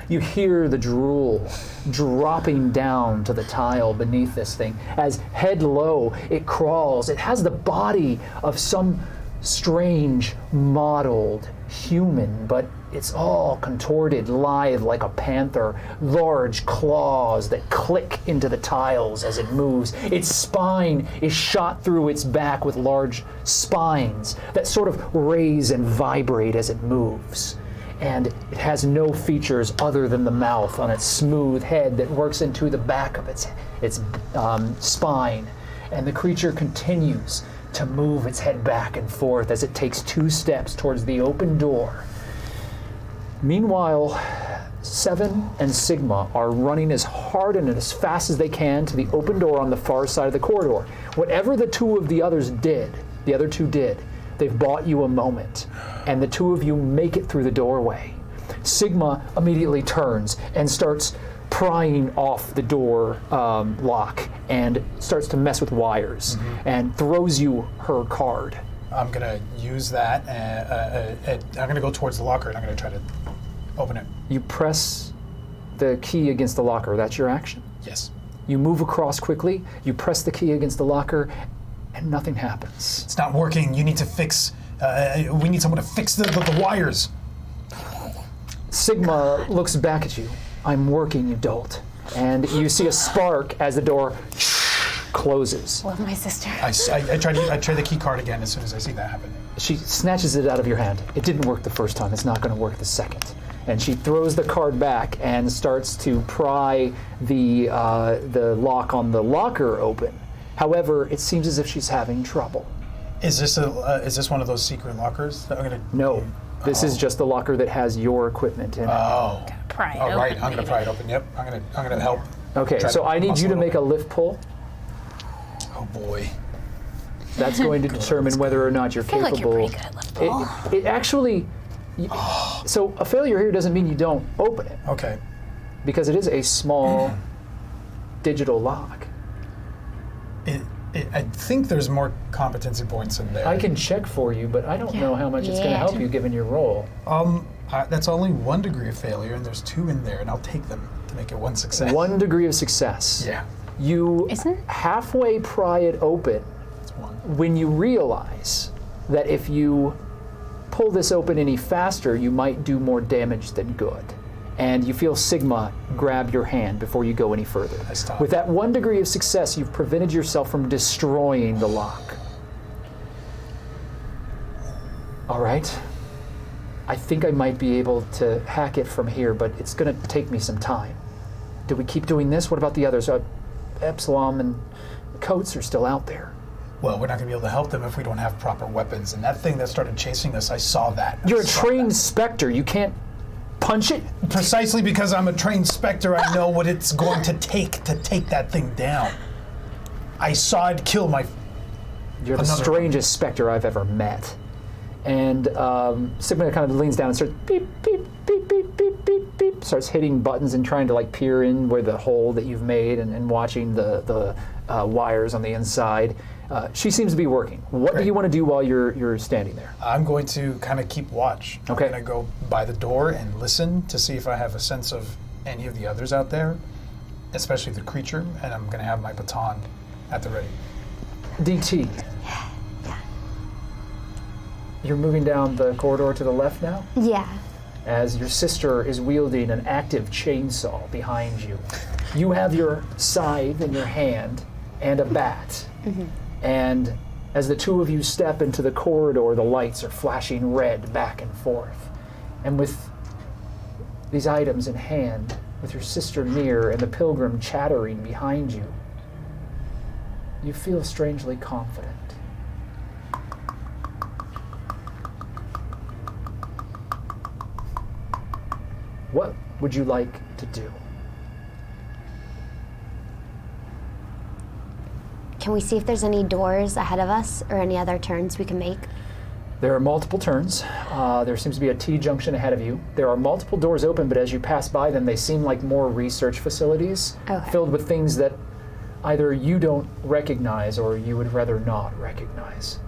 You hear the drool dropping down to the tile beneath this thing. As head low, it crawls. It has the body of some strange, mottled human, but it's all contorted, lithe like a panther. Large claws that click into the tiles as it moves. Its spine is shot through its back with large spines that sort of raise and vibrate as it moves. And it has no features other than the mouth on its smooth head that works into the back of its spine. And the creature continues to move its head back and forth as it takes 2 steps towards the open door. Meanwhile, Seven and Sigma are running as hard and as fast as they can to the open door on the far side of the corridor. Whatever the other two did, they've bought you a moment, and the 2 of you make it through the doorway. Sigma immediately turns and starts prying off the door lock and starts to mess with wires and throws you her card. I'm going to use that, and I'm going to go towards the locker, and I'm going to try to open it. You press the key against the locker. That's your action. Yes. You move across quickly, you press the key against the locker, and nothing happens. It's not working. You need to fix, we need someone to fix the wires. Sigma looks back at you. I'm working, you dolt. And you see a spark as the door closes. Love my sister. I try the key card again as soon as I see that happen. She snatches it out of your hand. It didn't work the first time. It's not going to work the second. And she throws the card back and starts to pry the lock on the locker open. However, it seems as if she's having trouble. Is this one of those secret lockers that I'm gonna? No, this is just the locker that has your equipment in it. Oh. Pry it All right, open, I'm gonna pry it open. Yep, I'm gonna help. Okay, so I need you to make a lift pull. Oh boy. That's going to determine whether or not you're I feel like capable. you're pretty good at lift pull. It actually. So a failure here doesn't mean you don't open it, Okay. because it is a small digital lock. I think there's more competency points in there. I can check for you, but I don't know how much it's going to Yeah. help you given your role. That's only 1 degree of failure, and there's 2 in there, and I'll take them to make it 1 success. 1 degree of success. Yeah, You Isn't- halfway pry it open it's 1. when you realize that if you pull this open any faster, you might do more damage than good. And you feel Sigma grab your hand before you go any further. I stop. With that 1 degree of success, you've prevented yourself from destroying the lock. All right. I think I might be able to hack it from here, but it's going to take me some time. Do we keep doing this? What about the others? Epsilon and Coates are still out there. Well, we're not going to be able to help them if we don't have proper weapons. And that thing that started chasing us, I saw that. You're a trained Spectre. You can't punch it. Precisely because I'm a trained Spectre, I know what it's going to take that thing down. I saw it kill my... You're the Another strangest Spectre I've ever met. And Sigma kind of leans down and starts beep, beep, beep, beep, beep, beep, beep, starts hitting buttons and trying to like peer in where the hole that you've made and watching the wires on the inside. She seems to be working. What do Great. you want to do while you're standing there? I'm going to kind of keep watch. Okay. I'm going to go by the door and listen to see if I have a sense of any of the others out there, especially the creature, and I'm going to have my baton at the ready. DT. You're moving down the corridor to the left now, Yeah. as your sister is wielding an active chainsaw behind you. You have your scythe in your hand and a bat. And as the 2 of you step into the corridor, the lights are flashing red back and forth. And with these items in hand, with your sister near and the pilgrim chattering behind you, you feel strangely confident. What would you like to do? Can we see if there's any doors ahead of us or any other turns we can make? There are multiple turns. There seems to be a T-junction ahead of you. There are multiple doors open, but as you pass by them, they seem like more research facilities Okay. filled with things that either you don't recognize or you would rather not recognize.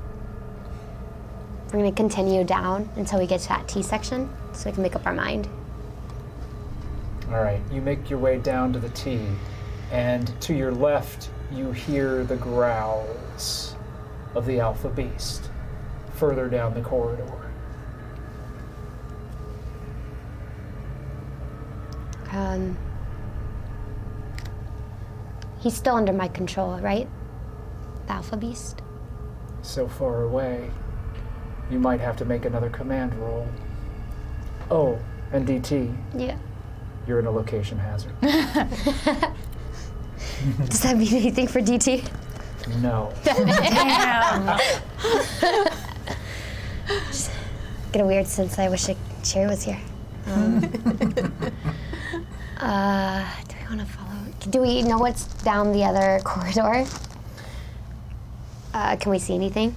We're gonna continue down until we get to that T section, so we can make up our mind. All right, you make your way down to the T, and to your left, you hear the growls of the Alpha Beast further down the corridor. He's still under my control, right? The Alpha Beast? So far away, you might have to make another command roll. Oh, and DT, Yeah. you're in a location hazard. Does that mean anything for DT? No. Get a weird sense I wish Sherry was here. Do we want to follow? Do we know what's down the other corridor? Can we see anything?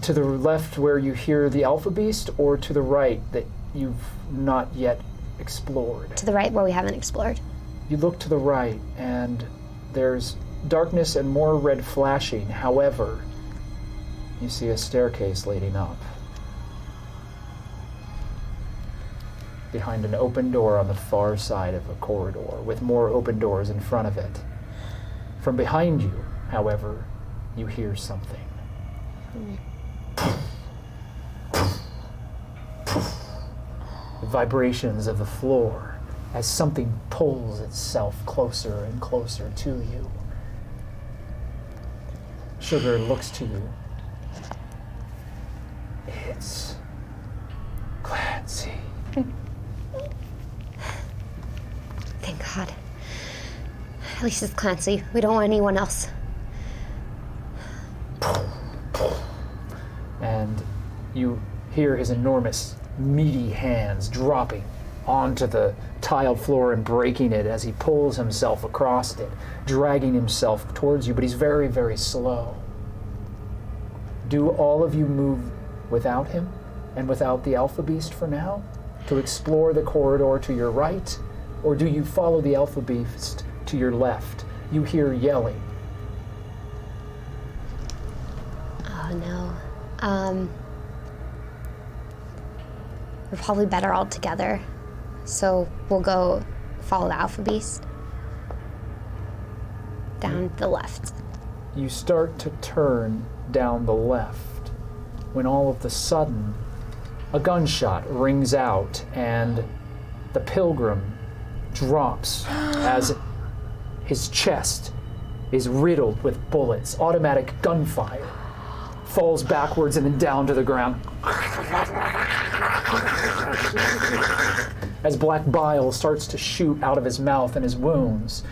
To the left where you hear the Alpha Beast, or to the right that you've not yet explored? To the right where we haven't explored. You look to the right, and there's darkness and more red flashing. However, you see a staircase leading up. Behind an open door on the far side of a corridor, with more open doors in front of it. From behind you, however, you hear something. The vibrations of the floor as something pulls itself closer and closer to you. Sugar looks to you. It's Clancy. Thank God. At least it's Clancy. We don't want anyone else. And you hear his enormous, meaty hands dropping onto the tiled floor and breaking it as he pulls himself across it, dragging himself towards you, but he's very, very slow. Do all of you move without him and without the Alpha Beast for now to explore the corridor to your right? Or do you follow the Alpha Beast to your left? You hear yelling. Oh no. We're probably better all together. So we'll go follow the Alpha Beast. Down the left. You start to turn down the left when all of a sudden a gunshot rings out and the pilgrim drops as his chest is riddled with bullets. Automatic gunfire. Falls backwards and then down to the ground. As black bile starts to shoot out of his mouth and his wounds.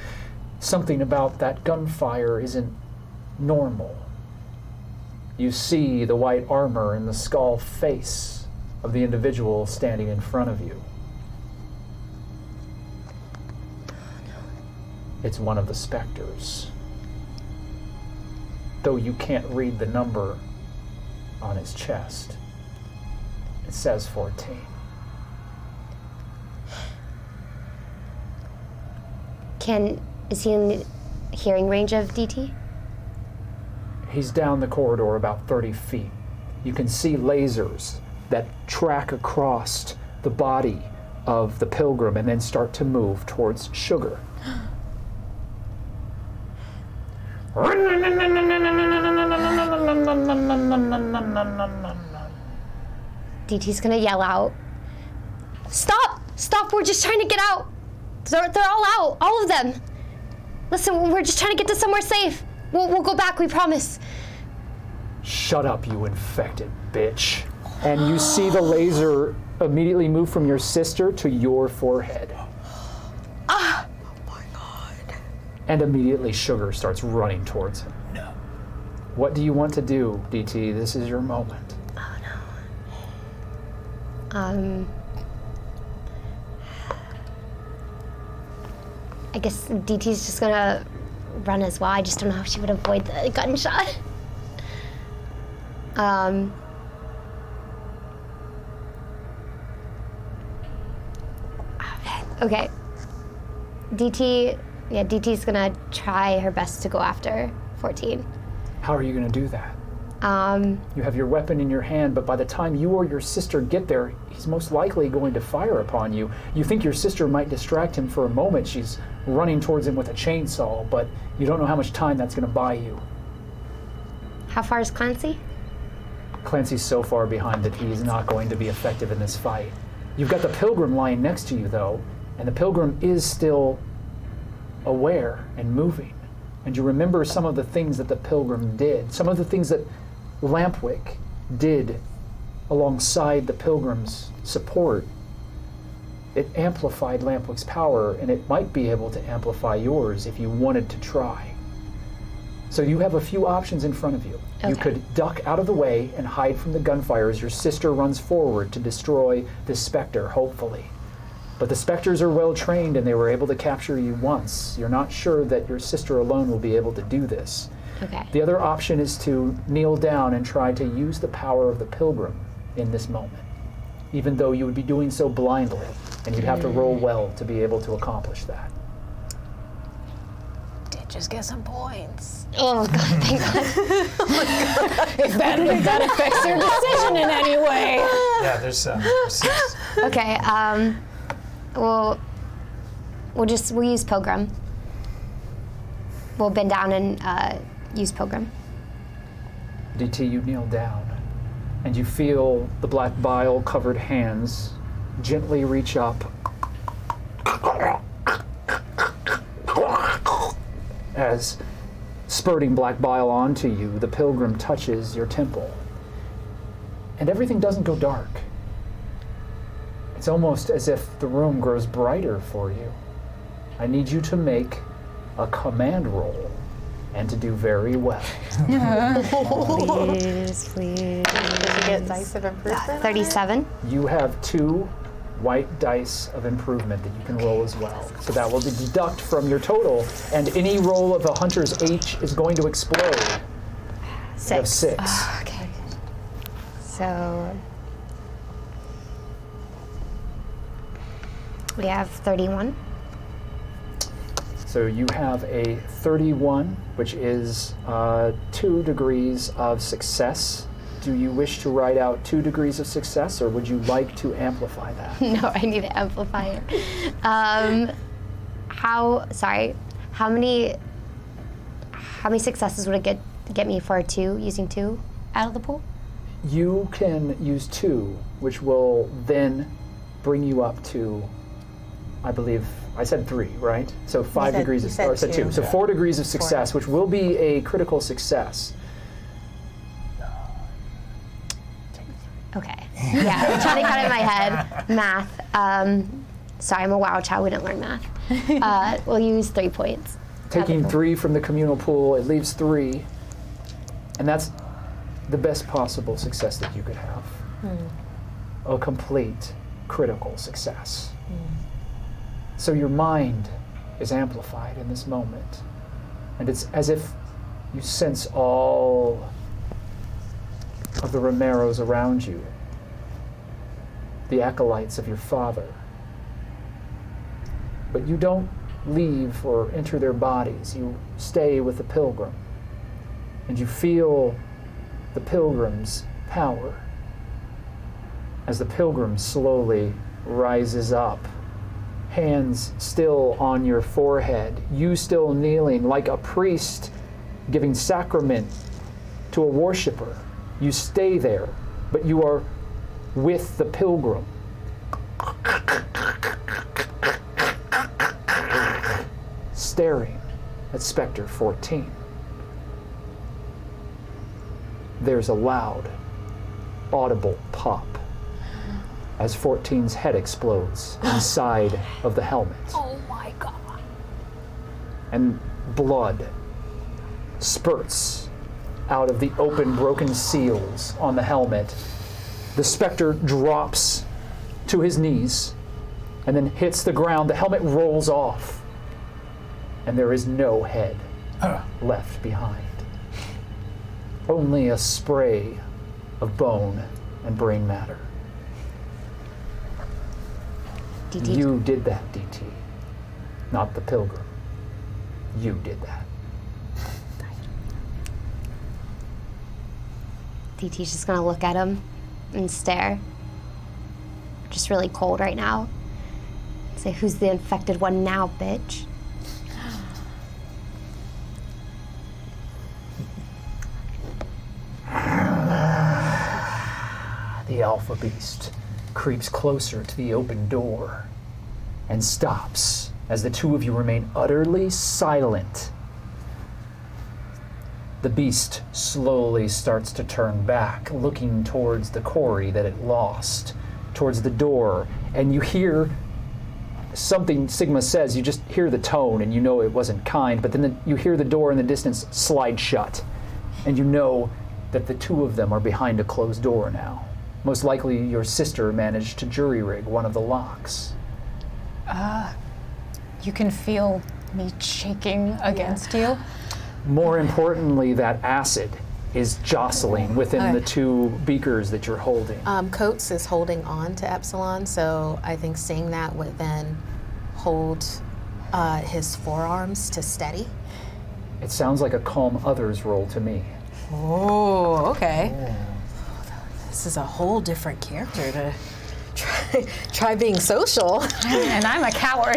Something about that gunfire isn't normal. You see the white armor and the skull face of the individual standing in front of you. It's one of the specters. Though you can't read the number on his chest. It says 14. Is he in hearing range of DT? He's down the corridor about 30 feet. You can see lasers that track across the body of the pilgrim and then start to move towards Sugar. DT's gonna yell out, "Stop! Stop! We're just trying to get out! They're all out! All of them! Listen, we're just trying to get to somewhere safe. We'll go back, we promise." Shut up, you infected bitch. And you see the laser immediately move from your sister to your forehead. Ah! Oh my God. And immediately Sugar starts running towards him. No. What do you want to do, DT? This is your moment. Oh no. I guess DT's just gonna run as well. I just don't know how she would avoid the gunshot. Okay. DT's gonna try her best to go after 14. How are you going to do that? You have your weapon in your hand, but by the time you or your sister get there, he's most likely going to fire upon you. You think your sister might distract him for a moment. She's running towards him with a chainsaw, but you don't know how much time that's going to buy you. How far is Clancy? Clancy's so far behind that he's not going to be effective in this fight. You've got the Pilgrim lying next to you, though, and the Pilgrim is still aware and moving. And you remember some of the things that the Pilgrim did, some of the things that Lampwick did alongside the Pilgrim's support. It amplified Lampwick's power, and it might be able to amplify yours if you wanted to try. So you have a few options in front of you. Okay. You could duck out of the way and hide from the gunfire as your sister runs forward to destroy the Spectre, hopefully. But the Spectres are well trained and they were able to capture you once. You're not sure that your sister alone will be able to do this. Okay. The other option is to kneel down and try to use the power of the Pilgrim in this moment, even though you would be doing so blindly, and you'd have to roll well to be able to accomplish that. Did just get some points. Oh, God, thank God. If that affects your decision in any way. Yeah, there's 6. Okay, we'll use Pilgrim. We'll bend down and use Pilgrim. DT, you kneel down, and you feel the black bile covered hands gently reach up as spurting black bile onto you, the Pilgrim touches your temple. And everything doesn't go dark. It's almost as if the room grows brighter for you. I need you to make a command roll and to do very well. Please. Did you get dice of improvement? 37. You have 2 white dice of improvement that you can roll as well. So that will deduct from your total, and any roll of a hunter's H is going to explode. 6. You have 6. Okay. So we have 31. So you have a 31, which is 2 degrees of success. Do you wish to write out 2 degrees of success, or would you like to amplify that? No, I need to amplify it. How many successes would it get me for 2, using 2 out of the pool? You can use 2, which will then bring you up to, I believe, I said 3, right? So 5 degrees of, or I said 2. So 4 degrees of success, which will be a critical success. Okay. Yeah, I'm trying to cut it in my head. Math. Sorry, I'm a WoW child. We didn't learn math. We'll use 3 points. Taking 3 from the communal pool, it leaves 3. And that's the best possible success that you could have. A complete critical success. So your mind is amplified in this moment. And it's as if you sense all of the Romeros around you, the acolytes of your father. But you don't leave or enter their bodies. You stay with the Pilgrim. And you feel the Pilgrim's power as the Pilgrim slowly rises up, hands still on your forehead, you still kneeling like a priest giving sacrament to a worshiper. You stay there, but you are with the Pilgrim. Staring at Spectre 14. There's a loud, audible pop as 14's head explodes inside of the helmet. Oh my God. And blood spurts out of the open, broken seals on the helmet. The Spectre drops to his knees and then hits the ground. The helmet rolls off, and there is no head left behind. Only a spray of bone and brain matter. DT. You did that, DT. Not the Pilgrim. You did that. DT's just gonna look at him and stare. Just really cold right now. Say, who's the infected one now, bitch? The alpha beast creeps closer to the open door and stops as the two of you remain utterly silent. The beast slowly starts to turn back, looking towards the quarry that it lost, towards the door, and you hear something Sigma says. You just hear the tone and you know it wasn't kind, but then you hear the door in the distance slide shut, and you know that the two of them are behind a closed door now. Most likely your sister managed to jury-rig one of the locks. You can feel me shaking against you. More importantly, that acid is jostling within the two beakers that you're holding. Coates is holding on to Epsilon, so I think seeing that would then hold his forearms to steady. It sounds like a calm others roll to me. Oh, okay. This is a whole different character to try being social. And I'm a coward.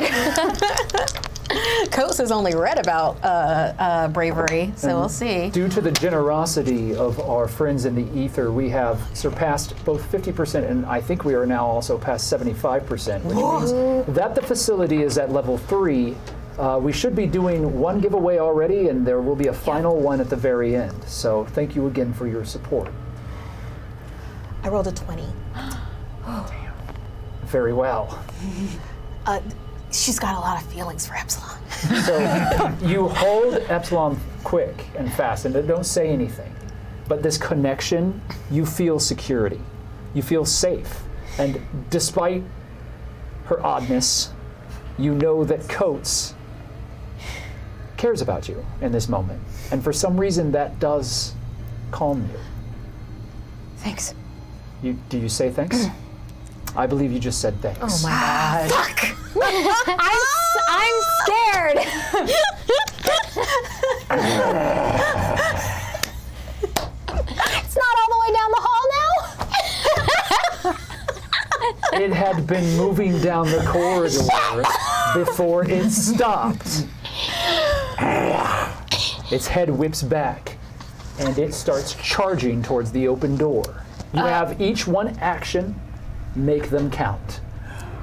Coates has only read about bravery, so we'll see. Due to the generosity of our friends in the ether, we have surpassed both 50% and I think we are now also past 75%, which means that the facility is at level 3. We should be doing one giveaway already, and there will be a final one at the very end. So thank you again for your support. I rolled a 20. Very well. She's got a lot of feelings for Epsilon. So you hold Epsilon quick and fast, and don't say anything. But this connection, you feel security. You feel safe. And despite her oddness, you know that Coates cares about you in this moment. And for some reason, that does calm you. Thanks. Do you say thanks? I believe you just said thanks. Oh my god. Fuck! I'm scared. It's not all the way down the hall now. It had been moving down the corridor before it stopped. Its head whips back, and it starts charging towards the open door. You have each one action, make them count.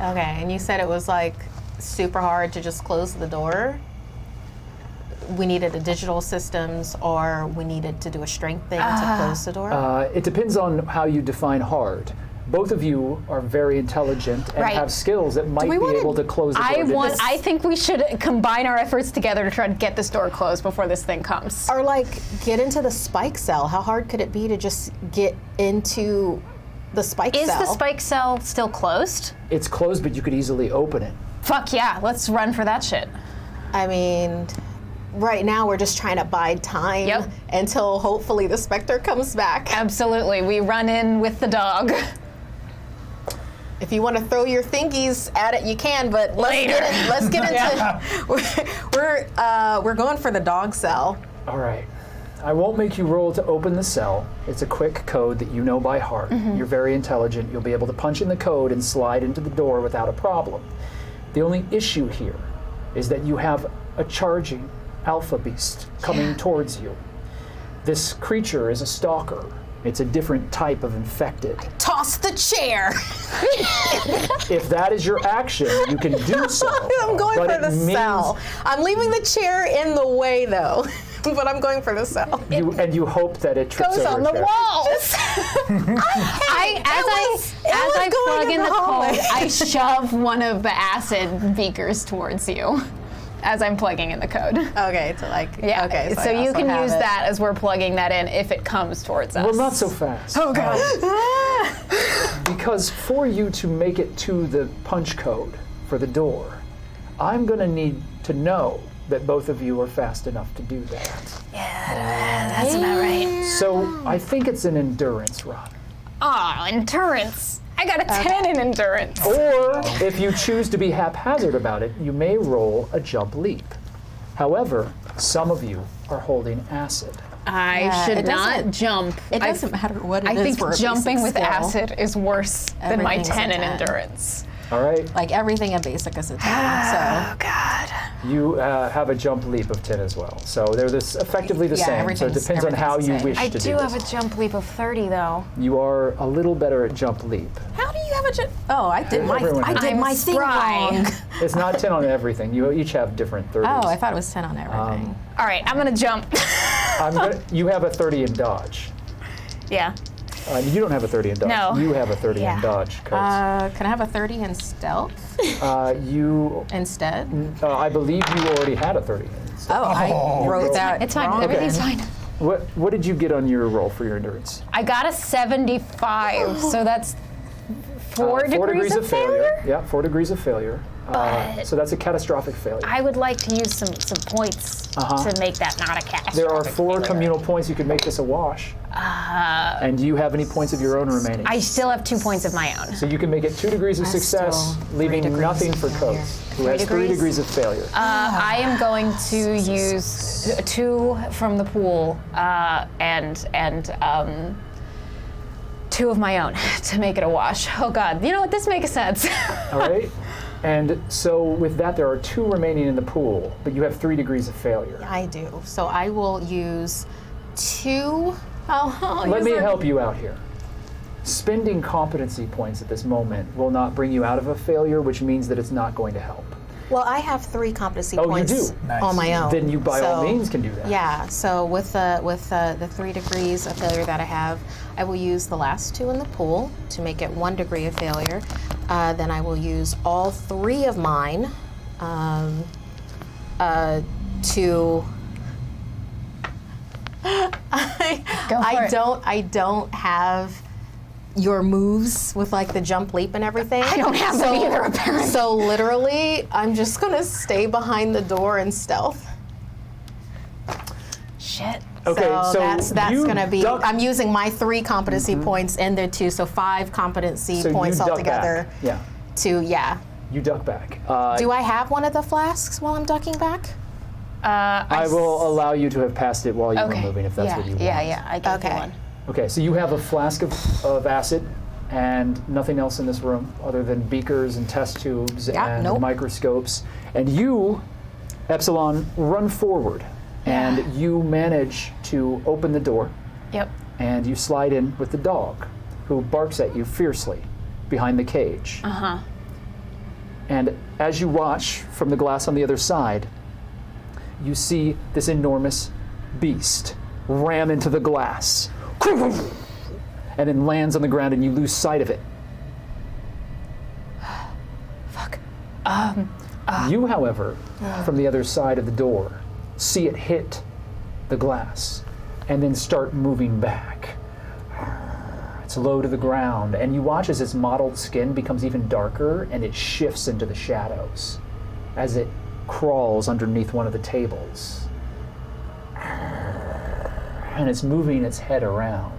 Okay, and you said it was like super hard to just close the door. We needed a digital systems, or we needed to do a strength thing to close the door? It depends on how you define hard. Both of you are very intelligent and Right. have skills that might be able to close the door. I think we should combine our efforts together to try to get this door closed before this thing comes. Or like get into the spike cell. How hard could it be to just get into the spike Is cell? the spike cell still closed? It's closed, but you could easily open it. Fuck yeah, let's run for that shit. I mean, right now we're just trying to bide time Yep. until hopefully the Spectre comes back. Absolutely, we run in with the dog. If you want to throw your thingies at it, you can, but let's get into we're going for the dog cell. All right. I won't make you roll to open the cell. It's a quick code that you know by heart. You're very intelligent. You'll be able to punch in the code and slide into the door without a problem. The only issue here is that you have a charging alpha beast coming towards you. This creature is a stalker. It's a different type of infected. Toss the chair. If that is your action, you can do so. I'm going but for the it means cell. I'm leaving the chair in the way though, but I'm going for the cell. You hope that it trips Goes over on the chair. walls. As I plug in the code, I shove one of the acid beakers towards you as I'm plugging in the code. Okay, so like Yeah. Okay, So I you also can have use it. that as we're plugging that in if it comes towards us. Well, not so fast. Oh god. Because for you to make it to the punch code for the door, I'm going to need to know that both of you are fast enough to do that. That's about right. So I think it's an endurance run. Aw, endurance. I got a 10 in endurance. Or if you choose to be haphazard about it, you may roll a jump leap. However, some of you are holding acid. I Yeah, should it not doesn't- jump. It doesn't matter what it I is think for a jumping basic with skill. acid is worse than my Everything's a 10 in 10. endurance. All right. Like everything in basic is a 10. Oh God. You have a jump leap of 10 as well. So they're effectively the Yeah, same. So it everything's- depends on how everything's you the same. wish I to do do have it. a jump leap of 30 though. You are a little better at jump leap. So how do you have a Oh, I did my Everyone has. I'm my thing spry. wrong. It's not 10 on everything. You each have different 30s. Oh, I thought it was 10 on everything. All right, I'm gonna jump. You have a 30 in dodge. Yeah. You don't have a 30 in dodge. No. You have a 30 Yeah. in dodge, Coates. Can I have a 30 in stealth You, instead? I believe you already had a 30. Oh, I wrote that. It's fine. wrong. Everything's fine. What did you get on your roll for your endurance? I got a 75, so that's 4 degrees of failure. Yeah, 4 degrees of failure. So that's a catastrophic failure. I would like to use some points to make that not a catastrophic There are 4 failure. communal points. You could make this a wash. And do you have any points of your own remaining? I still have 2 points of my own. So you can make it 2 degrees of That's success, still leaving 3 degrees nothing of for failure. Coates, who has 3 degrees? degrees of failure. I am going to use 2 from the pool and 2 of my own to make it a wash. Oh God, you know what? This makes sense. All right? And so with that, there are 2 remaining in the pool, but you have 3 degrees of failure. I do. So I will use 2. Let me help you out here. Spending competency points at this moment will not bring you out of a failure, which means that it's not going to help. Well, I have 3 competency Oh, you points do? Nice. on my own. Then you by all So- means can do that. Yeah. So with the 3 degrees of failure that I have, I will use the last 2 in the pool to make it 1 degree of failure. Then I will use all 3 of mine to. I don't have your moves with like the jump leap and everything. I don't have that either, apparently. So literally, I'm just gonna stay behind the door and stealth. Shit. Okay, so that's you gonna be. duck- I'm using my 3 competency points in there too, so 5 competency So points you duck altogether. back. Yeah, To you duck back. Do I have one of the flasks while I'm ducking back? I will allow you to have passed it while you were moving, if that's yeah, what you want. Yeah, I gave you Okay. one. Okay, so you have a flask of acid and nothing else in this room other than beakers and test tubes and nope. microscopes. And you, Epsilon, run forward and you manage to open the door Yep. and you slide in with the dog, who barks at you fiercely behind the cage. Uh-huh. And as you watch from the glass on the other side, you see this enormous beast ram into the glass and then lands on the ground and you lose sight of it. Fuck. You, however, from the other side of the door, see it hit the glass and then start moving back. It's low to the ground, and you watch as its mottled skin becomes even darker and it shifts into the shadows as it crawls underneath one of the tables. And it's moving its head around.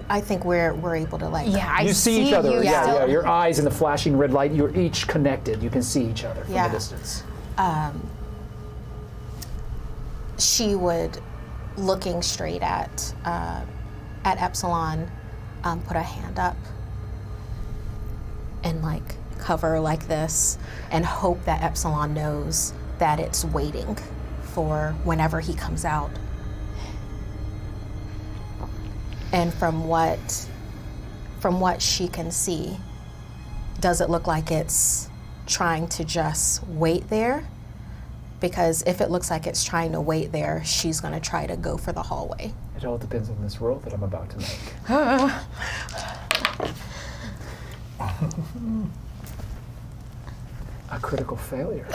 I think we're able to like. Yeah, I You see each other. you Yeah, still. yeah. Your eyes in the flashing red light, you're each connected. You can see each other from Yeah. the distance. She would, looking straight at Epsilon, put a hand up and like cover like this and hope that Epsilon knows that it's waiting for whenever he comes out. And from what she can see, does it look like it's trying to just wait there? Because if it looks like it's trying to wait there, she's going to try to go for the hallway. It all depends on this roll that I'm about to make. A critical failure.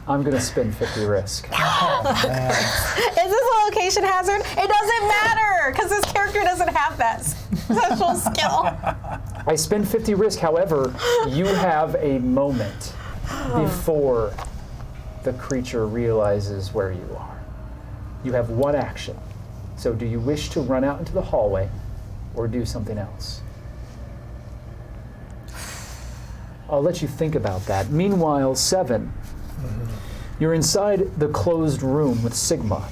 I'm going to spend 50 risk. Is this a location hazard? It doesn't matter, because this character doesn't have that special skill. I spend 50 risk, however, you have a moment before the creature realizes where you are. You have one action. So do you wish to run out into the hallway or do something else? I'll let you think about that. Meanwhile, 7, you're inside the closed room with Sigma.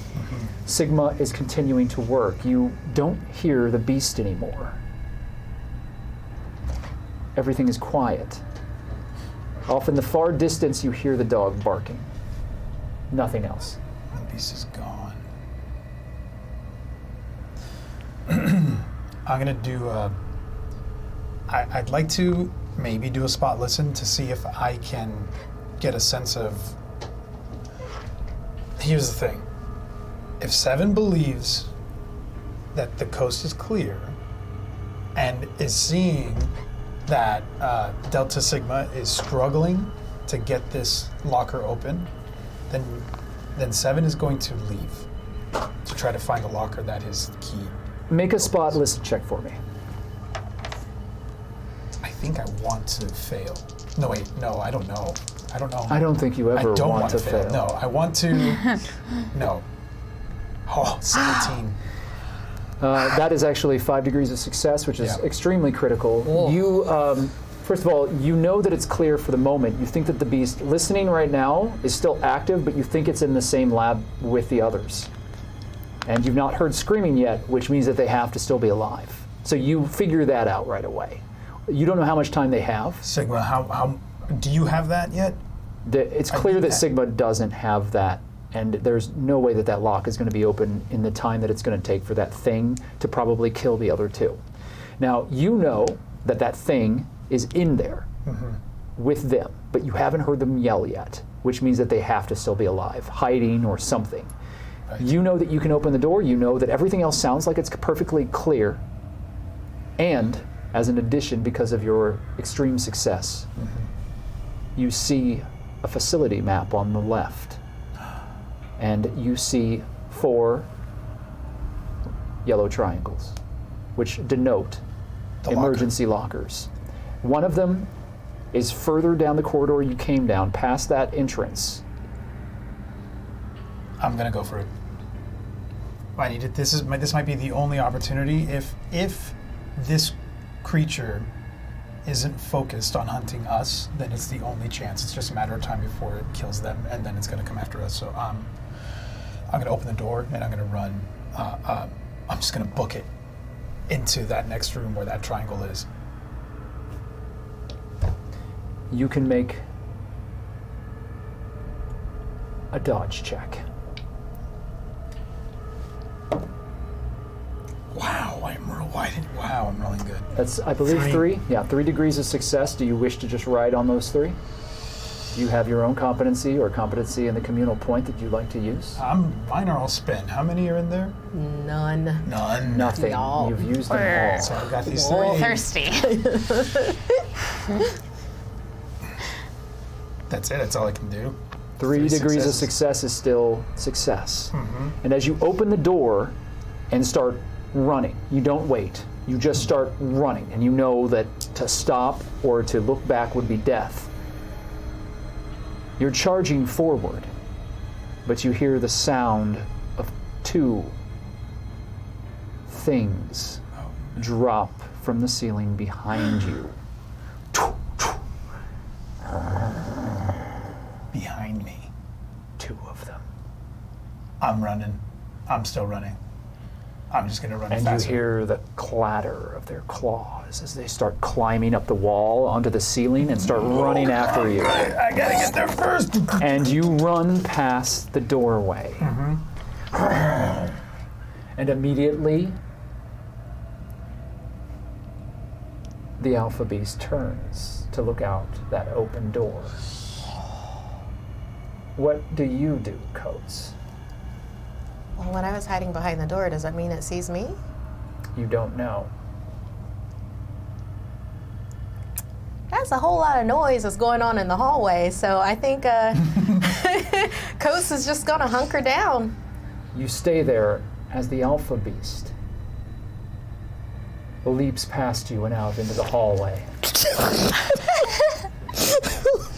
Sigma is continuing to work. You don't hear the beast anymore. Everything is quiet. Off in the far distance, you hear the dog barking. Nothing else. The beast is gone. I'm gonna do I'd like to maybe do a spot listen to see if I can get a sense of. Here's the thing. If 7 believes that the coast is clear and is seeing that Delta Sigma is struggling to get this locker open, then 7 is going to leave to try to find the locker that is key. Make a spot listen check for me. I think I want to fail. No, wait, no, I don't know. I don't know. I don't think you ever I don't want to fail. No, I want to. No. Oh, 17. That is actually 5 degrees of success, which is extremely critical. You, first of all, you know that it's clear for the moment. You think that the beast, listening right now, is still active, but you think it's in the same lab with the others. And you've not heard screaming yet, which means that they have to still be alive. So you figure that out right away. You don't know how much time they have. Sigma, how do you have that yet? It's clear that Sigma doesn't have that, and there's no way that that lock is going to be open in the time that it's going to take for that thing to probably kill the other 2. Now, you know that that thing is in there with them, but you haven't heard them yell yet, which means that they have to still be alive, hiding or something. Right. You know that you can open the door, you know that everything else sounds like it's perfectly clear, and as an addition, because of your extreme success, you see a facility map on the left, and you see 4 yellow triangles, which denote emergency lockers. One of them is further down the corridor you came down, past that entrance. I'm gonna go for it. I need it. This might be the only opportunity. If this creature isn't focused on hunting us, then it's the only chance. It's just a matter of time before it kills them, and then it's going to come after us. So I'm going to open the door, and I'm going to run. I'm just going to book it into that next room where that triangle is. You can make a dodge check. Wow, I'm rolling good. That's, I believe, 3. Yeah, 3 degrees of success. Do you wish to just ride on those 3? Do you have your own competency or competency in the communal point that you'd like to use? Mine are all spent. How many are in there? None. None. Nothing. No. You've used them all. So I've got these 3. Thirsty. That's it. That's all I can do. 3 degrees successes. of success is still success. And as you open the door and start running, you don't wait. You just start running, and you know that to stop or to look back would be death. You're charging forward, but you hear the sound of 2 things drop from the ceiling behind you. Behind me. 2 of them. I'm running. I'm still running. I'm just going to run And faster. you hear the clatter of their claws as they start climbing up the wall onto the ceiling and start running after you. I got to get there first. And you run past the doorway. And immediately, the Alpha Beast turns to look out that open door. What do you do, Coates? Well, when I was hiding behind the door, does that mean it sees me? You don't know. That's a whole lot of noise that's going on in the hallway, so I think Coast is just gonna hunker down. You stay there as the Alpha Beast leaps past you and out into the hallway.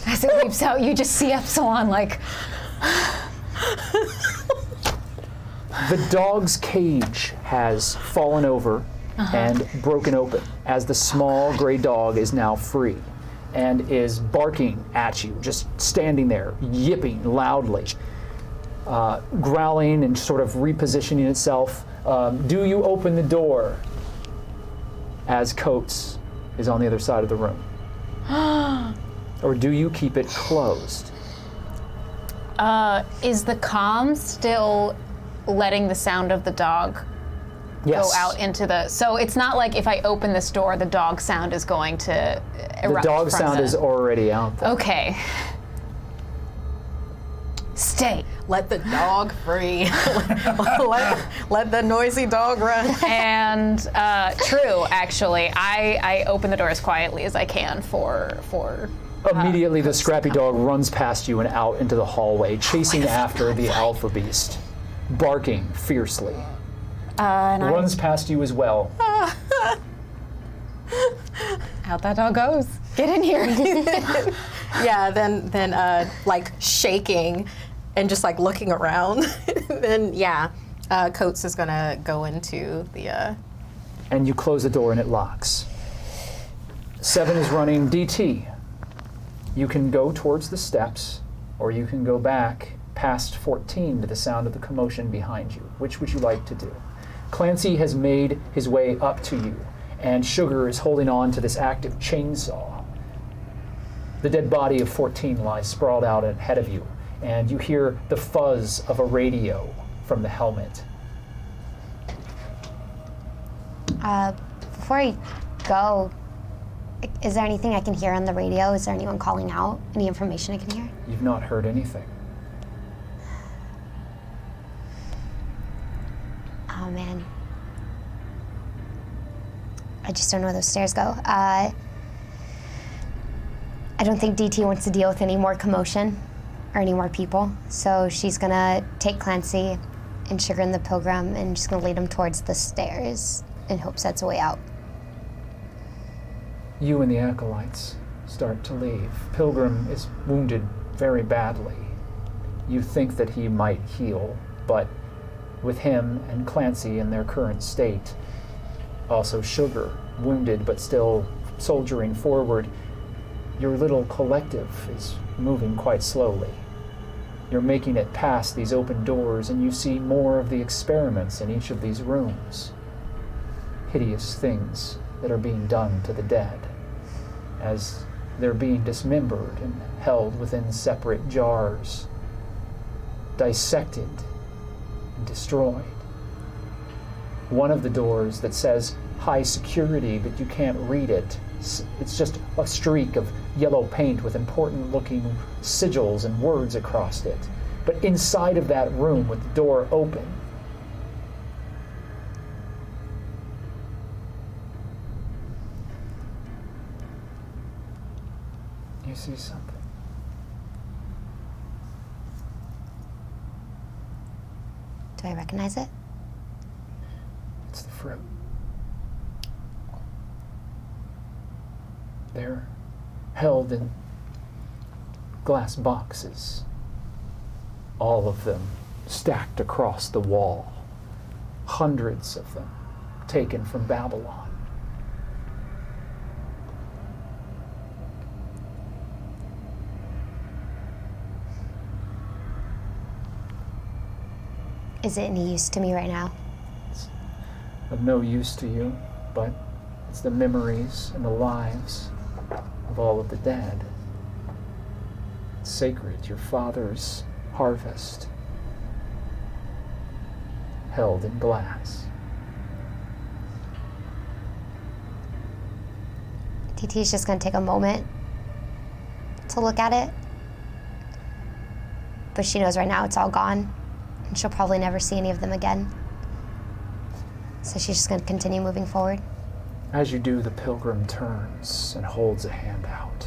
As it leaps out, you just see Epsilon like... The dog's cage has fallen over and broken open as the small gray dog is now free. and is barking at you, just standing there, yipping loudly, growling and sort of repositioning itself. Do you open the door as Coates is on the other side of the room? Or do you keep it closed? Is the comm still letting the sound of the dog Yes. go out into the... So it's not like if I open this door, the dog sound is going to erupt The dog from sound the- is already out there. Okay. Stay. Let the dog free. let the noisy dog run. And true, actually. I open the door as quietly as I can for Immediately, the scrappy dog runs past you and out into the hallway, chasing after the alpha beast, barking fiercely. Runs past you as well. out that dog goes. Get in here. Yeah, then like shaking and just like looking around. Then yeah, Coates is gonna go into the. And you close the door and it locks. 7 is running DT. You can go towards the steps, or you can go back past 14 to the sound of the commotion behind you. Which would you like to do? Clancy has made his way up to you, and Sugar is holding on to this active chainsaw. The dead body of 14 lies sprawled out ahead of you, and you hear the fuzz of a radio from the helmet. Before I go, is there anything I can hear on the radio? Is there anyone calling out? Any information I can hear? You've not heard anything. Oh man. I just don't know where those stairs go. I don't think DT wants to deal with any more commotion or any more people. So she's gonna take Clancy and Sugar and the Pilgrim and just gonna lead them towards the stairs in hopes that's a way out. You and the acolytes start to leave. Pilgrim is wounded very badly. You think that he might heal, but with him and Clancy in their current state, also Sugar, wounded but still soldiering forward, your little collective is moving quite slowly. You're making it past these open doors, and you see more of the experiments in each of these rooms. Hideous things that are being done to the dead, as they're being dismembered and held within separate jars, dissected and destroyed. One of the doors that says high security, but you can't read it. It's just a streak of yellow paint with important looking sigils and words across it. But inside of that room with the door open, you see something. Do I recognize it? It's the fruit. They're held in glass boxes, all of them stacked across the wall, hundreds of them taken from Babylon. Is it any use to me right now? It's of no use to you, but it's the memories and the lives of all of the dead. It's sacred, your father's harvest, held in glass. DT is just going to take a moment to look at it. But she knows right now it's all gone, and she'll probably never see any of them again. So she's just going to continue moving forward. As you do, the pilgrim turns and holds a hand out.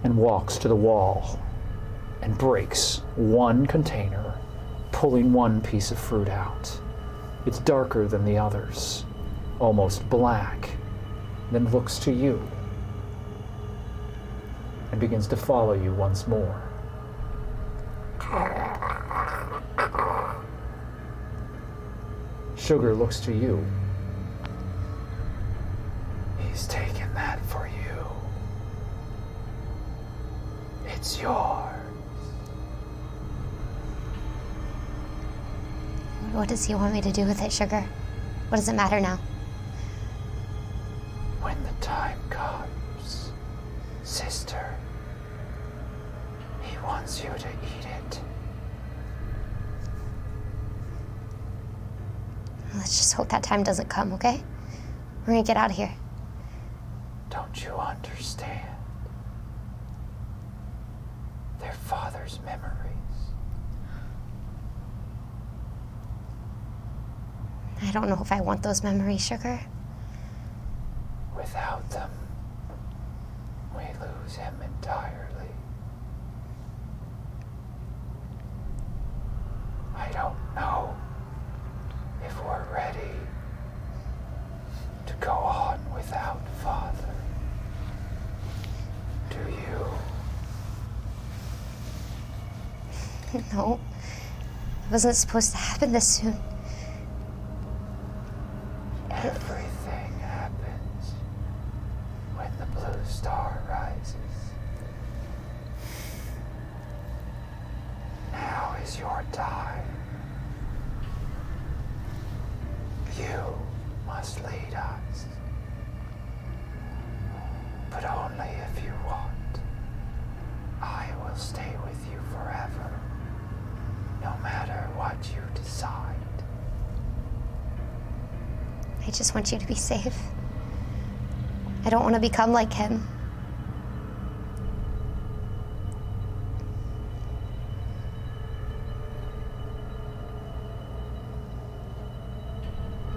And walks to the wall and breaks one container, pulling one piece of fruit out. It's darker than the others, almost black, then looks to you and begins to follow you once more. Sugar looks to you He's taken that for you. It's yours. What does he want me to do with it, Sugar? What does it matter now? When the time comes, sister, he wants you to eat it. Let's just hope that time doesn't come, okay? We're gonna get out of here. Don't you understand? Their father's memories. I don't know if I want those memories, Sugar. Without them, we lose him entirely. I don't know if we're ready to go on without Father. Do you? No. It wasn't supposed to happen this soon. Everything happens when the blue star rises. Now is your time. You must lead us. But only if you want. I will stay with you forever, no matter what you decide. I just want you to be safe. I don't want to become like him.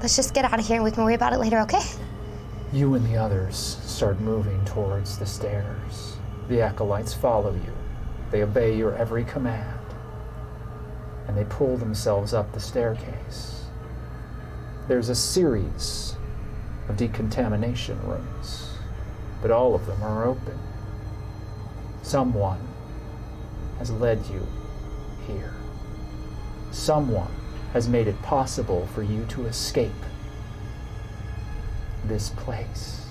Let's just get out of here and we can worry about it later, okay? You and the others start moving towards the stairs. The acolytes follow you. They obey your every command. And they pull themselves up the staircase. There's a series of decontamination rooms, but all of them are open. Someone has led you here. Someone has made it possible for you to escape this place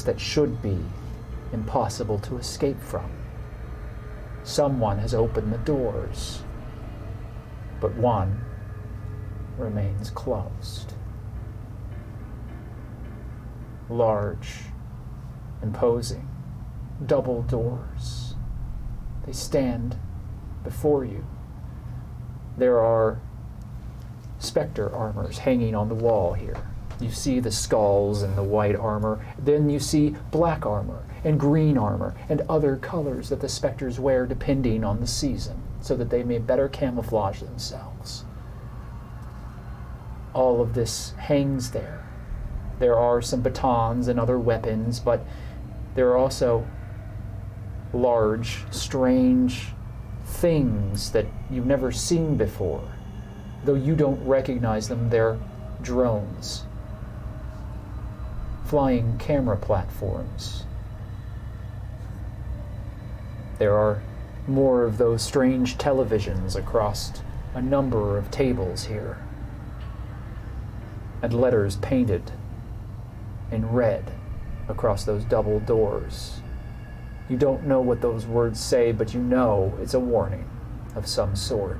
that should be impossible to escape from. Someone has opened the doors, but one remains closed. Large, imposing, double doors. They stand before you. There are specter armors hanging on the wall here. You see the skulls and the white armor. Then you see black armor and green armor and other colors that the specters wear depending on the season, so that they may better camouflage themselves. All of this hangs there. There are some batons and other weapons, but there are also large, strange things that you've never seen before. Though you don't recognize them, they're drones. Flying camera platforms. There are more of those strange televisions across a number of tables here. And letters painted in red across those double doors. You don't know what those words say, but you know it's a warning of some sort.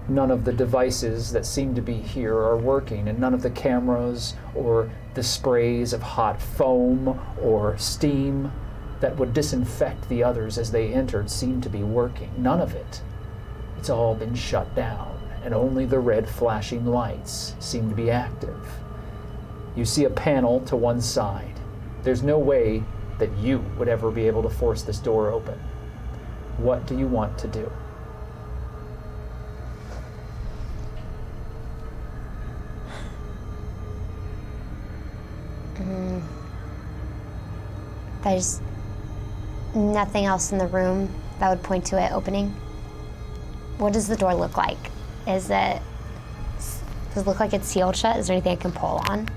None of the devices that seem to be here are working, and none of the cameras or the sprays of hot foam or steam that would disinfect the others as they entered seem to be working. None of it. It's all been shut down, and only the red flashing lights seem to be active. You see a panel to one side. There's no way that you would ever be able to force this door open. What do you want to do? There's nothing else in the room that would point to it opening. What does the door look like? Does it look like it's sealed shut? Is there anything I can pull on?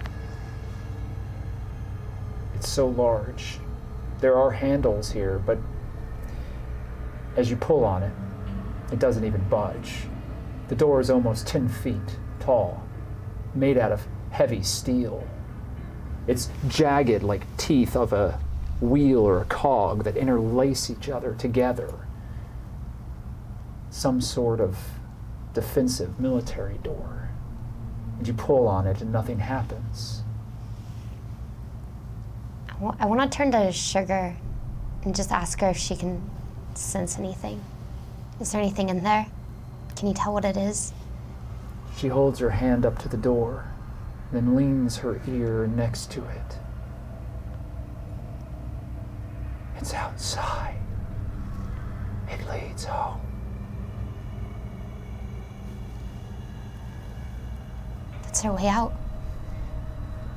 It's so large. There are handles here, but as you pull on it, it doesn't even budge. The door is almost 10 feet tall, made out of heavy steel. It's jagged like teeth of a wheel or a cog that interlace each other together. Some sort of defensive military door. And you pull on it and nothing happens. I want to turn to Sugar and just ask her if she can sense anything. Is there anything in there? Can you tell what it is? She holds her hand up to the door, then leans her ear next to it. It's outside. It leads home. That's our way out.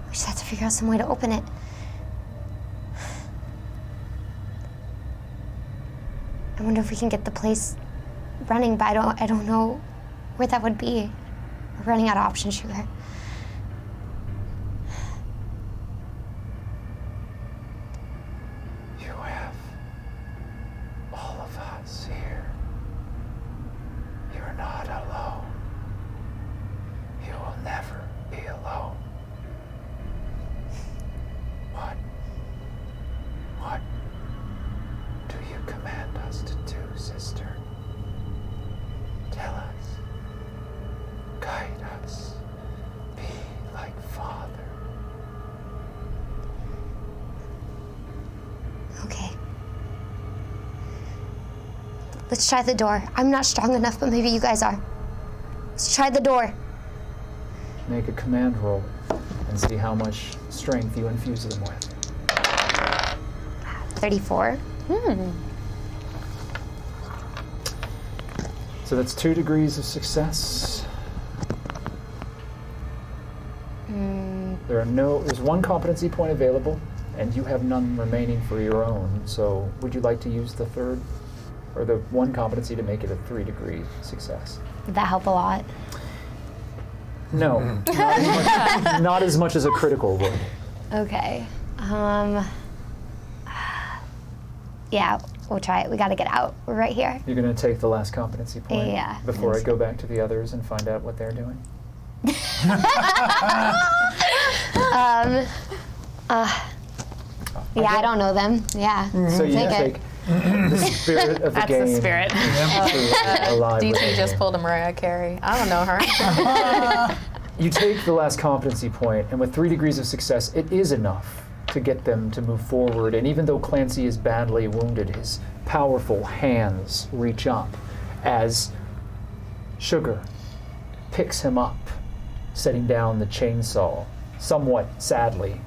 We just have to figure out some way to open it. I wonder if we can get the place running, but I don't know where that would be. We're running out of options, Sugar. You have all of us here. You're not alone. You will never be alone. What do you command us to do, sister? Tell us. Guide us. Be like Father. Okay. Let's try the door. I'm not strong enough, but maybe you guys are. Let's try the door. Make a command roll and see how much strength you infuse them with. 34. So that's 2 degrees of success. There's 1 competency point available, and you have none remaining for your own. So would you like to use the third, or the 1 competency to make it a 3-degree success? Did that help a lot? No, not as much as a critical would. Okay. Yeah, we'll try it. We gotta get out. We're right here. You're going to take the last competency point Yeah. before I go back to the others and find out what they're doing? Yeah, I don't know them. Yeah. So you Take take it. the spirit of the That's game. the spirit. Alive with DT you. just pulled a Mariah Carey. I don't know her. You take the last competency point, and with 3 degrees of success, it is enough to get them to move forward. And even though Clancy is badly wounded, his powerful hands reach up as Sugar picks him up, setting down the chainsaw, somewhat sadly,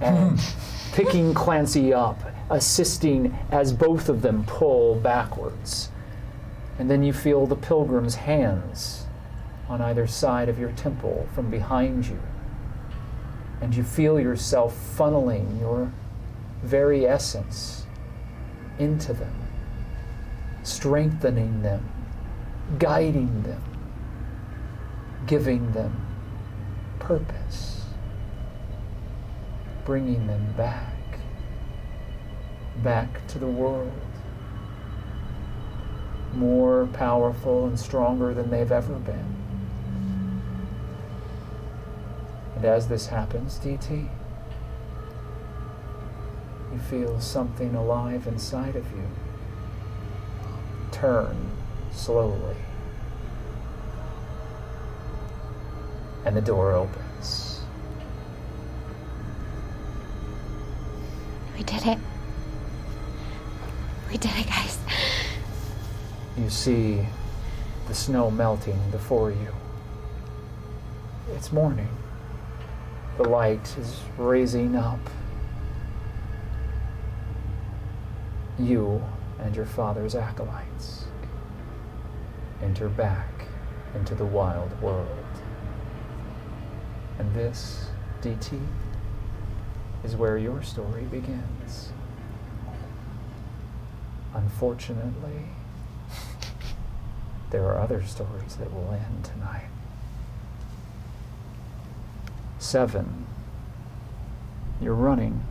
and picking Clancy up, assisting as both of them pull backwards. And then you feel the pilgrim's hands on either side of your temple from behind you. And you feel yourself funneling your very essence into them, strengthening them, guiding them, giving them purpose, bringing them back to the world, more powerful and stronger than they've ever been. And as this happens, DT, you feel something alive inside of you turn slowly. And the door opens. We did it. We did it, guys. You see the snow melting before you. It's morning. The light is raising up. You and your father's acolytes enter back into the wild world. And this, DT, is where your story begins. Unfortunately, there are other stories that will end tonight. 7, you're running,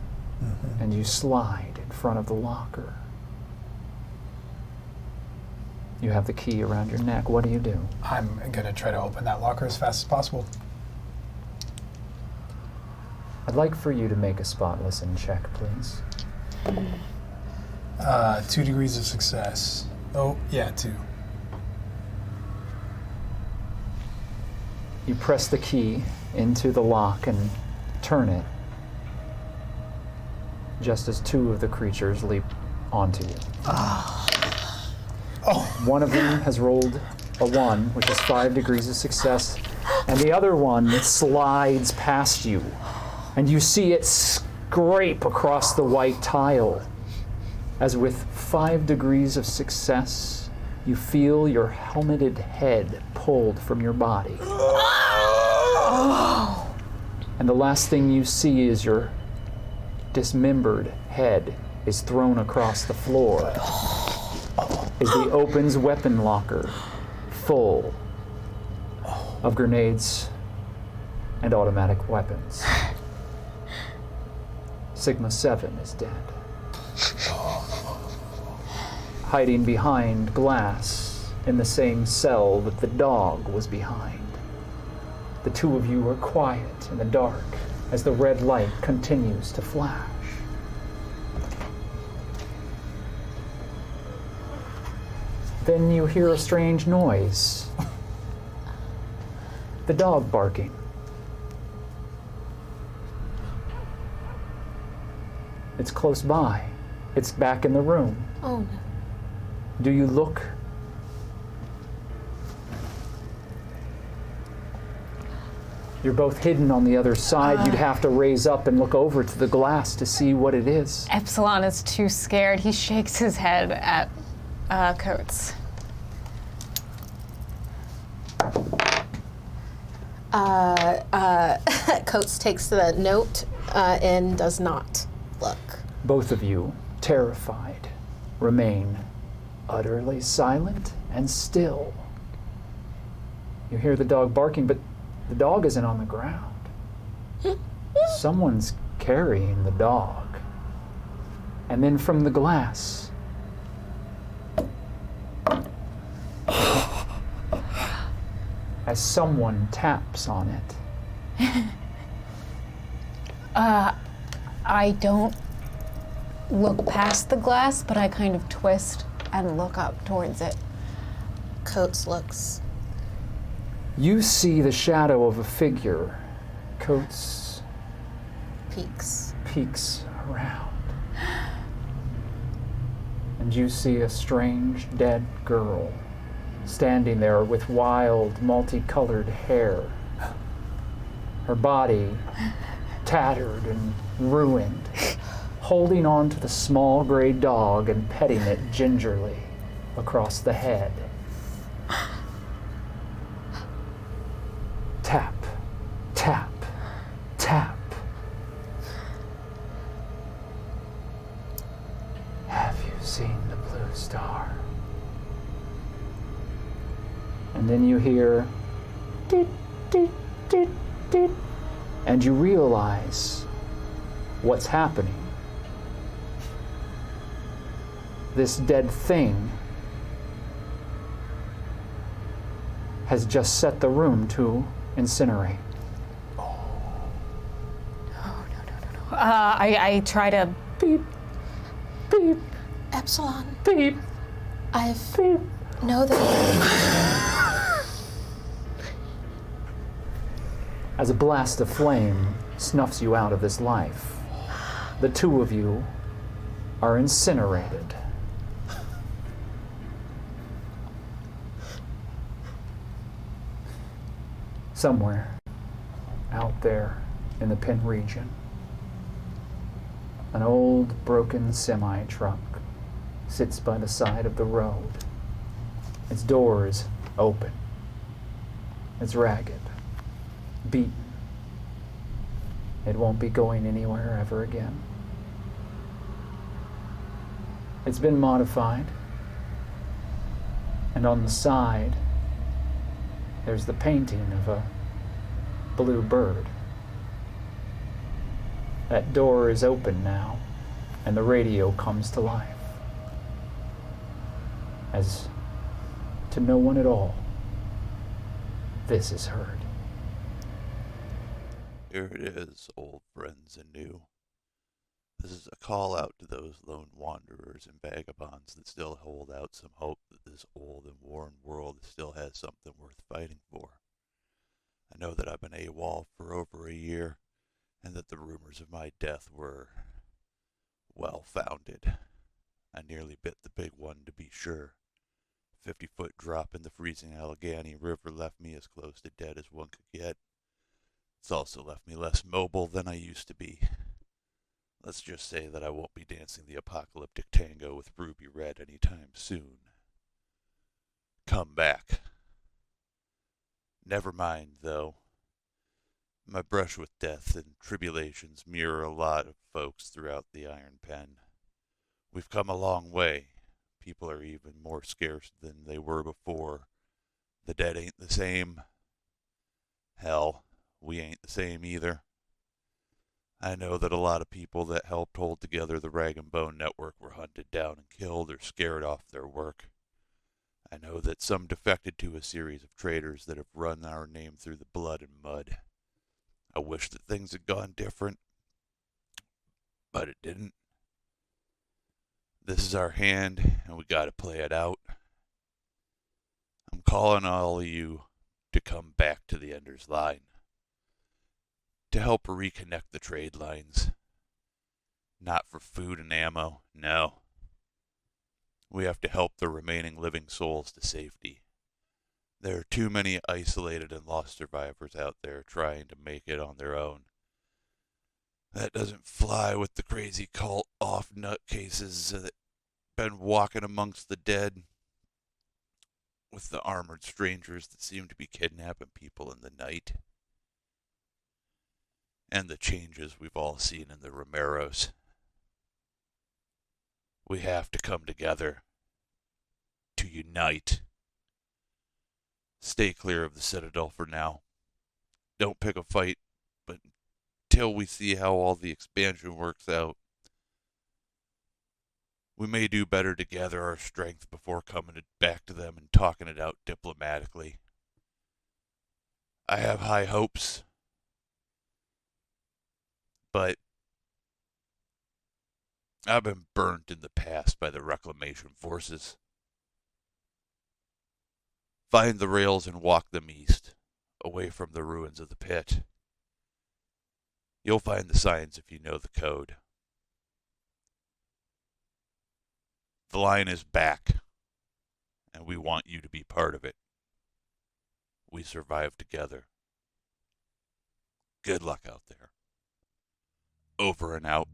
and you slide in front of the locker. You have the key around your neck. What do you do? I'm going to try to open that locker as fast as possible. I'd like for you to make a spot listen check, please. 2 degrees of success. Oh, yeah, 2. You press the key into the lock and turn it, just as 2 of the creatures leap onto you. One of them has rolled a 1, which is 5 degrees of success, and the other one slides past you, and you see it scrape across the white tile, as with 5 degrees of success, you feel your helmeted head pulled from your body. And the last thing you see is your dismembered head is thrown across the floor as he opens weapon locker full of grenades and automatic weapons. Sigma 7 is dead. Hiding behind glass in the same cell that the dog was behind. The 2 of you are quiet in the dark as the red light continues to flash. Then you hear a strange noise. The dog barking. It's close by. It's back in the room. Oh no. Do you look? You're both hidden on the other side. You'd have to raise up and look over to the glass to see what it is. Epsilon is too scared. He shakes his head at Coates. Coates takes the note and does not look. Both of you, terrified, remain utterly silent and still. You hear the dog barking, but the dog isn't on the ground. Someone's carrying the dog. And then from the glass, as someone taps on it. I don't look past the glass, but I kind of twist and look up towards it. Coates looks. You see the shadow of a figure. Coates peeks around. And you see a strange dead girl standing there with wild, multicolored hair. Her body tattered and ruined, holding on to the small gray dog and petting it gingerly across the head. Tap, tap, tap. Have you seen the blue star? And then you hear doot, doot, doot, doot, and you realize what's happening. This dead thing has just set the room to incinerate. I try to Beep, beep, Epsilon, beep, I've beep. know that As a blast of flame snuffs you out of this life, the 2 of you are incinerated. Somewhere out there in the Pin region, an old broken semi-truck sits by the side of the road. Its door is open. It's ragged, beaten. It won't be going anywhere ever again. It's been modified, and on the side, there's the painting of a blue bird. That door is open now, and the radio comes to life. As to no one at all, this is heard. Here it is, old friends and new. This is a call out to those lone wanderers and vagabonds that still hold out some hope that this old and worn world still has something worth fighting for. I know that I've been AWOL for over a year, and that the rumors of my death were well-founded. I nearly bit the big one, to be sure. 50-foot drop in the freezing Allegheny River left me as close to dead as one could get. It's also left me less mobile than I used to be. Let's just say that I won't be dancing the apocalyptic tango with Ruby Red anytime soon. Come back. Never mind, though. My brush with death and tribulations mirror a lot of folks throughout the Iron Pen. We've come a long way. People are even more scarce than they were before. The dead ain't the same. Hell, we ain't the same either. I know that a lot of people that helped hold together the Rag and Bone Network were hunted down and killed or scared off their work. I know that some defected to a series of traitors that have run our name through the blood and mud. I wish that things had gone different, but it didn't. This is our hand, and we gotta play it out. I'm calling all of you to come back to the Ender's Line, to help reconnect the trade lines. Not for food and ammo, no. We have to help the remaining living souls to safety. There are too many isolated and lost survivors out there trying to make it on their own. That doesn't fly with the crazy cult off nutcases that been walking amongst the dead, with the armored strangers that seem to be kidnapping people in the night, and the changes we've all seen in the Romeros. We have to come together to unite. Stay clear of the Citadel for now. Don't pick a fight, but until we see how all the expansion works out, we may do better to gather our strength before coming back to them and talking it out diplomatically. I have high hopes, but I've been burnt in the past by the reclamation forces. Find the rails and walk them east, away from the ruins of the pit. You'll find the signs if you know the code. The line is back, and we want you to be part of it. We survived together. Good luck out there. Over and out.